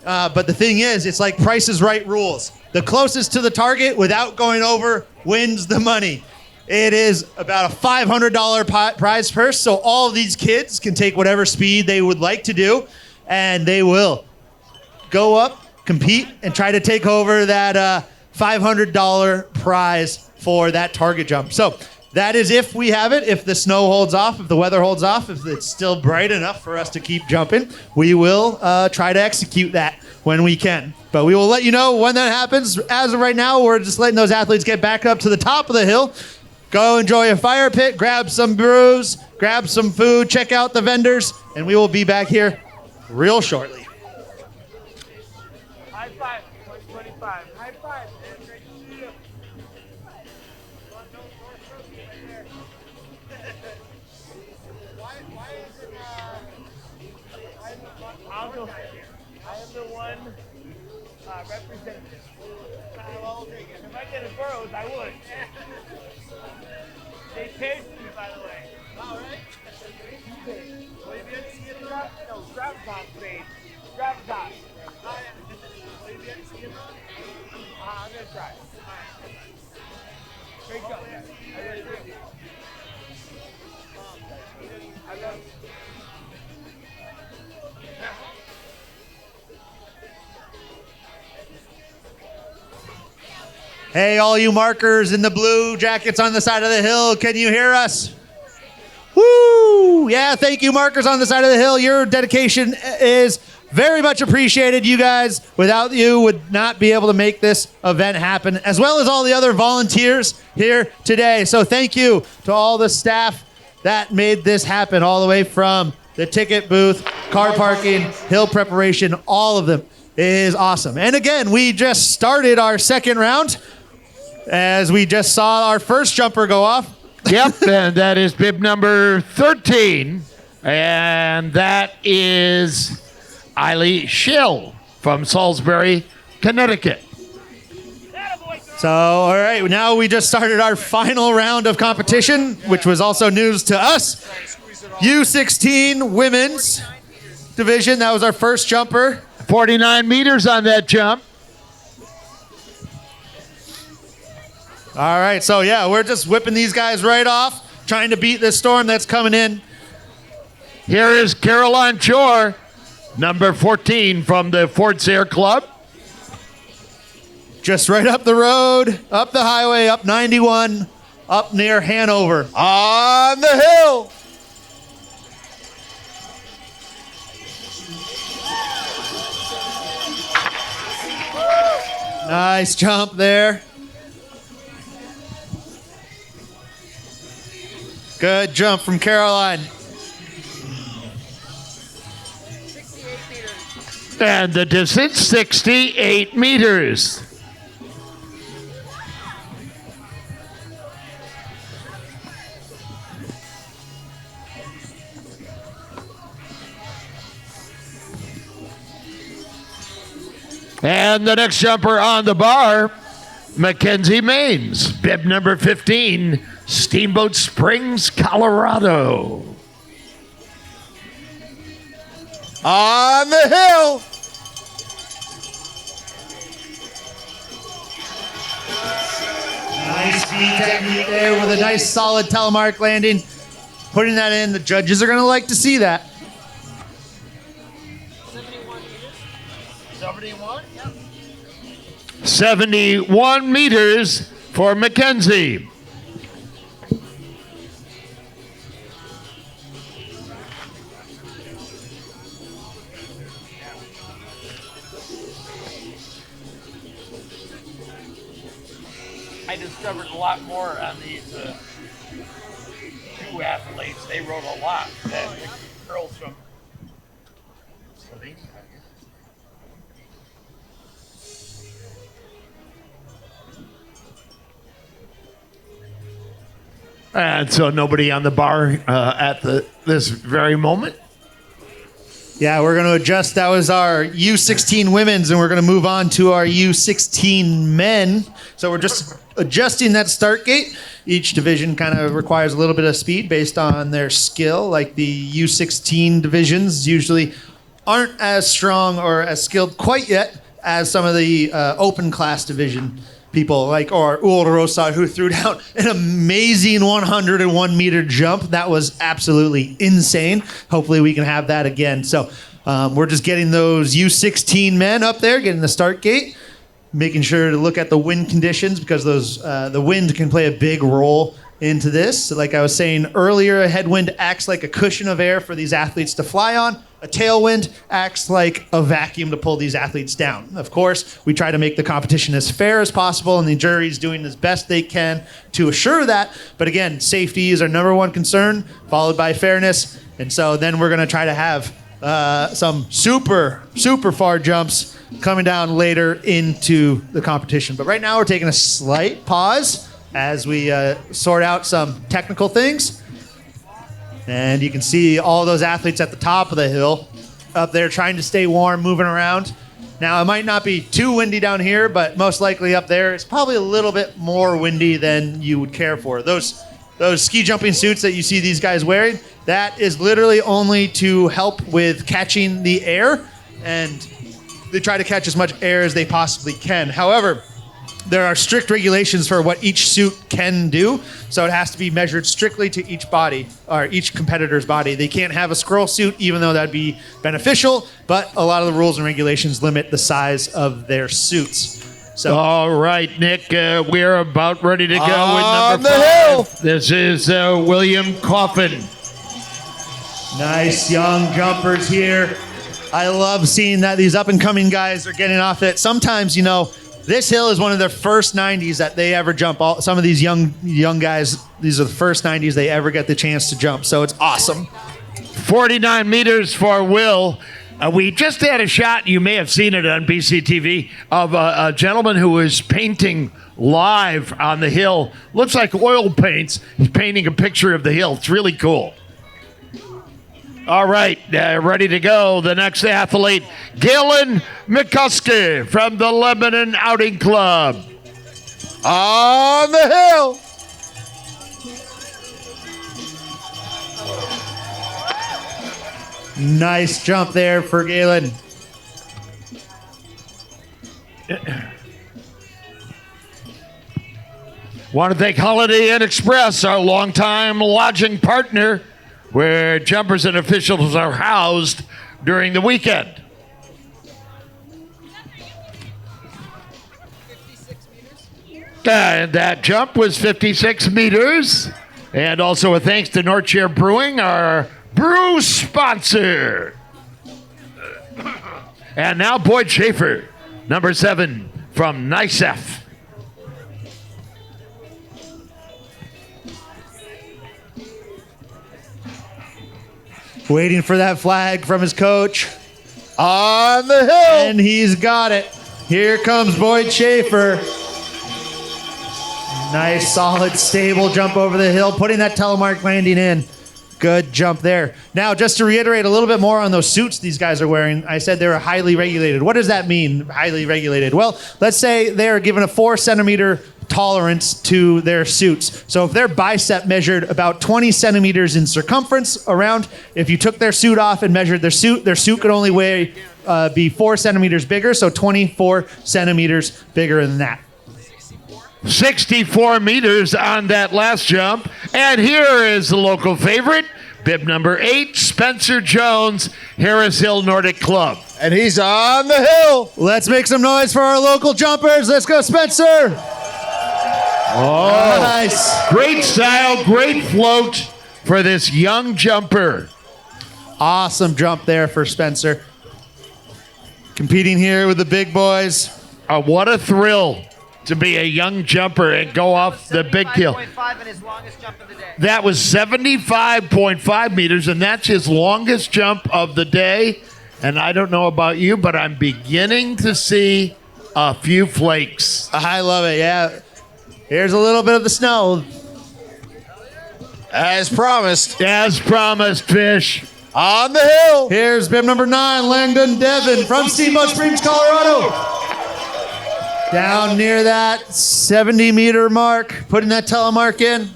But the thing is, it's like Price is Right rules. The closest to the target without going over wins the money. It is about a $500 prize purse, so all of these kids can take whatever speed they would like to do, and they will go up, compete, and try to take over that $500 prize for that target jump. So that is if we have it. If the snow holds off, if the weather holds off, if it's still bright enough for us to keep jumping, we will try to execute that when we can. But we will let you know when that happens. As of right now, we're just letting those athletes get back up to the top of the hill. Go enjoy a fire pit, grab some brews, grab some food, check out the vendors, and we will be back here real shortly. High five, 2025. High five, man. Great to see you. I am the one representative. If I get a burrows, I would. They chased me, by the way. All right. Will you be able to see it drop? No, grab top, babe. Grab top. Will you be able to see it drop? I'm going to try. All right. Great job, guys. I really do. I love you. Hey, all you markers in the blue jackets on the side of the hill, can you hear us? Woo! Yeah, thank you, markers on the side of the hill. Your dedication is very much appreciated. You guys, without you, would not be able to make this event happen, as well as all the other volunteers here today. So thank you to all the staff that made this happen, all the way from the ticket booth, car parking, hill preparation, all of them. It is awesome. And again, we just started our second round, as we just saw our first jumper go off. Yep, and that is bib number 13. And that is Eiley Schill from Salisbury, Connecticut. So, all right, now we just started our final round of competition, which was also news to us. U16 women's division. That was our first jumper. 49 meters on that jump. All right, so yeah, we're just whipping these guys right off, trying to beat this storm that's coming in. Here is Caroline Chore, number 14 from the Fort Sayre Club. Just right up the road, up the highway, up 91, up near Hanover. On the hill. Nice jump there. Good jump from Caroline. 68 meters. And the distance, 68 meters. And the next jumper on the bar, Mackenzie Maines, bib number 15, Steamboat Springs, Colorado. On the hill. Nice speed technique there with a nice solid telemark landing. Putting that in, the judges are going to like to see that. 71 meters for Mackenzie. I discovered a lot more on these two athletes. They rode a lot. The girls from Slovenia, I guess. And so nobody on the bar at this very moment. Yeah, we're going to adjust. That was our U16 women's, and we're going to move on to our U16 men. So we're just adjusting that start gate. Each division kind of requires a little bit of speed based on their skill. Like the U16 divisions usually aren't as strong or as skilled quite yet as some of the open class division people, like or Rosa, who threw down an amazing 101 meter jump. That was absolutely insane. Hopefully we can have that again. So we're just getting those U16 men up there, getting the start gate, making sure to look at the wind conditions because those the wind can play a big role into this. So like I was saying earlier, a headwind acts like a cushion of air for these athletes to fly on. A tailwind acts like a vacuum to pull these athletes down. Of course, we try to make the competition as fair as possible, and the jury's doing as best they can to assure that. But again, safety is our number one concern, followed by fairness. And so then we're going to try to have some super far jumps coming down later into the competition. But right now we're taking a slight pause as we sort out some technical things. And you can see all those athletes at the top of the hill up there trying to stay warm, moving around. Now, it might not be too windy down here, but most likely up there it's probably a little bit more windy than you would care for. Those ski jumping suits that you see these guys wearing, that is literally only to help with catching the air, and they try to catch as much air as they possibly can. However, there are strict regulations for what each suit can do, so it has to be measured strictly to each body, or each competitor's body. They can't have a scroll suit, even though that'd be beneficial, but a lot of the rules and regulations limit the size of their suits. So, all right, Nick, we're about ready to go On with number the 5. hill. This is William Coffin. nice young jumpers here. I love seeing that these up-and-coming guys are getting off it. Sometimes, this hill is one of their first 90s that they ever jump. Some of these young guys, these are the first 90s they ever get the chance to jump. So it's awesome. 49 meters for Will. We just had a shot, you may have seen it on BCTV, of a gentleman who was painting live on the hill. Looks like oil paints. He's painting a picture of the hill. It's really cool. All right, ready to go. The next athlete, Galen McCusker from the Lebanon Outing Club. On the hill. Nice jump there for Galen. Want to thank Holiday Inn Express, our longtime lodging partner, where jumpers and officials are housed during the weekend. And that jump was 56 meters. And also a thanks to North Chair Brewing, our brew sponsor. And now Boyd Schaefer, number 7 from NICEF. Waiting for that flag from his coach. On the hill. And he's got it. Here comes Boyd Schaefer. Nice, solid, stable jump over the hill, putting that telemark landing in. Good jump there. Now, just to reiterate a little bit more on those suits these guys are wearing, I said they were highly regulated. What does that mean, highly regulated? Well, let's say they're given a 4 centimeter tolerance to their suits. So if their bicep measured about 20 centimeters in circumference around, if you took their suit off and measured their suit could only be 4 centimeters bigger, so 24 centimeters bigger than that. 64 meters on that last jump. And here is the local favorite, bib number 8, Spencer Jones, Harris Hill Nordic Club. And he's on the hill. Let's make some noise for our local jumpers. Let's go, Spencer. Oh, Nice. great style, great float for this young jumper. Awesome jump there for Spencer. Competing here with the big boys. What a thrill to be a young jumper and go off the big hill. 75.5 in his longest jump of the day. That was 75.5 meters, and that's his longest jump of the day. And I don't know about you, but I'm beginning to see a few flakes. I love it, yeah. Here's a little bit of the snow. As promised. As promised, Fish. On the hill. Here's bib number 9, Langdon Devon from Steamboat Springs, Colorado. Down near that 70-meter mark, putting that telemark in.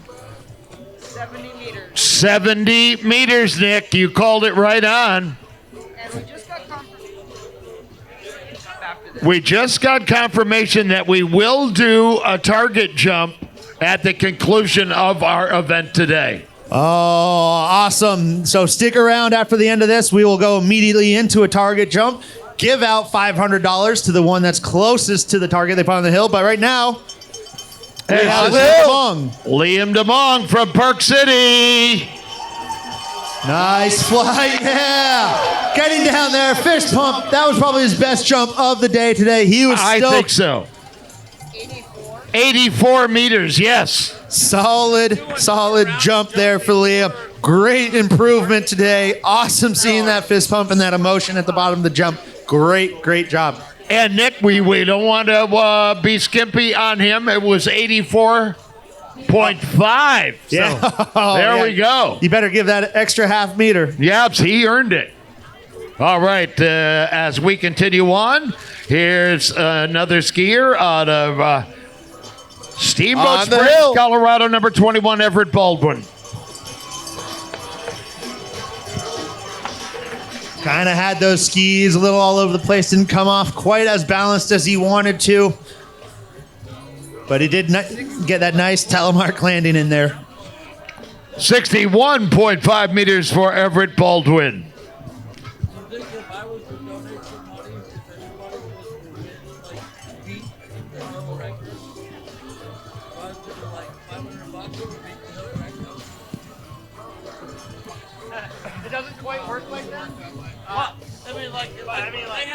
70 meters. 70 meters, Nick. You called it right on. And we just got confirmation. After this. We just got confirmation that we will do a target jump at the conclusion of our event today. Oh, awesome. So stick around after the end of this. We will go immediately into a target jump. Give out $500 to the one that's closest to the target they put on the hill. But right now, we have Liam DeMong from Park City. Nice flight, yeah. Getting down there, fist pump. That was probably his best jump of the day today. He was stoked. I think so. 84 meters, yes. Solid jump there for Liam. Great improvement today. Awesome seeing that fist pump and that emotion at the bottom of the jump. Great job. And Nick, we don't want to be skimpy on him. It was 84.5. So Yeah. we go. You better give that extra half meter. Yep, he earned it. All right, as we continue on, here's another skier out of Steamboat Springs, Colorado, number 21, Everett Baldwin. Kind of had those skis a little all over the place. Didn't come off quite as balanced as he wanted to. But he did get that nice telemark landing in there. 61.5 meters for Everett Baldwin. It doesn't quite work like that.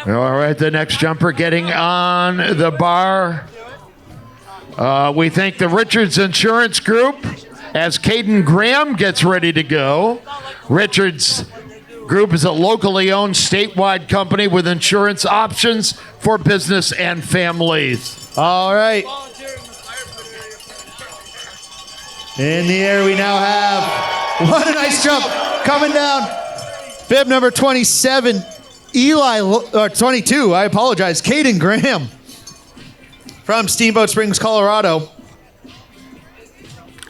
All right, the next jumper getting on the bar. We thank the Richards Insurance Group as Caden Graham gets ready to go. Richards Group is a locally owned statewide company with insurance options for business and families. All right. In the air we now have. What a nice jump. Coming down. Bib number 27, 22, I apologize, Caden Graham. from Steamboat Springs, Colorado.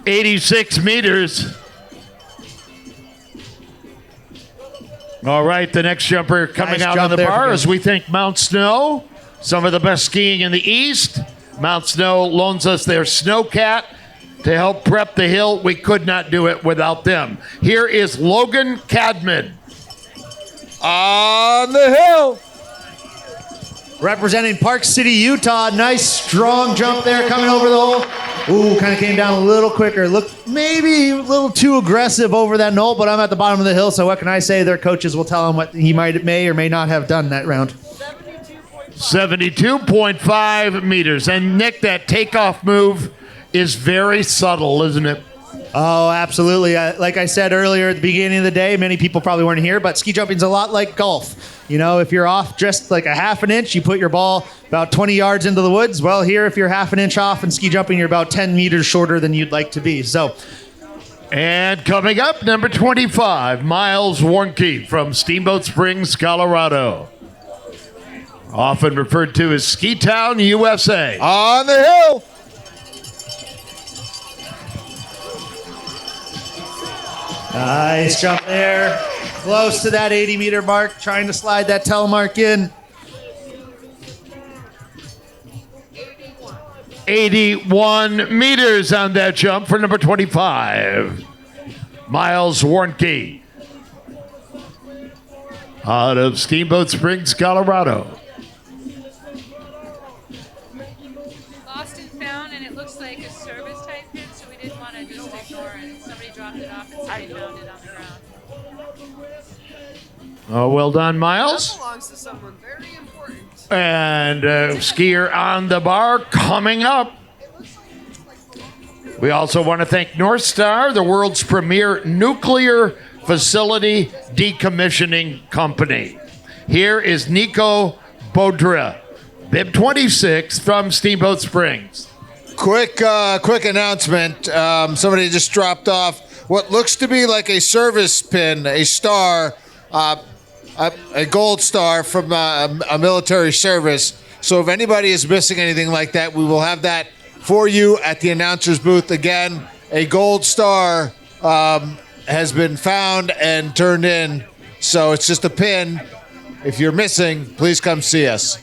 86 meters. All right, the next jumper coming Nice out jump on the there bar for as we thank Mount Snow, some of the best skiing in the East. Mount Snow loans us their Snowcat to help prep the hill. We could not do it without them. Here is Logan Cadman. On the hill. Representing Park City, Utah. Nice, strong jump there coming over the hole. Ooh, kind of came down a little quicker. Looked maybe a little too aggressive over that knoll, but I'm at the bottom of the hill, so what can I say? Their coaches will tell him what he may or may not have done that round. 72.5 meters. And Nick, that takeoff move is very subtle, isn't it? Oh, absolutely. Like I said earlier at the beginning of the day, many people probably weren't here, but ski jumping's a lot like golf. You know, if you're off just like a half an inch, you put your ball about 20 yards into the woods. Well, here, if you're half an inch off in ski jumping, you're about 10 meters shorter than you'd like to be. So, and coming up, number 25, Miles Warnke from Steamboat Springs, Colorado. Often referred to as Ski Town, USA. On the hill. nice jump there. Close to that 80-meter mark, trying to slide that telemark in. 81 meters on that jump for number 25, Miles Warnke, out of Steamboat Springs, Colorado. Lost and found, and it looks like a service type hit, so we didn't want to just ignore it. Somebody dropped it off and somebody found it on the ground. Oh, well done, Miles. That belongs to someone very important. And skier on the bar coming up. We also want to thank North Star, the world's premier nuclear facility decommissioning company. Here is Nico Bodra, bib 26 from Steamboat Springs. Quick announcement. Somebody just dropped off what looks to be like a service pin, a star, a gold star from a military service. So if anybody is missing anything like that, we will have that for you at the announcer's booth. Again, a gold star has been found and turned in. So it's just a pin. If you're missing, please come see us.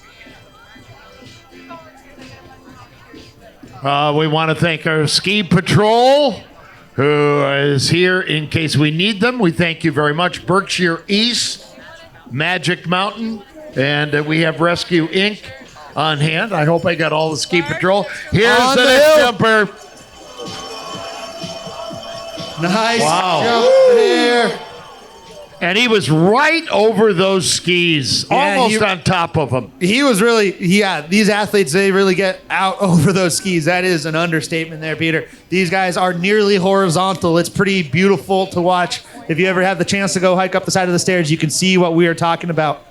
We want to thank our ski patrol, who is here in case we need them. We thank you very much. Berkshire East, Magic Mountain, and we have Rescue Inc. on hand. I hope I got all the ski patrol. Here's On the the next hill. jumper. Nice Wow. jump there. And he was right over those skis, Yeah, almost on top of them. He was really, these athletes, they really get out over those skis. That is an understatement there, Peter. These guys are nearly horizontal. It's pretty beautiful to watch. If you ever have the chance to go hike up the side of the stairs, you can see what we are talking about.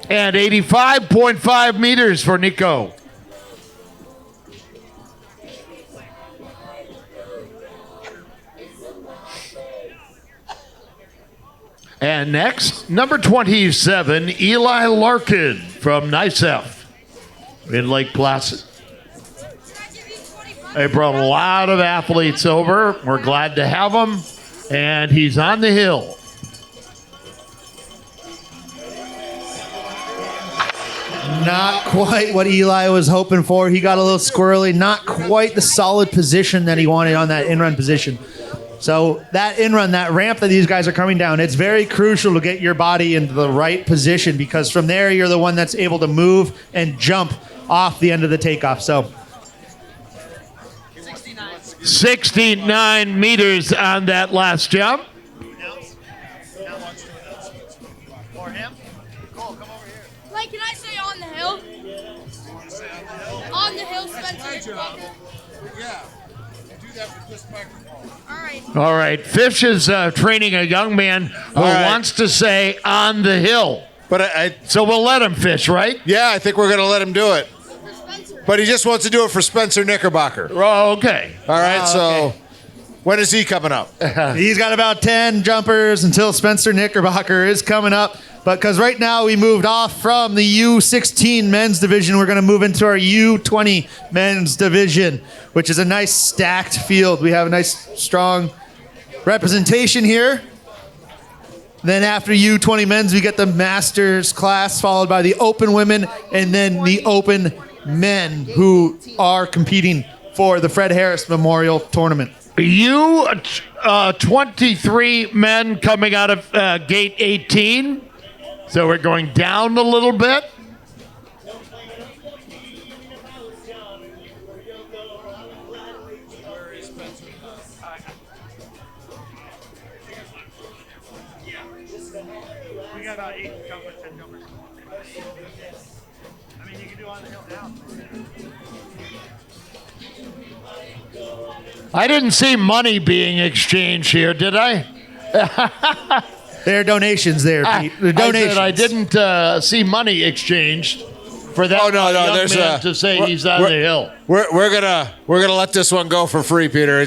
And 85.5 meters for Nico. And next, number 27, Eli Larkin from NICEF in Lake Placid. They brought a lot of athletes over. We're glad to have them. And he's on the hill. Not quite what Eli was hoping for. He got a little squirrely. Not quite the solid position that he wanted on that in-run position. So that in-run, that ramp that these guys are coming down, it's very crucial to get your body into the right position, because from there you're the one that's able to move and jump off the end of the takeoff. So 69 meters on that last jump. Like, can I say on the hill? On the hill, Spencer. Yeah, do that with this microphone. All right. All right. Fish is training a young man who All right. wants to say on the hill. But So we'll let him fish, right? yeah, I think we're going to let him do it. But he just wants to do it for Spencer Knickerbocker. Oh, okay. All right, so okay. when is he coming up? he's got about 10 jumpers until Spencer Knickerbocker is coming up. But because right now we moved off from the U16 men's division, we're going to move into our U20 men's division, which is a nice stacked field. We have a nice, strong representation here. Then after U20 men's, we get the masters class, followed by the open women, and then the open men who are competing for the Fred Harris Memorial Tournament. U23 men coming out of gate 18. So we're going down a little bit. We got about 8 jumpers, 10 jumpers. I mean, you can do on the hill now. I didn't see money being exchanged here, did I? There are donations there, Pete. The donations. I didn't see money exchanged for that young there's man to say he's on the hill. We're gonna let this one go for free, Peter.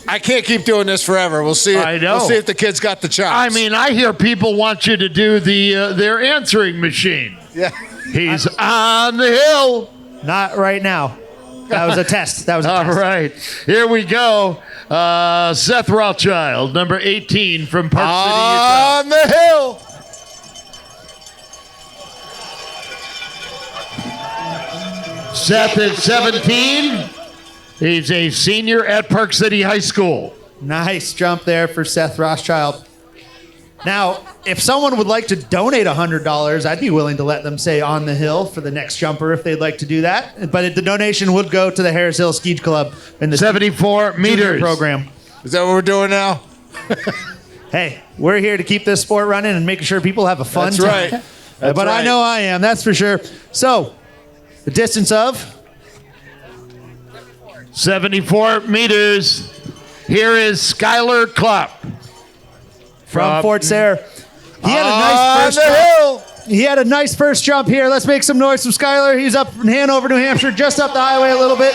I can't keep doing this forever. We'll see. I know. We'll see if the kid's got the chops. I mean, I hear people want you to do their answering machine. Yeah. He's on the hill. Not right now. That was a test. All right. Here we go. Seth Rothschild, number 18 from Park City, Utah. On the hill. Seth is 17. He's a senior at Park City High School. Nice jump there for Seth Rothschild. Now, if someone would like to donate $100, I'd be willing to let them say on the hill for the next jumper if they'd like to do that. But the donation would go to the Harris Hill Ski Club in the 74 junior meters program. Is that what we're doing now? Hey, we're here to keep this sport running and making sure people have a fun That's time. right. That's But I right. know I am, that's for sure. So, the distance of 74 meters. Here is Skylar Klopp. from Fort Sayre. He had a On nice first the jump. hill. He had a nice first jump here. Let's make some noise from Skylar. He's up in Hanover, New Hampshire, just up the highway a little bit.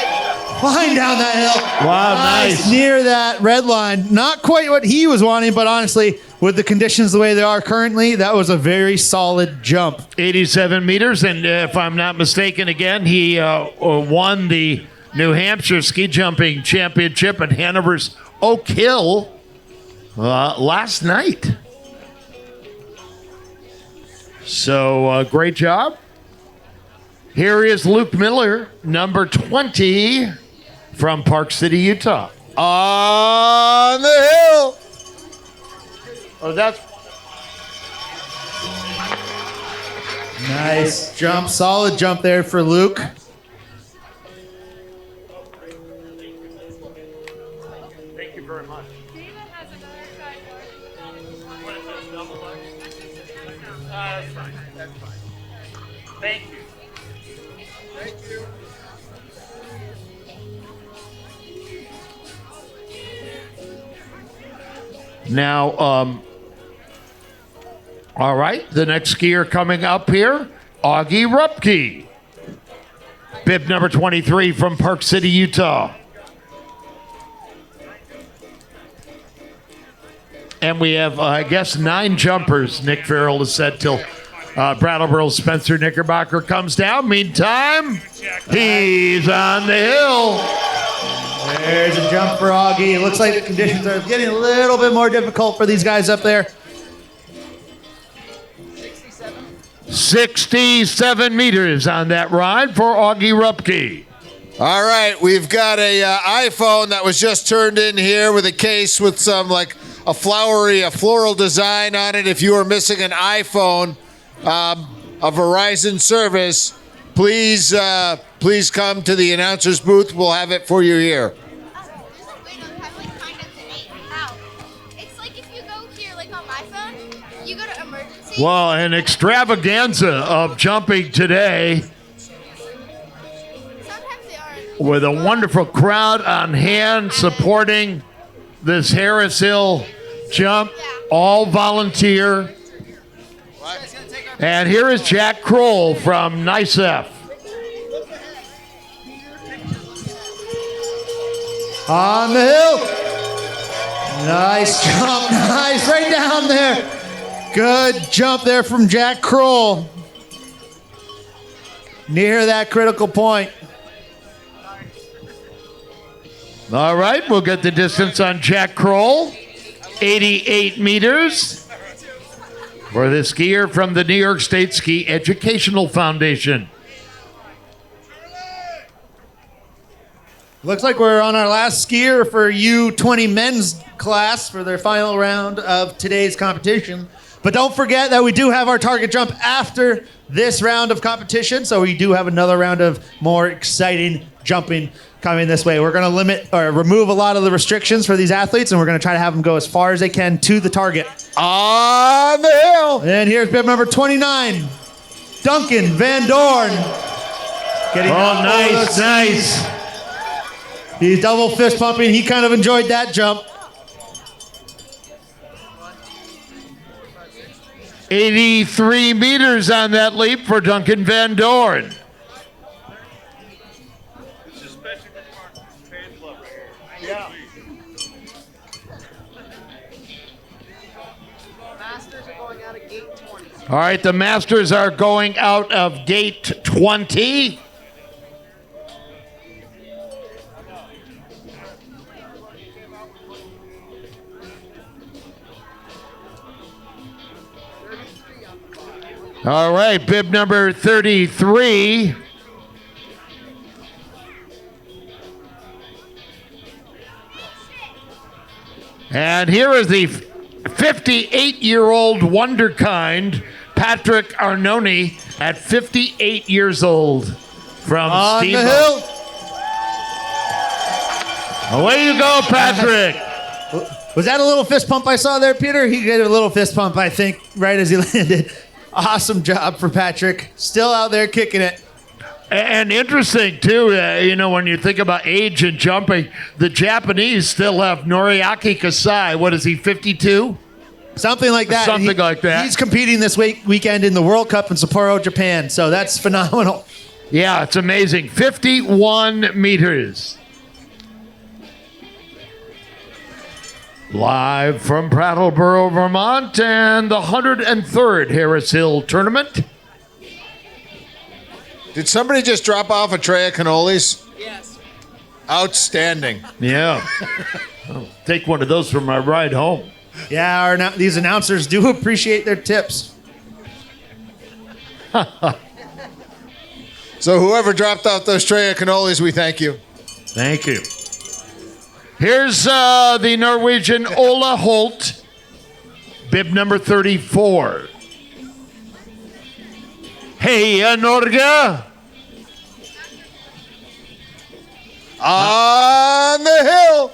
Flying down that hill. Wow, nice. Near that red line. Not quite what he was wanting, but honestly, with the conditions the way they are currently, that was a very solid jump. 87 meters. And if I'm not mistaken, again, he won the New Hampshire Ski Jumping Championship at Hanover's Oak Hill last night. So, great job. Here is Luke Miller, number 20 from Park City, Utah. On the hill. Oh, that's Nice jump. Solid jump there for Luke. Thank you very much. David has another side door. That's fine. That's fine. Thank you. Now, all right, the next skier coming up here, Augie Rupke, bib number 23 from Park City, Utah. And we have, I guess, 9 jumpers, Nick Farrell has said, till Brattleboro's Spencer Knickerbocker comes down. Meantime, he's on the hill. There's a jump for Augie. It looks like the conditions are getting a little bit more difficult for these guys up there. 67 meters on that ride for Augie Rupke. All right, we've got a iPhone that was just turned in here with a case with some like a floral design on it. If you are missing an iPhone, a Verizon service, please come to the announcer's booth. We'll have it for you here. It's like if you go here, like on my phone, you go to emergency. Well, an extravaganza of jumping today Sometimes they are. with a wonderful crowd on hand supporting this Harris Hill jump, all volunteer. And here is Jack Kroll from NICEF. On the hill. Nice jump. Nice. Right down there. Good jump there from Jack Kroll. Near that critical point. All right, we'll get the distance on Jack Kroll. 88 meters for the skier from the New York State Ski Educational Foundation. Looks like we're on our last skier for U20 men's class for their final round of today's competition. But don't forget that we do have our target jump after this round of competition. So we do have another round of more exciting jumping coming this way. We're going to limit or remove a lot of the restrictions for these athletes, and we're going to try to have them go as far as they can to the target. On the hill. And here's bib number 29, Duncan Van Dorn. Getting Nice. He's double fist pumping. He kind of enjoyed that jump. 83 meters on that leap for Duncan Van Dorn. This is special fan club right here. Yeah. Masters are going out of gate 20. All right, the Masters are going out of gate 20. All right, bib number 33. And here is the 58-year-old wonderkind, Patrick Arnone, at 58 years old from On Steamboat. the hill. Away you go, Patrick. Was that a little fist pump I saw there, Peter? He did a little fist pump, I think, right as he landed. Awesome job for Patrick. Still out there kicking it. And interesting, too, when you think about age and jumping, the Japanese still have Noriaki Kasai. What is he, 52? Something like that. Something like that. He's competing this weekend in the World Cup in Sapporo, Japan. So that's phenomenal. Yeah, it's amazing. 51 meters. Live from Brattleboro, Vermont, and the 103rd Harris Hill Tournament. Did somebody just drop off a tray of cannolis? Yes. Outstanding. Yeah. I'll take one of those for my ride home. Yeah, these announcers do appreciate their tips. So whoever dropped off those tray of cannolis, we thank you. Thank you. Here's the Norwegian Ola Holt, bib number 34. Heia Norge! On the hill.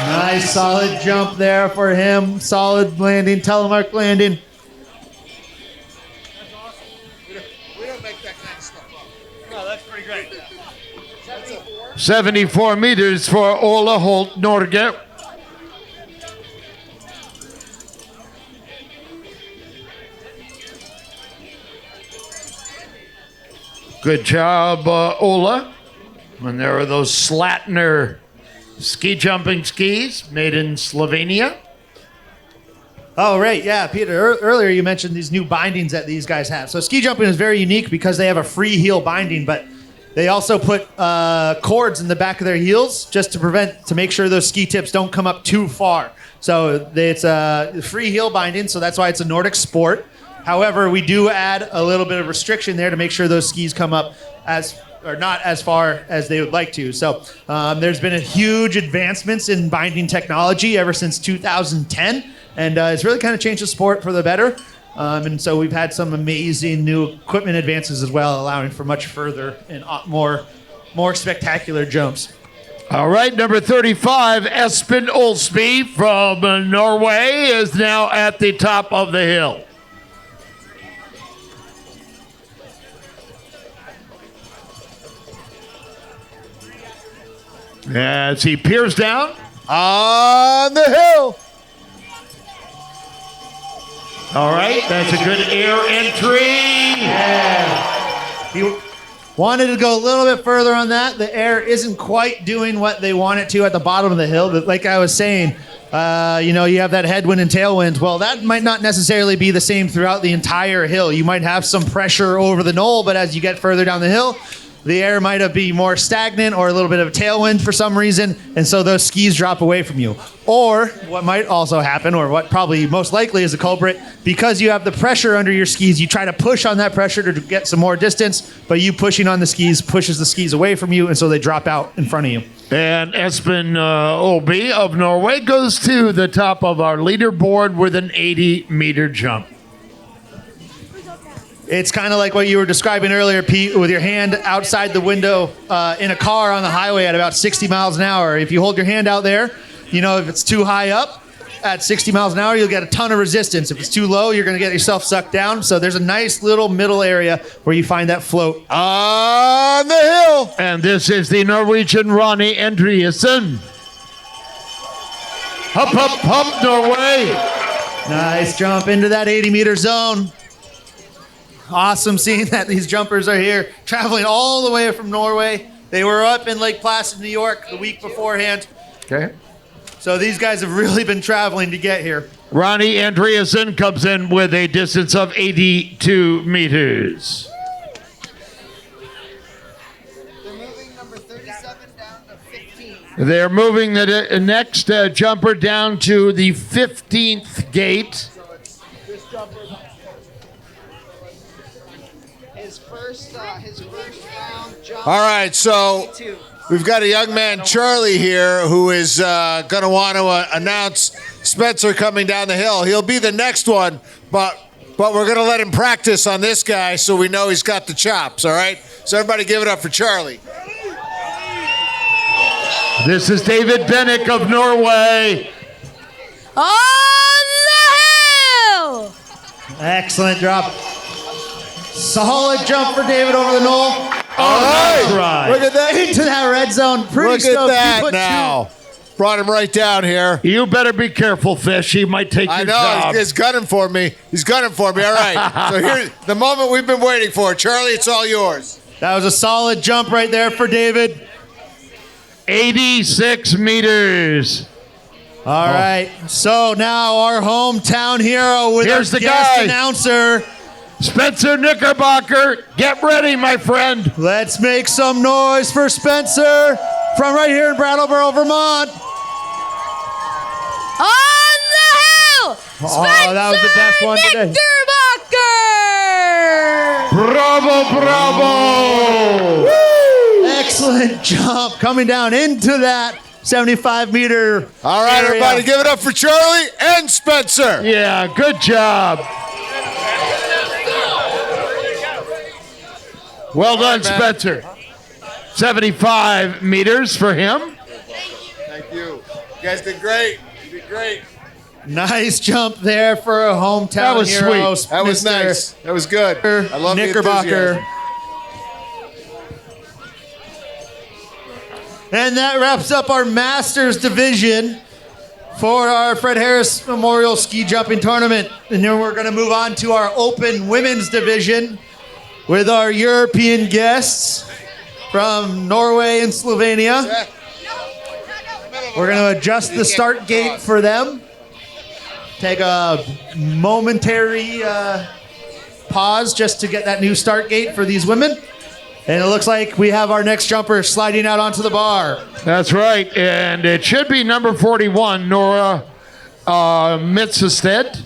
Nice solid jump there for him. Solid landing, telemark landing. We don't make that kind of stuff up. No, that's pretty great. 74 meters for Ola Holt, Norge. Good job, Ola. And there are those Slatner ski jumping skis made in Slovenia. Oh, right. Yeah, Peter, earlier you mentioned these new bindings that these guys have. So ski jumping is very unique because they have a free heel binding, but they also put cords in the back of their heels just to make sure those ski tips don't come up too far. So it's a free heel binding, so that's why it's a Nordic sport. However, we do add a little bit of restriction there to make sure those skis come up not as far as they would like to. So there's been a huge advancements in binding technology ever since 2010, and it's really kind of changed the sport for the better. And so we've had some amazing new equipment advances as well, allowing for much further and more spectacular jumps. All right, number 35, Espen Olsby from Norway is now at the top of the hill. As he peers down. On the hill. All right, that's a good air entry. Yeah. Wanted to go a little bit further on that. The air isn't quite doing what they want it to at the bottom of the hill. But like I was saying, you have that headwind and tailwind. Well, that might not necessarily be the same throughout the entire hill. You might have some pressure over the knoll, but as you get further down the hill, the air might be more stagnant or a little bit of a tailwind for some reason, and so those skis drop away from you. Or what might also happen, or what probably most likely is a culprit, because you have the pressure under your skis, you try to push on that pressure to get some more distance, but you pushing on the skis pushes the skis away from you, and so they drop out in front of you. And Espen Olby of Norway goes to the top of our leaderboard with an 80-meter jump. It's kind of like what you were describing earlier, Pete, with your hand outside the window in a car on the highway at about 60 miles an hour. If you hold your hand out there, if it's too high up at 60 miles an hour, you'll get a ton of resistance. If it's too low, you're going to get yourself sucked down. So there's a nice little middle area where you find that float. On the hill. And this is the Norwegian Ronny Andreasen. Hop, hop, hop, Norway. Nice jump into that 80-meter zone. Awesome seeing that these jumpers are here, traveling all the way from Norway. They were up in Lake Placid, New York the week beforehand. Okay. So these guys have really been traveling to get here. Ronny Andreasen comes in with a distance of 82 meters. They're moving number 37 down to 15. They're moving the next jumper down to the 15th gate. This jumper. His first round jump. All right, so we've got a young man, Charlie, here, who is going to want to announce Spencer coming down the hill. He'll be the next one, but we're going to let him practice on this guy so we know he's got the chops, all right? So everybody give it up for Charlie. This is David Bennick of Norway. On the hill! Excellent drop. Solid jump for David over the knoll. All right. Look at that. Into that red zone. Pretty Look stoked. at that now. Brought him right down here. You better be careful, Fish. He might take your job. I know. He's gunning for me. He's gunning for me. All right. So here's the moment we've been waiting for. Charlie, it's all yours. That was a solid jump right there for David. 86 meters. All right. So now our hometown hero with Here's our the guest guy. announcer. Spencer Knickerbocker, get ready, my friend. Let's make some noise for Spencer from right here in Brattleboro, Vermont. On the hill! Oh, that was the best one today. Knickerbocker! Bravo, bravo. Excellent jump coming down into that 75-meter All right, area. everybody, give it up for Charlie and Spencer. Yeah, good job. Well done, Spencer. 75 meters for him. Thank you. You guys did great. You did great. Nice jump there for a hometown That was hero. sweet. That was Mr. nice. That was good. I love the Knickerbocker. enthusiasm. And that wraps up our Masters division for our Fred Harris Memorial Ski Jumping Tournament. And then we're going to move on to our Open Women's division with our European guests from Norway and Slovenia. We're going to adjust the start gate for them. Take a momentary pause just to get that new start gate for these women. And it looks like we have our next jumper sliding out onto the bar. That's right. And it should be number 41, Nora Mitzested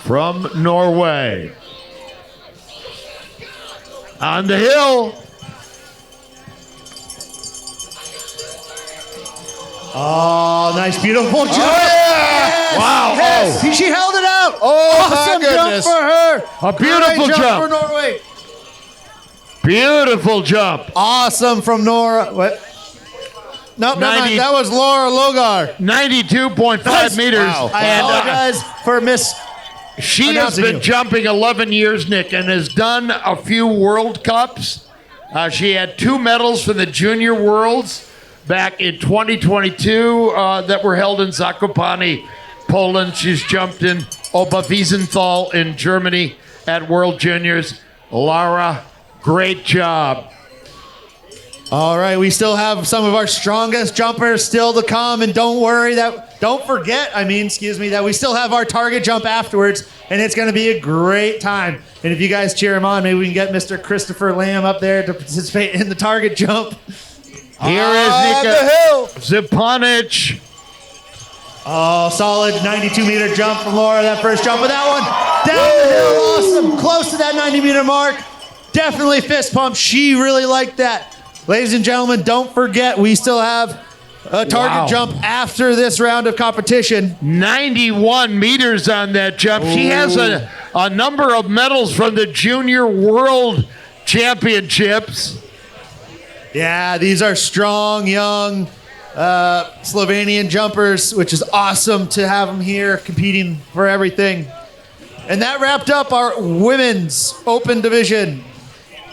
from Norway. On the hill. Oh, nice, beautiful jump. yeah! Wow. Yes, she held it out. Oh, my Awesome goodness. jump for her. A beautiful Great jump. for Norway. Beautiful jump. Awesome from Nora. What? Nope, never 90 mind. That was Laura Logar. 92.5 Nice. meters. Wow. I And apologize for miss. she has announcing been you. jumping 11 years, Nick, and has done a few World Cups. She had 2 medals from the Junior Worlds back in 2022 that were held in Zakopane, Poland. She's jumped in Oberwiesenthal in Germany at World Juniors. Lara, great job. All right, we still have some of our strongest jumpers still to come, and don't forget, that we still have our target jump afterwards, and it's going to be a great time. And if you guys cheer him on, maybe we can get Mr. Christopher Lamb up there to participate in the target jump. Here is Nika Zipanic. Oh, solid 92-meter jump from Laura, that first jump. But that one, down the hill, awesome, close to that 90-meter mark. Definitely fist pump. She really liked that. Ladies and gentlemen, don't forget, we still have a target jump after this round of competition. 91 meters on that jump. She has a number of medals from the Junior World Championships. Yeah, these are strong, young Slovenian jumpers, which is awesome to have them here competing for everything. And that wrapped up our women's open division.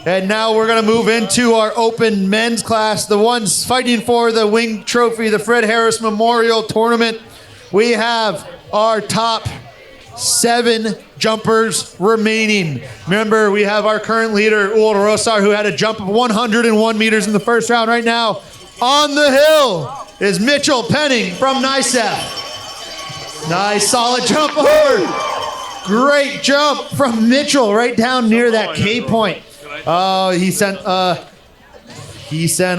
And now we're going to move into our open men's class, the ones fighting for the Wing Trophy, the Fred Harris Memorial Tournament. We have our top 7 jumpers remaining. Remember, we have our current leader, Ulrich Rosar, who had a jump of 101 meters in the first round. Right now, on the hill is Mitchell Penning from NICEF. Nice, solid jump over. Great jump from Mitchell right down near that K point. Oh, he sent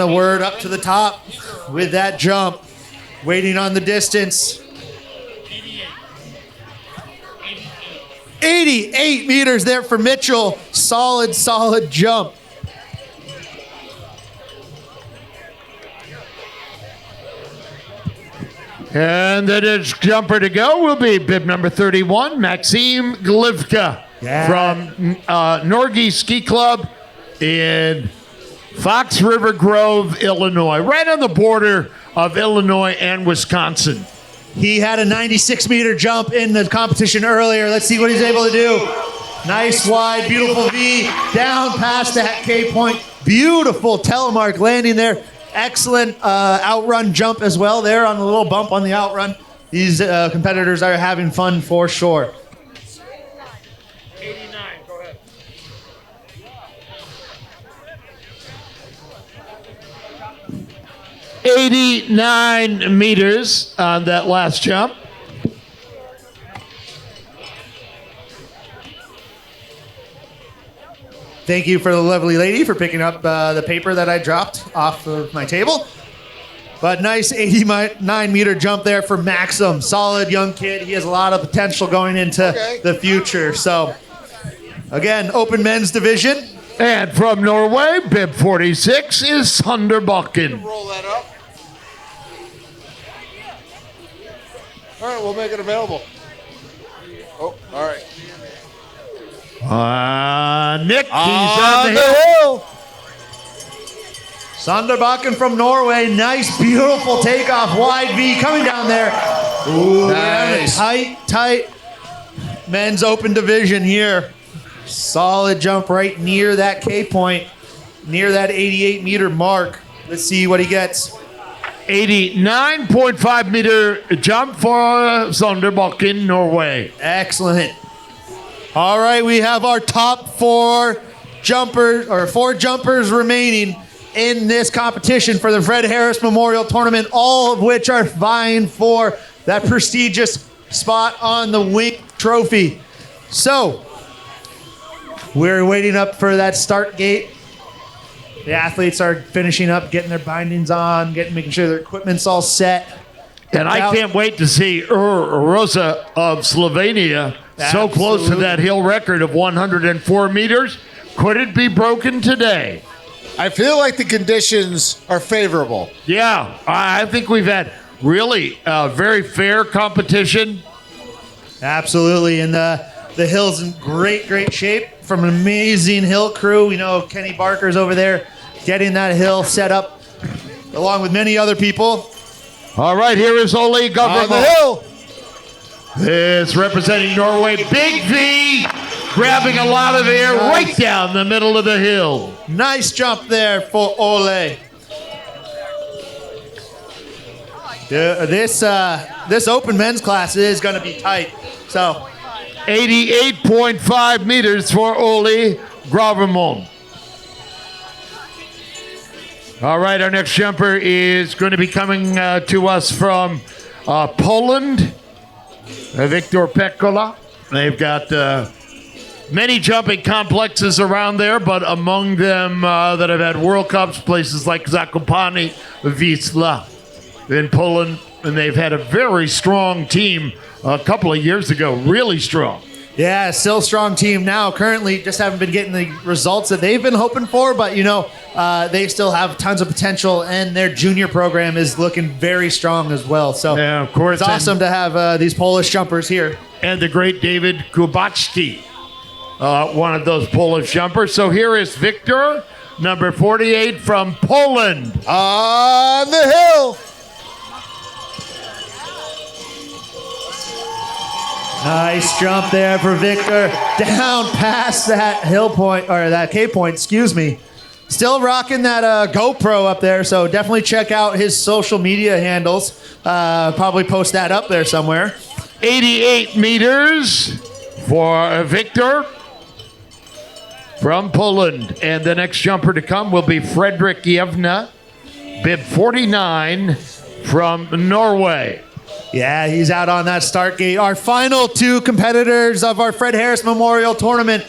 a word up to the top with that jump. Waiting on the distance. 88 meters there for Mitchell. Solid jump. And the next jumper to go will be bib number 31, Maxime Glivka from Norgy Ski Club in Fox River Grove, Illinois, right on the border of Illinois and Wisconsin. He had a 96-meter jump in the competition earlier. Let's see what he's able to do. Nice wide, beautiful V, down past that K point. Beautiful telemark landing there. Excellent outrun jump as well there on the little bump on the outrun. These competitors are having fun for sure. 89, go ahead. 89 meters on that last jump. Thank you for the lovely lady for picking up the paper that I dropped off of my table. But nice 89-meter jump there for Maxim. Solid young kid. He has a lot of potential going into the future. So, again, open men's division. And from Norway, bib 46 is Sander Bakken. Roll that up. All right, we'll make it available. Oh, all right. Nick, he's on the hill. Sander Bakken from Norway. Nice, beautiful takeoff. Wide V coming down there. Ooh, nice. Tight men's open division here. Solid jump right near that K point, near that 88-meter mark. Let's see what he gets. 89.5 meter jump for Sander Bakken, Norway. Excellent. All right, we have our top 4 jumpers remaining in this competition for the Fred Harris Memorial Tournament, all of which are vying for that prestigious spot on the Wing Trophy. So, we're waiting up for that start gate. The athletes are finishing up, getting their bindings on, making sure their equipment's all set. And I can't wait to see Rosa of Slovenia so close to that hill record of 104 meters. Could it be broken today? I feel like the conditions are favorable. Yeah, I think we've had really very fair competition. Absolutely, and the hill's in great shape from an amazing hill crew. We know Kenny Barker's over there getting that hill set up along with many other people. All right, here is Ole Government. On the hill. It's representing Norway. Big V grabbing a lot of air right down the middle of the hill. Nice jump there for Ole. This open men's class is going to be tight. So 88.5 meters for Ole Gravamon. All right, our next jumper is going to be coming to us from Poland, Victor Pekola. They've got many jumping complexes around there, but among them that have had World Cups, places like Zakopane, Wisla in Poland, and they've had a very strong team a couple of years ago, really strong. Yeah, still strong team now. Currently, just haven't been getting the results that they've been hoping for, but they still have tons of potential, and their junior program is looking very strong as well. So yeah, of course, it's awesome to have these Polish jumpers here. And the great David Kubacki, one of those Polish jumpers. So here is Victor, number 48 from Poland. On the hill. Nice jump there for Victor. Down past that hill point, or that K point, excuse me. Still rocking that GoPro up there, so definitely check out his social media handles. Probably post that up there somewhere. 88 meters for Victor from Poland. And the next jumper to come will be Fredrik Jevna, bib 49 from Norway. Yeah, he's out on that start gate. Our final two competitors of our Fred Harris Memorial Tournament.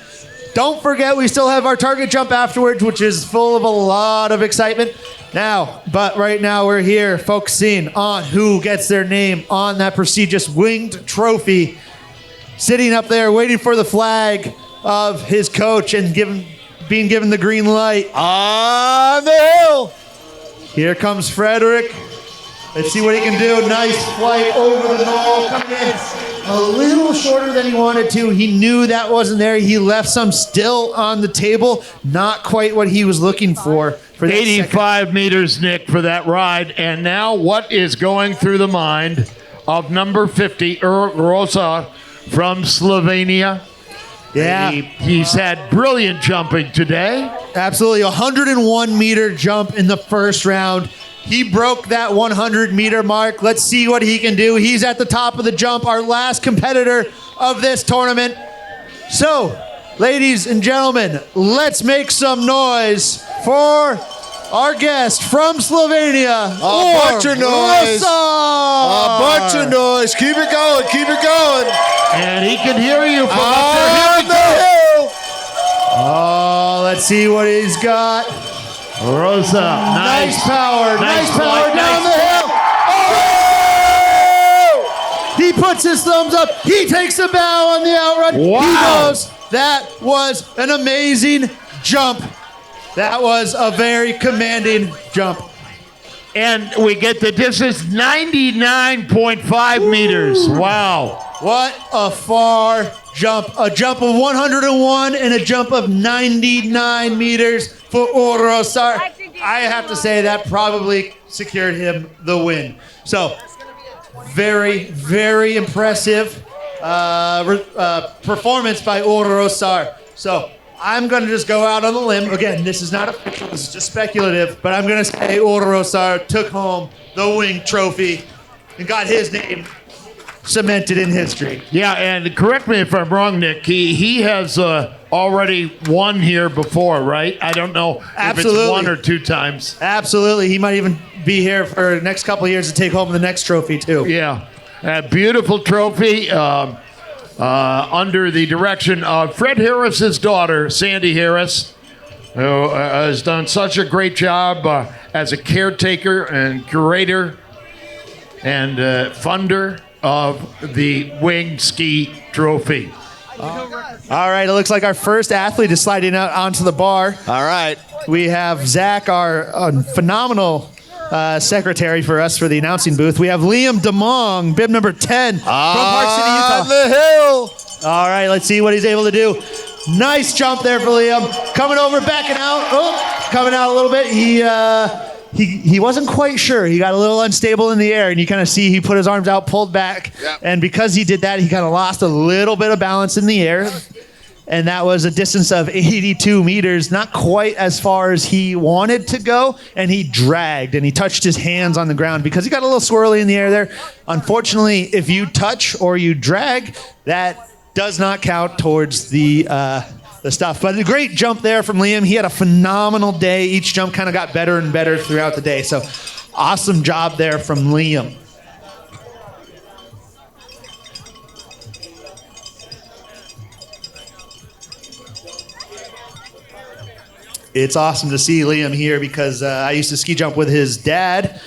Don't forget, we still have our target jump afterwards, which is full of a lot of excitement. But right now we're here focusing on who gets their name on that prestigious winged trophy. Sitting up there waiting for the flag of his coach and being given the green light. On the hill. Here comes Frederick. Let's see what he can do. Nice flight over the knoll. Coming in a little shorter than he wanted to. He knew that wasn't there. He left some still on the table. Not quite what he was looking for. 85 meters, Nick, for that ride. And now what is going through the mind of number 50, Rosa from Slovenia? Yeah. He's had brilliant jumping today. Absolutely. 101 meter jump in the first round. He broke that 100-meter mark. Let's see what he can do. He's at the top of the jump, our last competitor of this tournament. So, ladies and gentlemen, let's make some noise for our guest from Slovenia. A bunch of noise. A bunch of noise. Keep it going. Keep it going. And he can hear you from up On there. the hill. Oh, let's see what he's got. Rosa, Nice power. Nice power flight, down nice the hill. Oh! He puts his thumbs up. He takes the bow on the outrun. Wow. He knows that was an amazing jump. That was a very commanding jump. And we get the distance 99.5 meters. Wow. What a far jump. A jump of 101 and a jump of 99 meters for Orosar. I have to say that probably secured him the win. So, very, very impressive performance by Orosar. So, I'm going to just go out on the limb. Again, this is not official. This is just speculative. But I'm going to say Orosar took home the wing trophy and got his name cemented in history. Yeah, and correct me if I'm wrong, Nick. He has already won here before, right? I don't know Absolutely. if it's one or two times. Absolutely. He might even be here for the next couple of years to take home the next trophy, too. Yeah, a beautiful trophy under the direction of Fred Harris's daughter, Sandy Harris, who has done such a great job as a caretaker and curator and funder of the winged ski trophy. All right, it looks like our first athlete is sliding out onto the bar. All right. We have Zach, our phenomenal secretary for us for the announcing booth. We have Liam DeMong, bib number 10 from Park City, Utah. On the hill. All right, let's see what he's able to do. Nice jump there for Liam. Coming over, backing out. Oh, coming out a little bit. He wasn't quite sure. He got a little unstable in the air, and you kind of see he put his arms out, pulled back. Yep. And because he did that, he kind of lost a little bit of balance in the air. And that was a distance of 82 meters, not quite as far as he wanted to go. And he dragged, and he touched his hands on the ground because he got a little swirly in the air there. Unfortunately, if you touch or you drag, that does not count towards the the stuff. But a great jump there from Liam. He had a phenomenal day. Each jump kind of got better and better throughout the day. So awesome job there from Liam. It's awesome to see Liam here because I used to ski jump with his dad,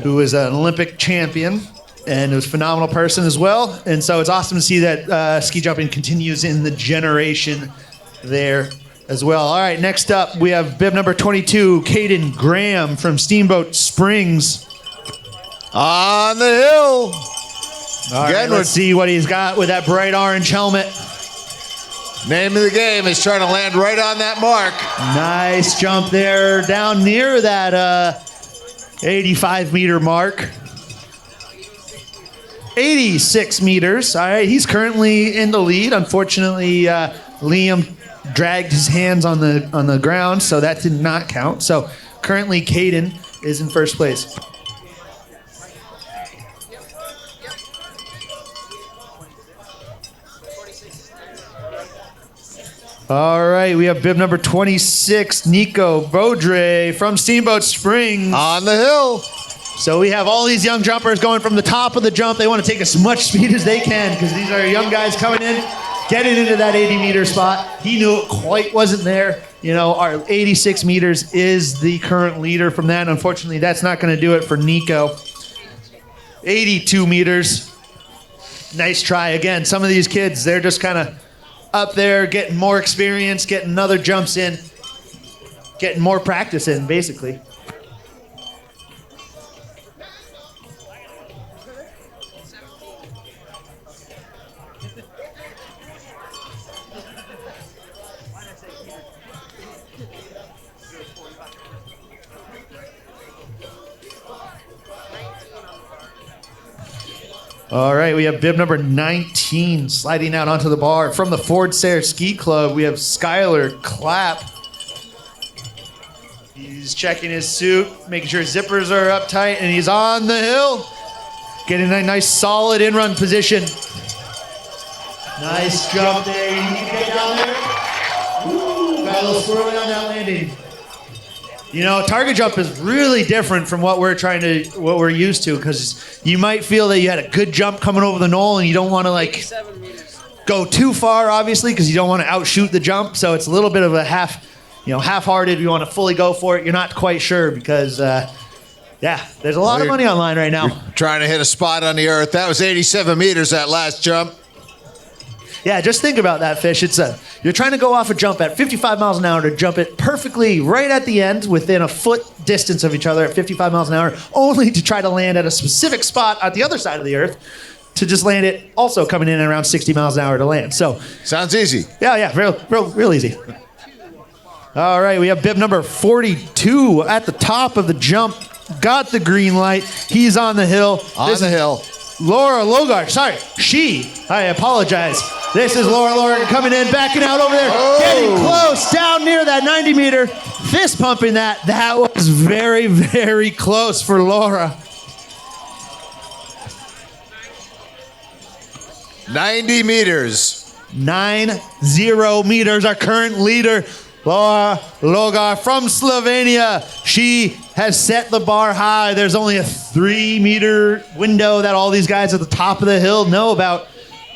who was an Olympic champion and was a phenomenal person as well. And so it's awesome to see that ski jumping continues in the generation there as well. All right, next up we have bib number 22, Caden Graham from Steamboat Springs. On the hill. All right, let's see what he's got with that bright orange helmet. Name of the game is trying to land right on that mark. Nice jump there down near that 85-meter mark. 86 meters. All right, he's currently in the lead. Unfortunately, Liam dragged his hands on the ground, so that did not count. So currently, Caden is in first place. All right, we have bib number 26, Nico Baudre from Steamboat Springs. On the hill. So we have all these young jumpers going from the top of the jump. They want to take as much speed as they can because these are young guys coming in, getting into that 80-meter spot. He knew it quite wasn't there. You know, our 86 meters is the current leader from that. Unfortunately, that's not going to do it for Nico. 82 meters. Nice try. Again, some of these kids, they're just kind of up there getting more experience, getting other jumps in, getting more practice in, basically. All right, we have bib number 19 sliding out onto the bar. From the Ford Sayre Ski Club, we have Skylar Clapp. He's checking his suit, making sure his zippers are up tight, and he's on the hill. Getting a nice solid in-run position. Nice jump there. You need to get down there. Woo, got a little swirly on that landing. You know, target jump is really different from what we're used to, because you might feel that you had a good jump coming over the knoll and you don't want to go too far, obviously, because you don't want to outshoot the jump. So it's a little bit of a half-hearted. You want to fully go for it. You're not quite sure because, there's a lot of money online right now. You're trying to hit a spot on the earth. That was 87 meters, that last jump. Yeah, just think about that, Fish. You're trying to go off a jump at 55 miles an hour to jump it perfectly right at the end within a foot distance of each other at 55 miles an hour, only to try to land at a specific spot at the other side of the earth to just land it also coming in at around 60 miles an hour to land. So sounds easy. Yeah, real easy. All right, we have bib number 42 at the top of the jump. Got the green light. He's on the hill. On the hill. Laura Logar. Sorry, I apologize. This is Laura Logar coming in, backing out over there, getting close, down near that 90-meter, fist pumping that. That was very, very close for Laura. 90 meters. 90 meters, our current leader, Laura Logar from Slovenia. She has set the bar high. There's only a 3-meter window that all these guys at the top of the hill know about.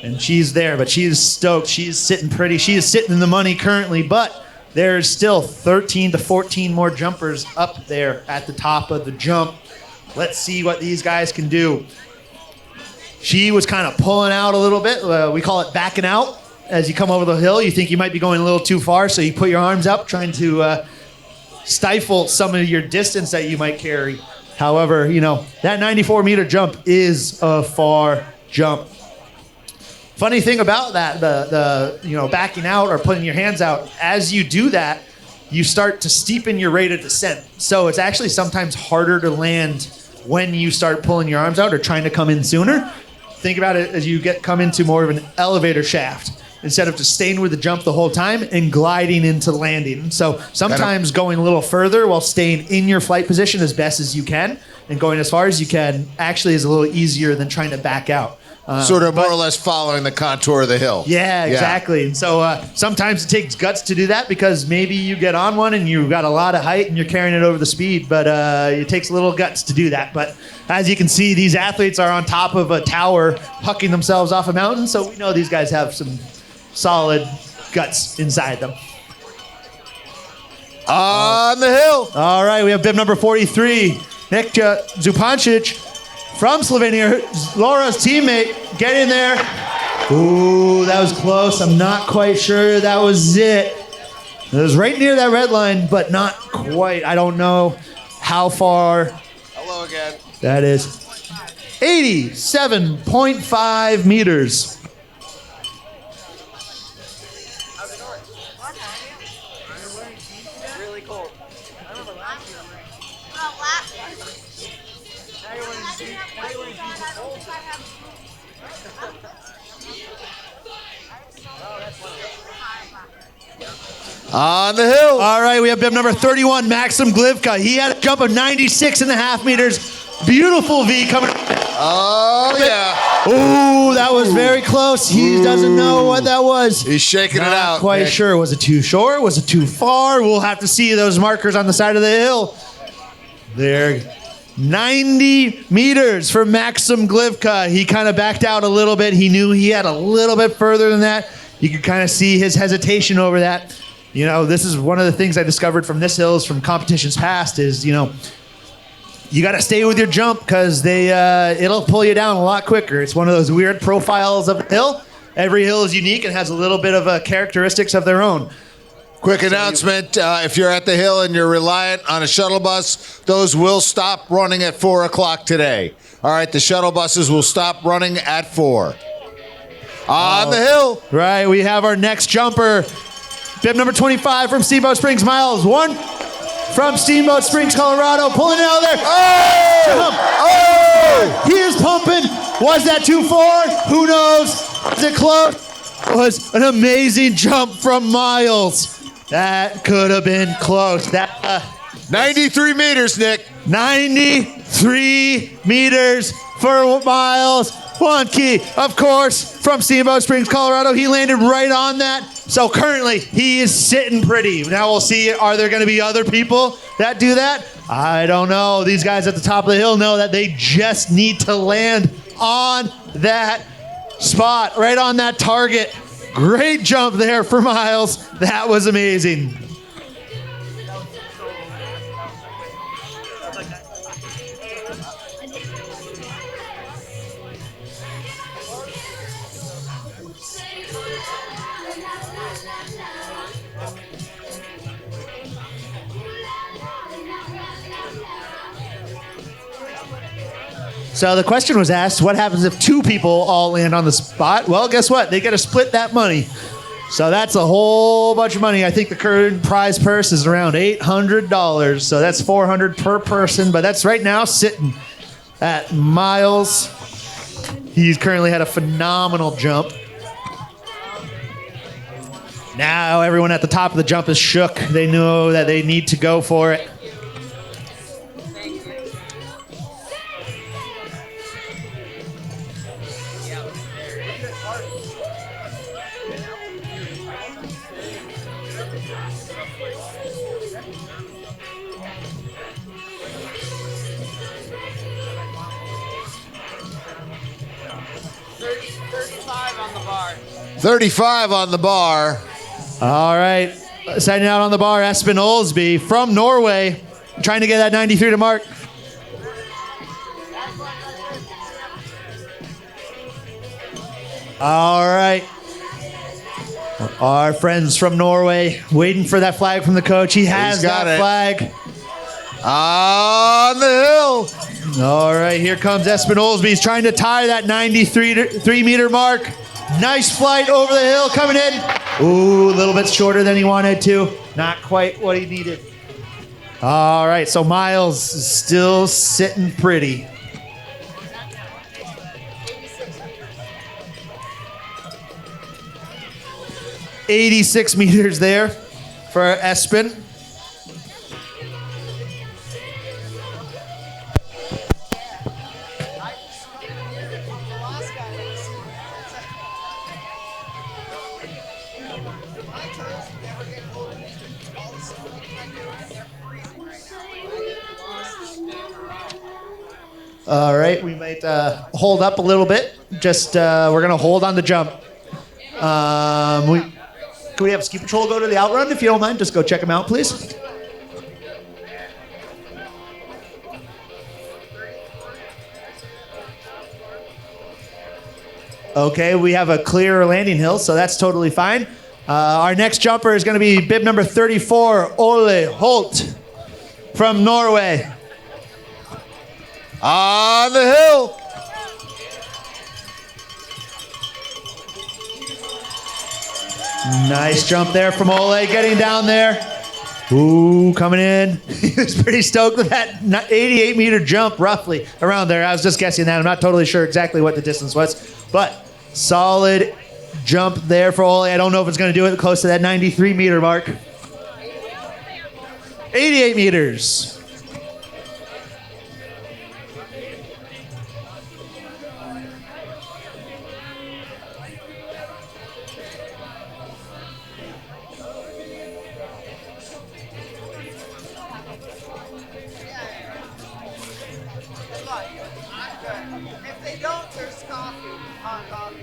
And she's there, but she's stoked. She's sitting pretty. She is sitting in the money currently, but there's still 13 to 14 more jumpers up there at the top of the jump. Let's see what these guys can do. She was kind of pulling out a little bit. We call it backing out. As you come over the hill, you think you might be going a little too far, so you put your arms up, trying to stifle some of your distance that you might carry. However, that 94-meter jump is a far jump. Funny thing about that, the backing out or putting your hands out, as you do that, you start to steepen your rate of descent. So it's actually sometimes harder to land when you start pulling your arms out or trying to come in sooner. Think about it as you come into more of an elevator shaft instead of just staying with the jump the whole time and gliding into landing. So sometimes going a little further while staying in your flight position as best as you can and going as far as you can actually is a little easier than trying to back out. Sort of more or less following the contour of the hill. Yeah, exactly. And so sometimes it takes guts to do that because maybe you get on one and you've got a lot of height and you're carrying it over the speed, but it takes a little guts to do that. But as you can see, these athletes are on top of a tower hucking themselves off a mountain, so we know these guys have some solid guts inside them. On the hill. All right, we have bib number 43, Nick Zupancic from Slovenia, Laura's teammate. Get in there. Ooh, that was close. I'm not quite sure that was it. It was right near that red line, but not quite. I don't know how far. Hello again. That is 87.5 meters. Really cold. I remember last year. Now you're wearing jeans. Now you're wearing jeans with holes. On the hill. All right, we have bib number 31, Maxim Glivka. He had a jump of 96.5 meters. Beautiful V coming. Oh, yeah. Ooh, that was very close. He doesn't know what that was. He's shaking it out. Not quite Nick. sure. Was it too short? Was it too far? We'll have to see those markers on the side of the hill. There. 90 meters for Maxim Glivka. He kind of backed out a little bit. He knew he had a little bit further than that. You could kind of see his hesitation over that. You know, this is one of the things I discovered from this hill, from competitions past, is, you know, you got to stay with your jump because it'll pull you down a lot quicker. It's one of those weird profiles of a hill. Every hill is unique and has a little bit of characteristics of their own. Quick announcement, if you're at the hill and you're reliant on a shuttle bus, those will stop running at 4 o'clock today. All right, the shuttle buses will stop running at 4. On the hill. Right, we have our next jumper. Bib number 25 from Steamboat Springs, Miles. 1 from Steamboat Springs, Colorado. Pulling it out there. Oh! Jump. Oh! He is pumping. Was that too far? Who knows? Is it close? It was an amazing jump from Miles. That could have been close. 93 meters, Nick. 93 meters for Miles. One key, of course, from Steamboat Springs, Colorado. He landed right on that. So currently, he is sitting pretty. Now we'll see, are there going to be other people that do that? I don't know. These guys at the top of the hill know that they just need to land on that spot, right on that target. Great jump there for Miles. That was amazing. So the question was asked, what happens if 2 people all land on the spot? Well, guess what? They get to split that money. So that's a whole bunch of money. I think the current prize purse is around $800. So that's $400 per person. But that's right now sitting at Miles. He's currently had a phenomenal jump. Now everyone at the top of the jump is shook. They know that they need to go for it. On the bar. 35 on the bar. All right. Setting out on the bar, Espen Olsby from Norway. Trying to get that 93 to mark. All right. Our friends from Norway waiting for that flag from the coach. He has got that it. flag. On the hill. All right, here comes Espen Olsby. He's trying to tie that 93-meter mark. Nice flight over the hill coming in. Ooh, a little bit shorter than he wanted to. Not quite what he needed. All right, so Miles is still sitting pretty. $86 meters there for Espen. All right, we might hold up a little bit. Just we're gonna hold on the jump. Can we have ski patrol go to the outrun if you don't mind? Just go check them out, please. Okay, we have a clear landing hill, so that's totally fine. Our next jumper is going to be bib number 34, Ole Holt from Norway. On the hill. Nice jump there from Ole, getting down there. Ooh, coming in. He was pretty stoked with that 88-meter jump, roughly, around there. I was just guessing that. I'm not totally sure exactly what the distance was, but solid jump there for Ole. I don't know if it's going to do it close to that 93-meter mark. 88 meters. If they don't, there's coffee. Hot coffee.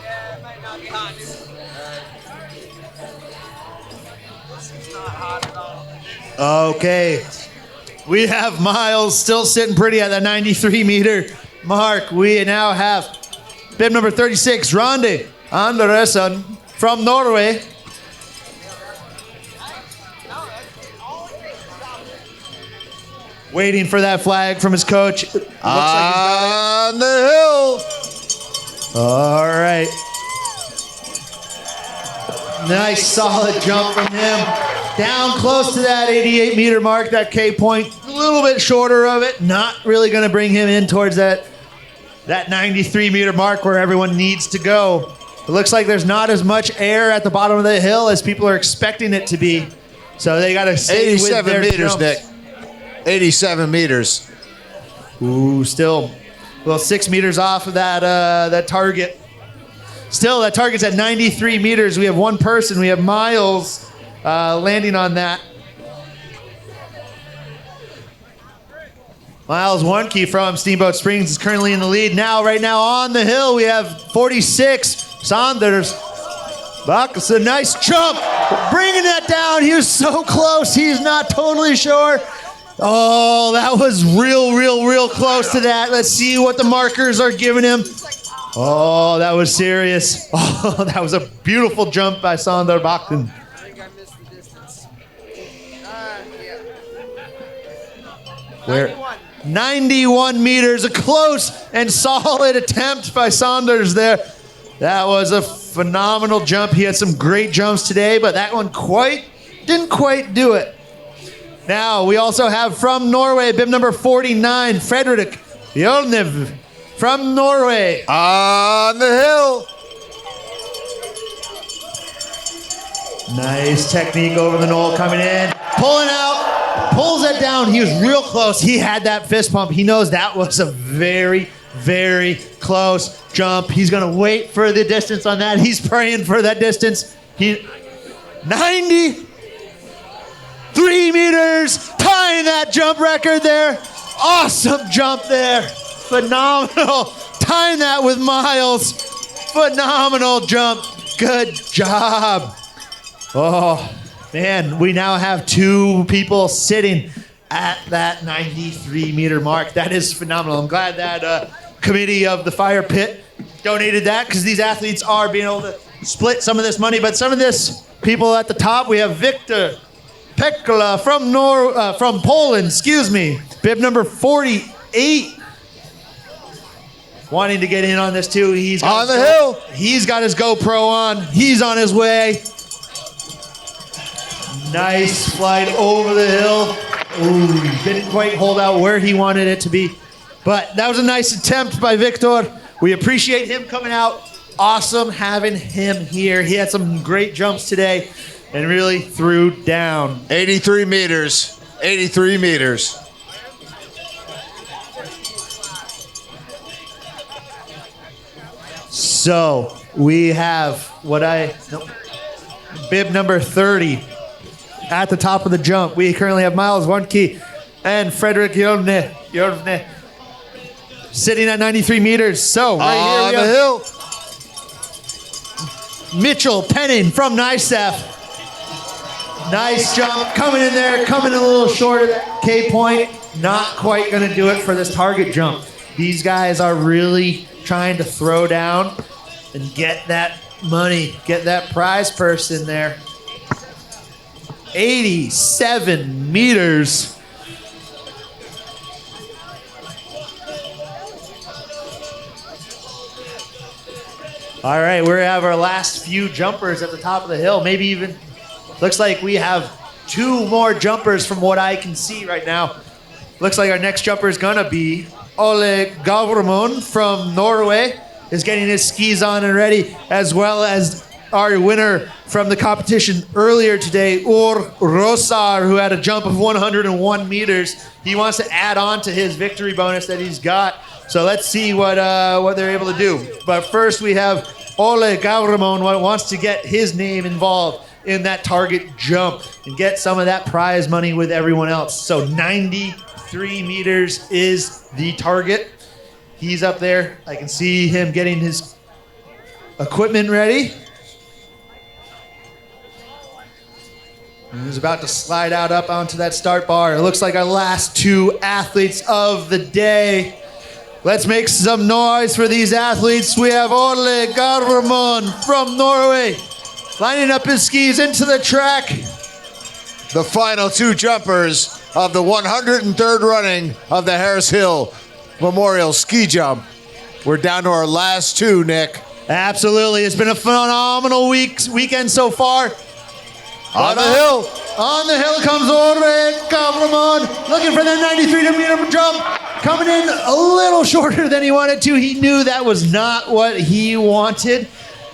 Yeah, it might not be hot. This is not hot at all. Okay. We have Miles still sitting pretty at that 93-meter mark. We now have bib number 36, Randi Andersson from Norway. Waiting for that flag from his coach. Looks like he's got On the hill. it. All right. Nice solid jump from him. Down close to that 88-meter mark, that K point. A little bit shorter of it. Not really going to bring him in towards that 93-meter mark where everyone needs to go. It looks like there's not as much air at the bottom of the hill as people are expecting it to be. So they got to stay with 87 their meters, jumps. Nick. 87 meters. Ooh, still, well, 6 meters off of that target. Still, that target's at 93 meters. We have one person. We have Miles landing on that. Miles Warnke from Steamboat Springs is currently in the lead. Right now on the hill, we have 46, Saunders. Buck, it's a nice jump. Bringing that down. He was so close. He's not totally sure. Oh, that was real close to that. Let's see what the markers are giving him. Oh, that was serious. Oh, that was a beautiful jump by Sander Bakken. I think I missed the distance. Yeah. Where? 91. 91 meters, a close and solid attempt by Saunders there. That was a phenomenal jump. He had some great jumps today, but that one didn't quite do it. Now, we also have from Norway, bib number 49, Fredrik Jolnev from Norway. On the hill. Nice technique over the knoll coming in. Pulling out, pulls it down. He was real close. He had that fist pump. He knows that was a very close jump. He's going to wait for the distance on that. He's praying for that distance. 93 meters, tying that jump record there. Awesome jump there. Phenomenal. Tying that with Miles. Phenomenal jump. Good job. Oh, man, we now have 2 people sitting at that 93-meter mark. That is phenomenal. I'm glad that committee of the fire pit donated that because these athletes are being able to split some of this money. But some of this, people at the top, we have Victor Pekla from Poland, bib number 48. Wanting to get in on this too. He's got on the hill. He's got his GoPro on. He's on his way. Nice flight over the hill. Ooh, didn't quite hold out where he wanted it to be. But that was a nice attempt by Victor. We appreciate him coming out. Awesome having him here. He had some great jumps today and really threw down. 83 meters. 83 meters. So we have bib number 30 at the top of the jump. We currently have Miles Warnke and Frederick Jorne sitting at 93 meters. So right here we On the have hill. Mitchell Penning from NICEF. Nice jump, coming in there, coming in a little short of that K point. Not quite gonna do it for this target jump. These guys are really trying to throw down and get that money, get that prize purse in there. 87 meters. All right, we have our last few jumpers at the top of the hill. Maybe even, looks like we have 2 more jumpers from what I can see right now. Looks like our next jumper is gonna be Ole Gavremon from Norway, is getting his skis on and ready, as well as our winner from the competition earlier today, Ur Rosar, who had a jump of 101 meters. He wants to add on to his victory bonus that he's got. So let's see what they're able to do. But first we have Ole Gavremon wants to get his name involved in that target jump and get some of that prize money with everyone else. So 93 meters is the target. He's up there. I can see him getting his equipment ready. And he's about to slide out up onto that start bar. It looks like our last 2 athletes of the day. Let's make some noise for these athletes. We have Ole Gavremon from Norway lining up his skis into the track. The final 2 jumpers of the 103rd running of the Harris Hill Memorial Ski Jump. We're down to our last 2, Nick. Absolutely. It's been a phenomenal weekend so far. On the hill. On the hill comes Ole Gavremon, looking for that 93-meter jump. Coming in a little shorter than he wanted to. He knew that was not what he wanted.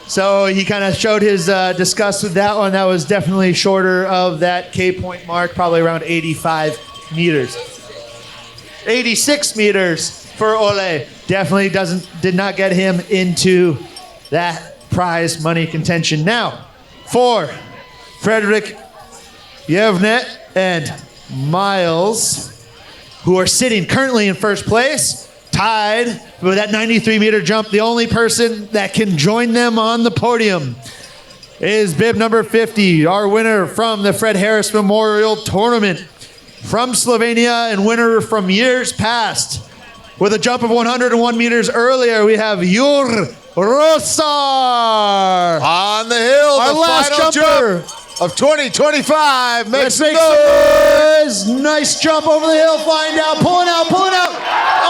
So he kind of showed his disgust with that one. That was definitely shorter of that K point mark, probably around 85 meters. 86 meters for Ole. Definitely did not get him into that prize money contention. Now, for Frederick Jorne and Miles, who are sitting currently in first place, tied with that 93-meter jump. The only person that can join them on the podium is bib number 50, our winner from the Fred Harris Memorial Tournament from Slovenia and winner from years past. With a jump of 101 meters earlier, we have Ur Rosar. On the hill, our the last final jumper jump of 2025. Let's Make make some noise. Nice jump over the hill, flying down, pulling out.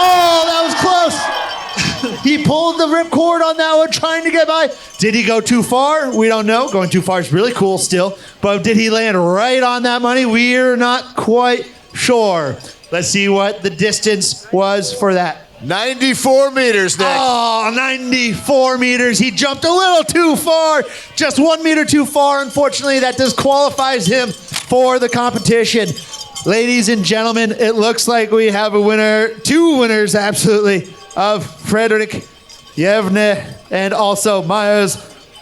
Oh, that was close. He pulled the ripcord on that one, trying to get by. Did he go too far? We don't know. Going too far is really cool still. But did he land right on that money? We're not quite sure. Let's see what the distance was for that. 94 meters, Nick. Oh, 94 meters. He jumped a little too far. Just 1 meter too far. Unfortunately, that disqualifies him for the competition. Ladies and gentlemen, it looks like we have a winner, 2 winners, absolutely, of Frederick Jorne and also Miles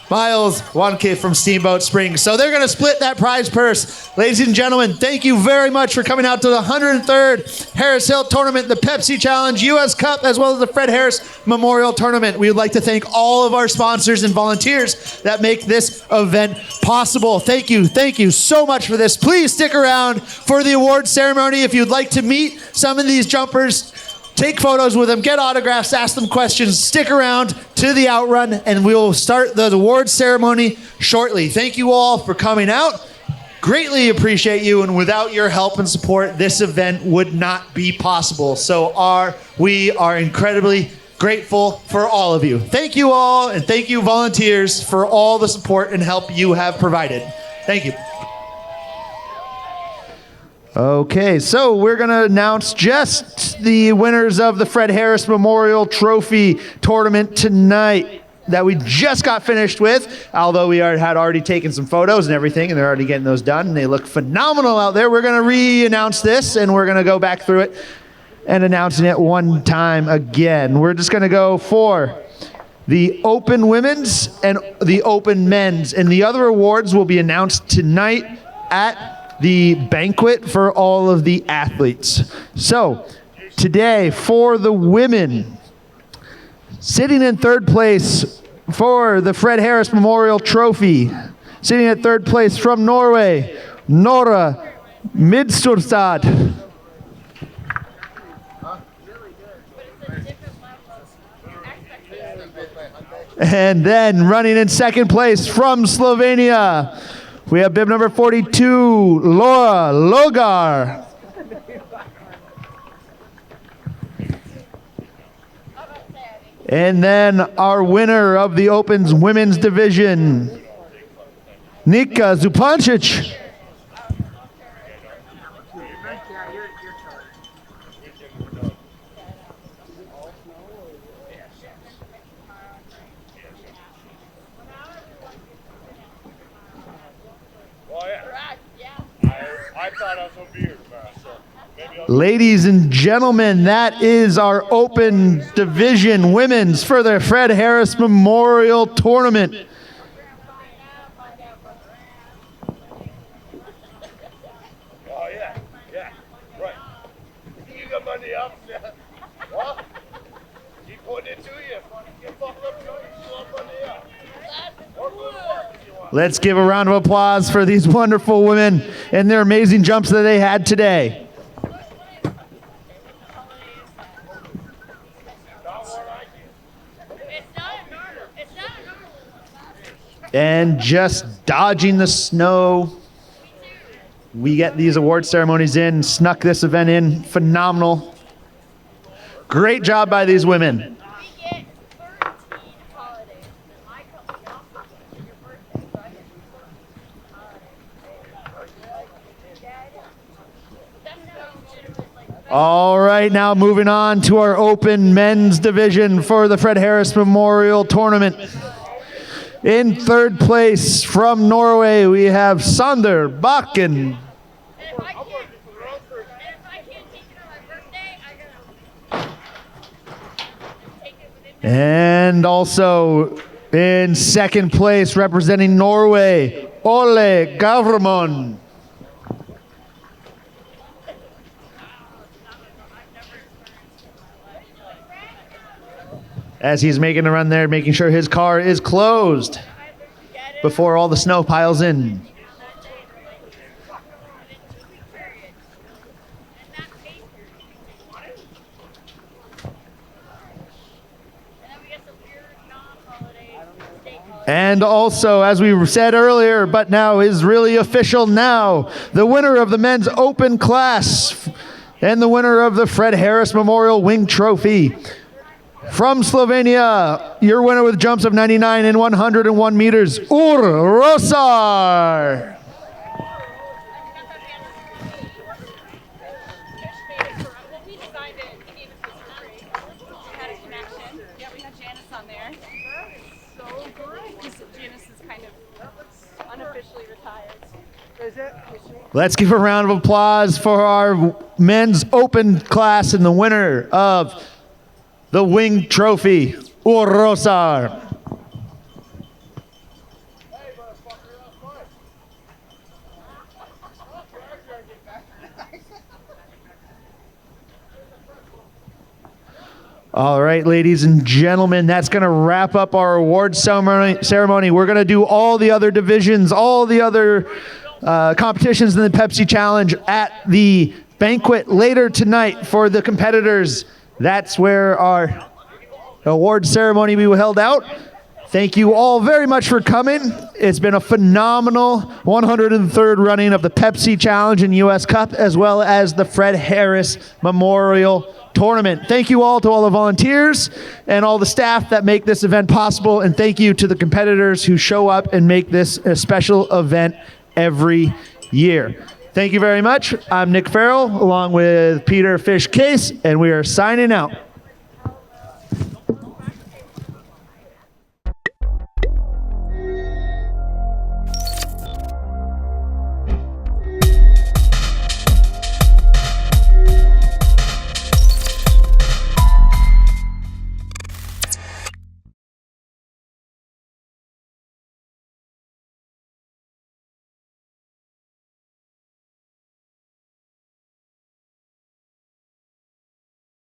Wanke from Steamboat Springs. So they're going to split that prize purse. Ladies and gentlemen, thank you very much for coming out to the 103rd Harris Hill Tournament, the Pepsi Challenge, U.S. Cup, as well as the Fred Harris Memorial Tournament. We would like to thank all of our sponsors and volunteers that make this event possible. Thank you so much for this. Please stick around for the award ceremony. If you'd like to meet some of these jumpers, take photos with them, get autographs, ask them questions, stick around to the outrun, and we will start the award ceremony shortly. Thank you all for coming out. Greatly appreciate you, and without your help and support, this event would not be possible. So we are incredibly grateful for all of you. Thank you all, and thank you volunteers for all the support and help you have provided. Thank you. Okay, so we're going to announce just the winners of the Fred Harris Memorial Trophy Tournament tonight that we just got finished with, although we had already taken some photos and everything, and they're already getting those done, and they look phenomenal out there. We're going to re-announce this, and we're going to go back through it and announcing it one time again. We're just going to go for the Open Women's and the Open Men's. And the other awards will be announced tonight at the banquet for all of the athletes. So today for the women, sitting in third place for the Fred Harris Memorial Trophy, sitting at third place from Norway, Nora Midsturdstad. And then running in second place from Slovenia, we have bib number 42, Laura Logar. And then our winner of the Open's women's division, Nika Zupancic. I thought I was going to be here tomorrow, so maybe I'll... Ladies and gentlemen, that is our Open Division Women's for the Fred Harris Memorial Tournament. Oh, yeah, right. You got money up, yeah. What? Keep putting it to you. Get fucked up, Joey. You want money up. Let's give a round of applause for these wonderful women and their amazing jumps that they had today. And just dodging the snow, we get these award ceremonies in, snuck this event in. Phenomenal. Great job by these women. All right, now moving on to our Open Men's Division for the Fred Harris Memorial Tournament. In third place from Norway, we have Sander Bakken. And also in second place, representing Norway, Ole Gavremon. As he's making a run there, making sure his car is closed before all the snow piles in. And also, as we said earlier, but now is really official now, the winner of the men's open class and the winner of the Fred Harris Memorial Wing Trophy. From Slovenia, your winner with jumps of 99 and 101 meters, Rosar. Let's give a round of applause for our men's open class and the winner of the Wing Trophy, Rosar. All right, ladies and gentlemen, that's going to wrap up our award ceremony. We're going to do all the other divisions, all the other competitions in the Pepsi Challenge at the banquet later tonight for the competitors. That's where our award ceremony will be held out. Thank you all very much for coming. It's been a phenomenal 103rd running of the Pepsi Challenge and US Cup, as well as the Fred Harris Memorial Tournament. Thank you all to all the volunteers and all the staff that make this event possible, and thank you to the competitors who show up and make this a special event every year. Thank you very much. I'm Nick Farrell, along with Peter Fish Case, and we are signing out.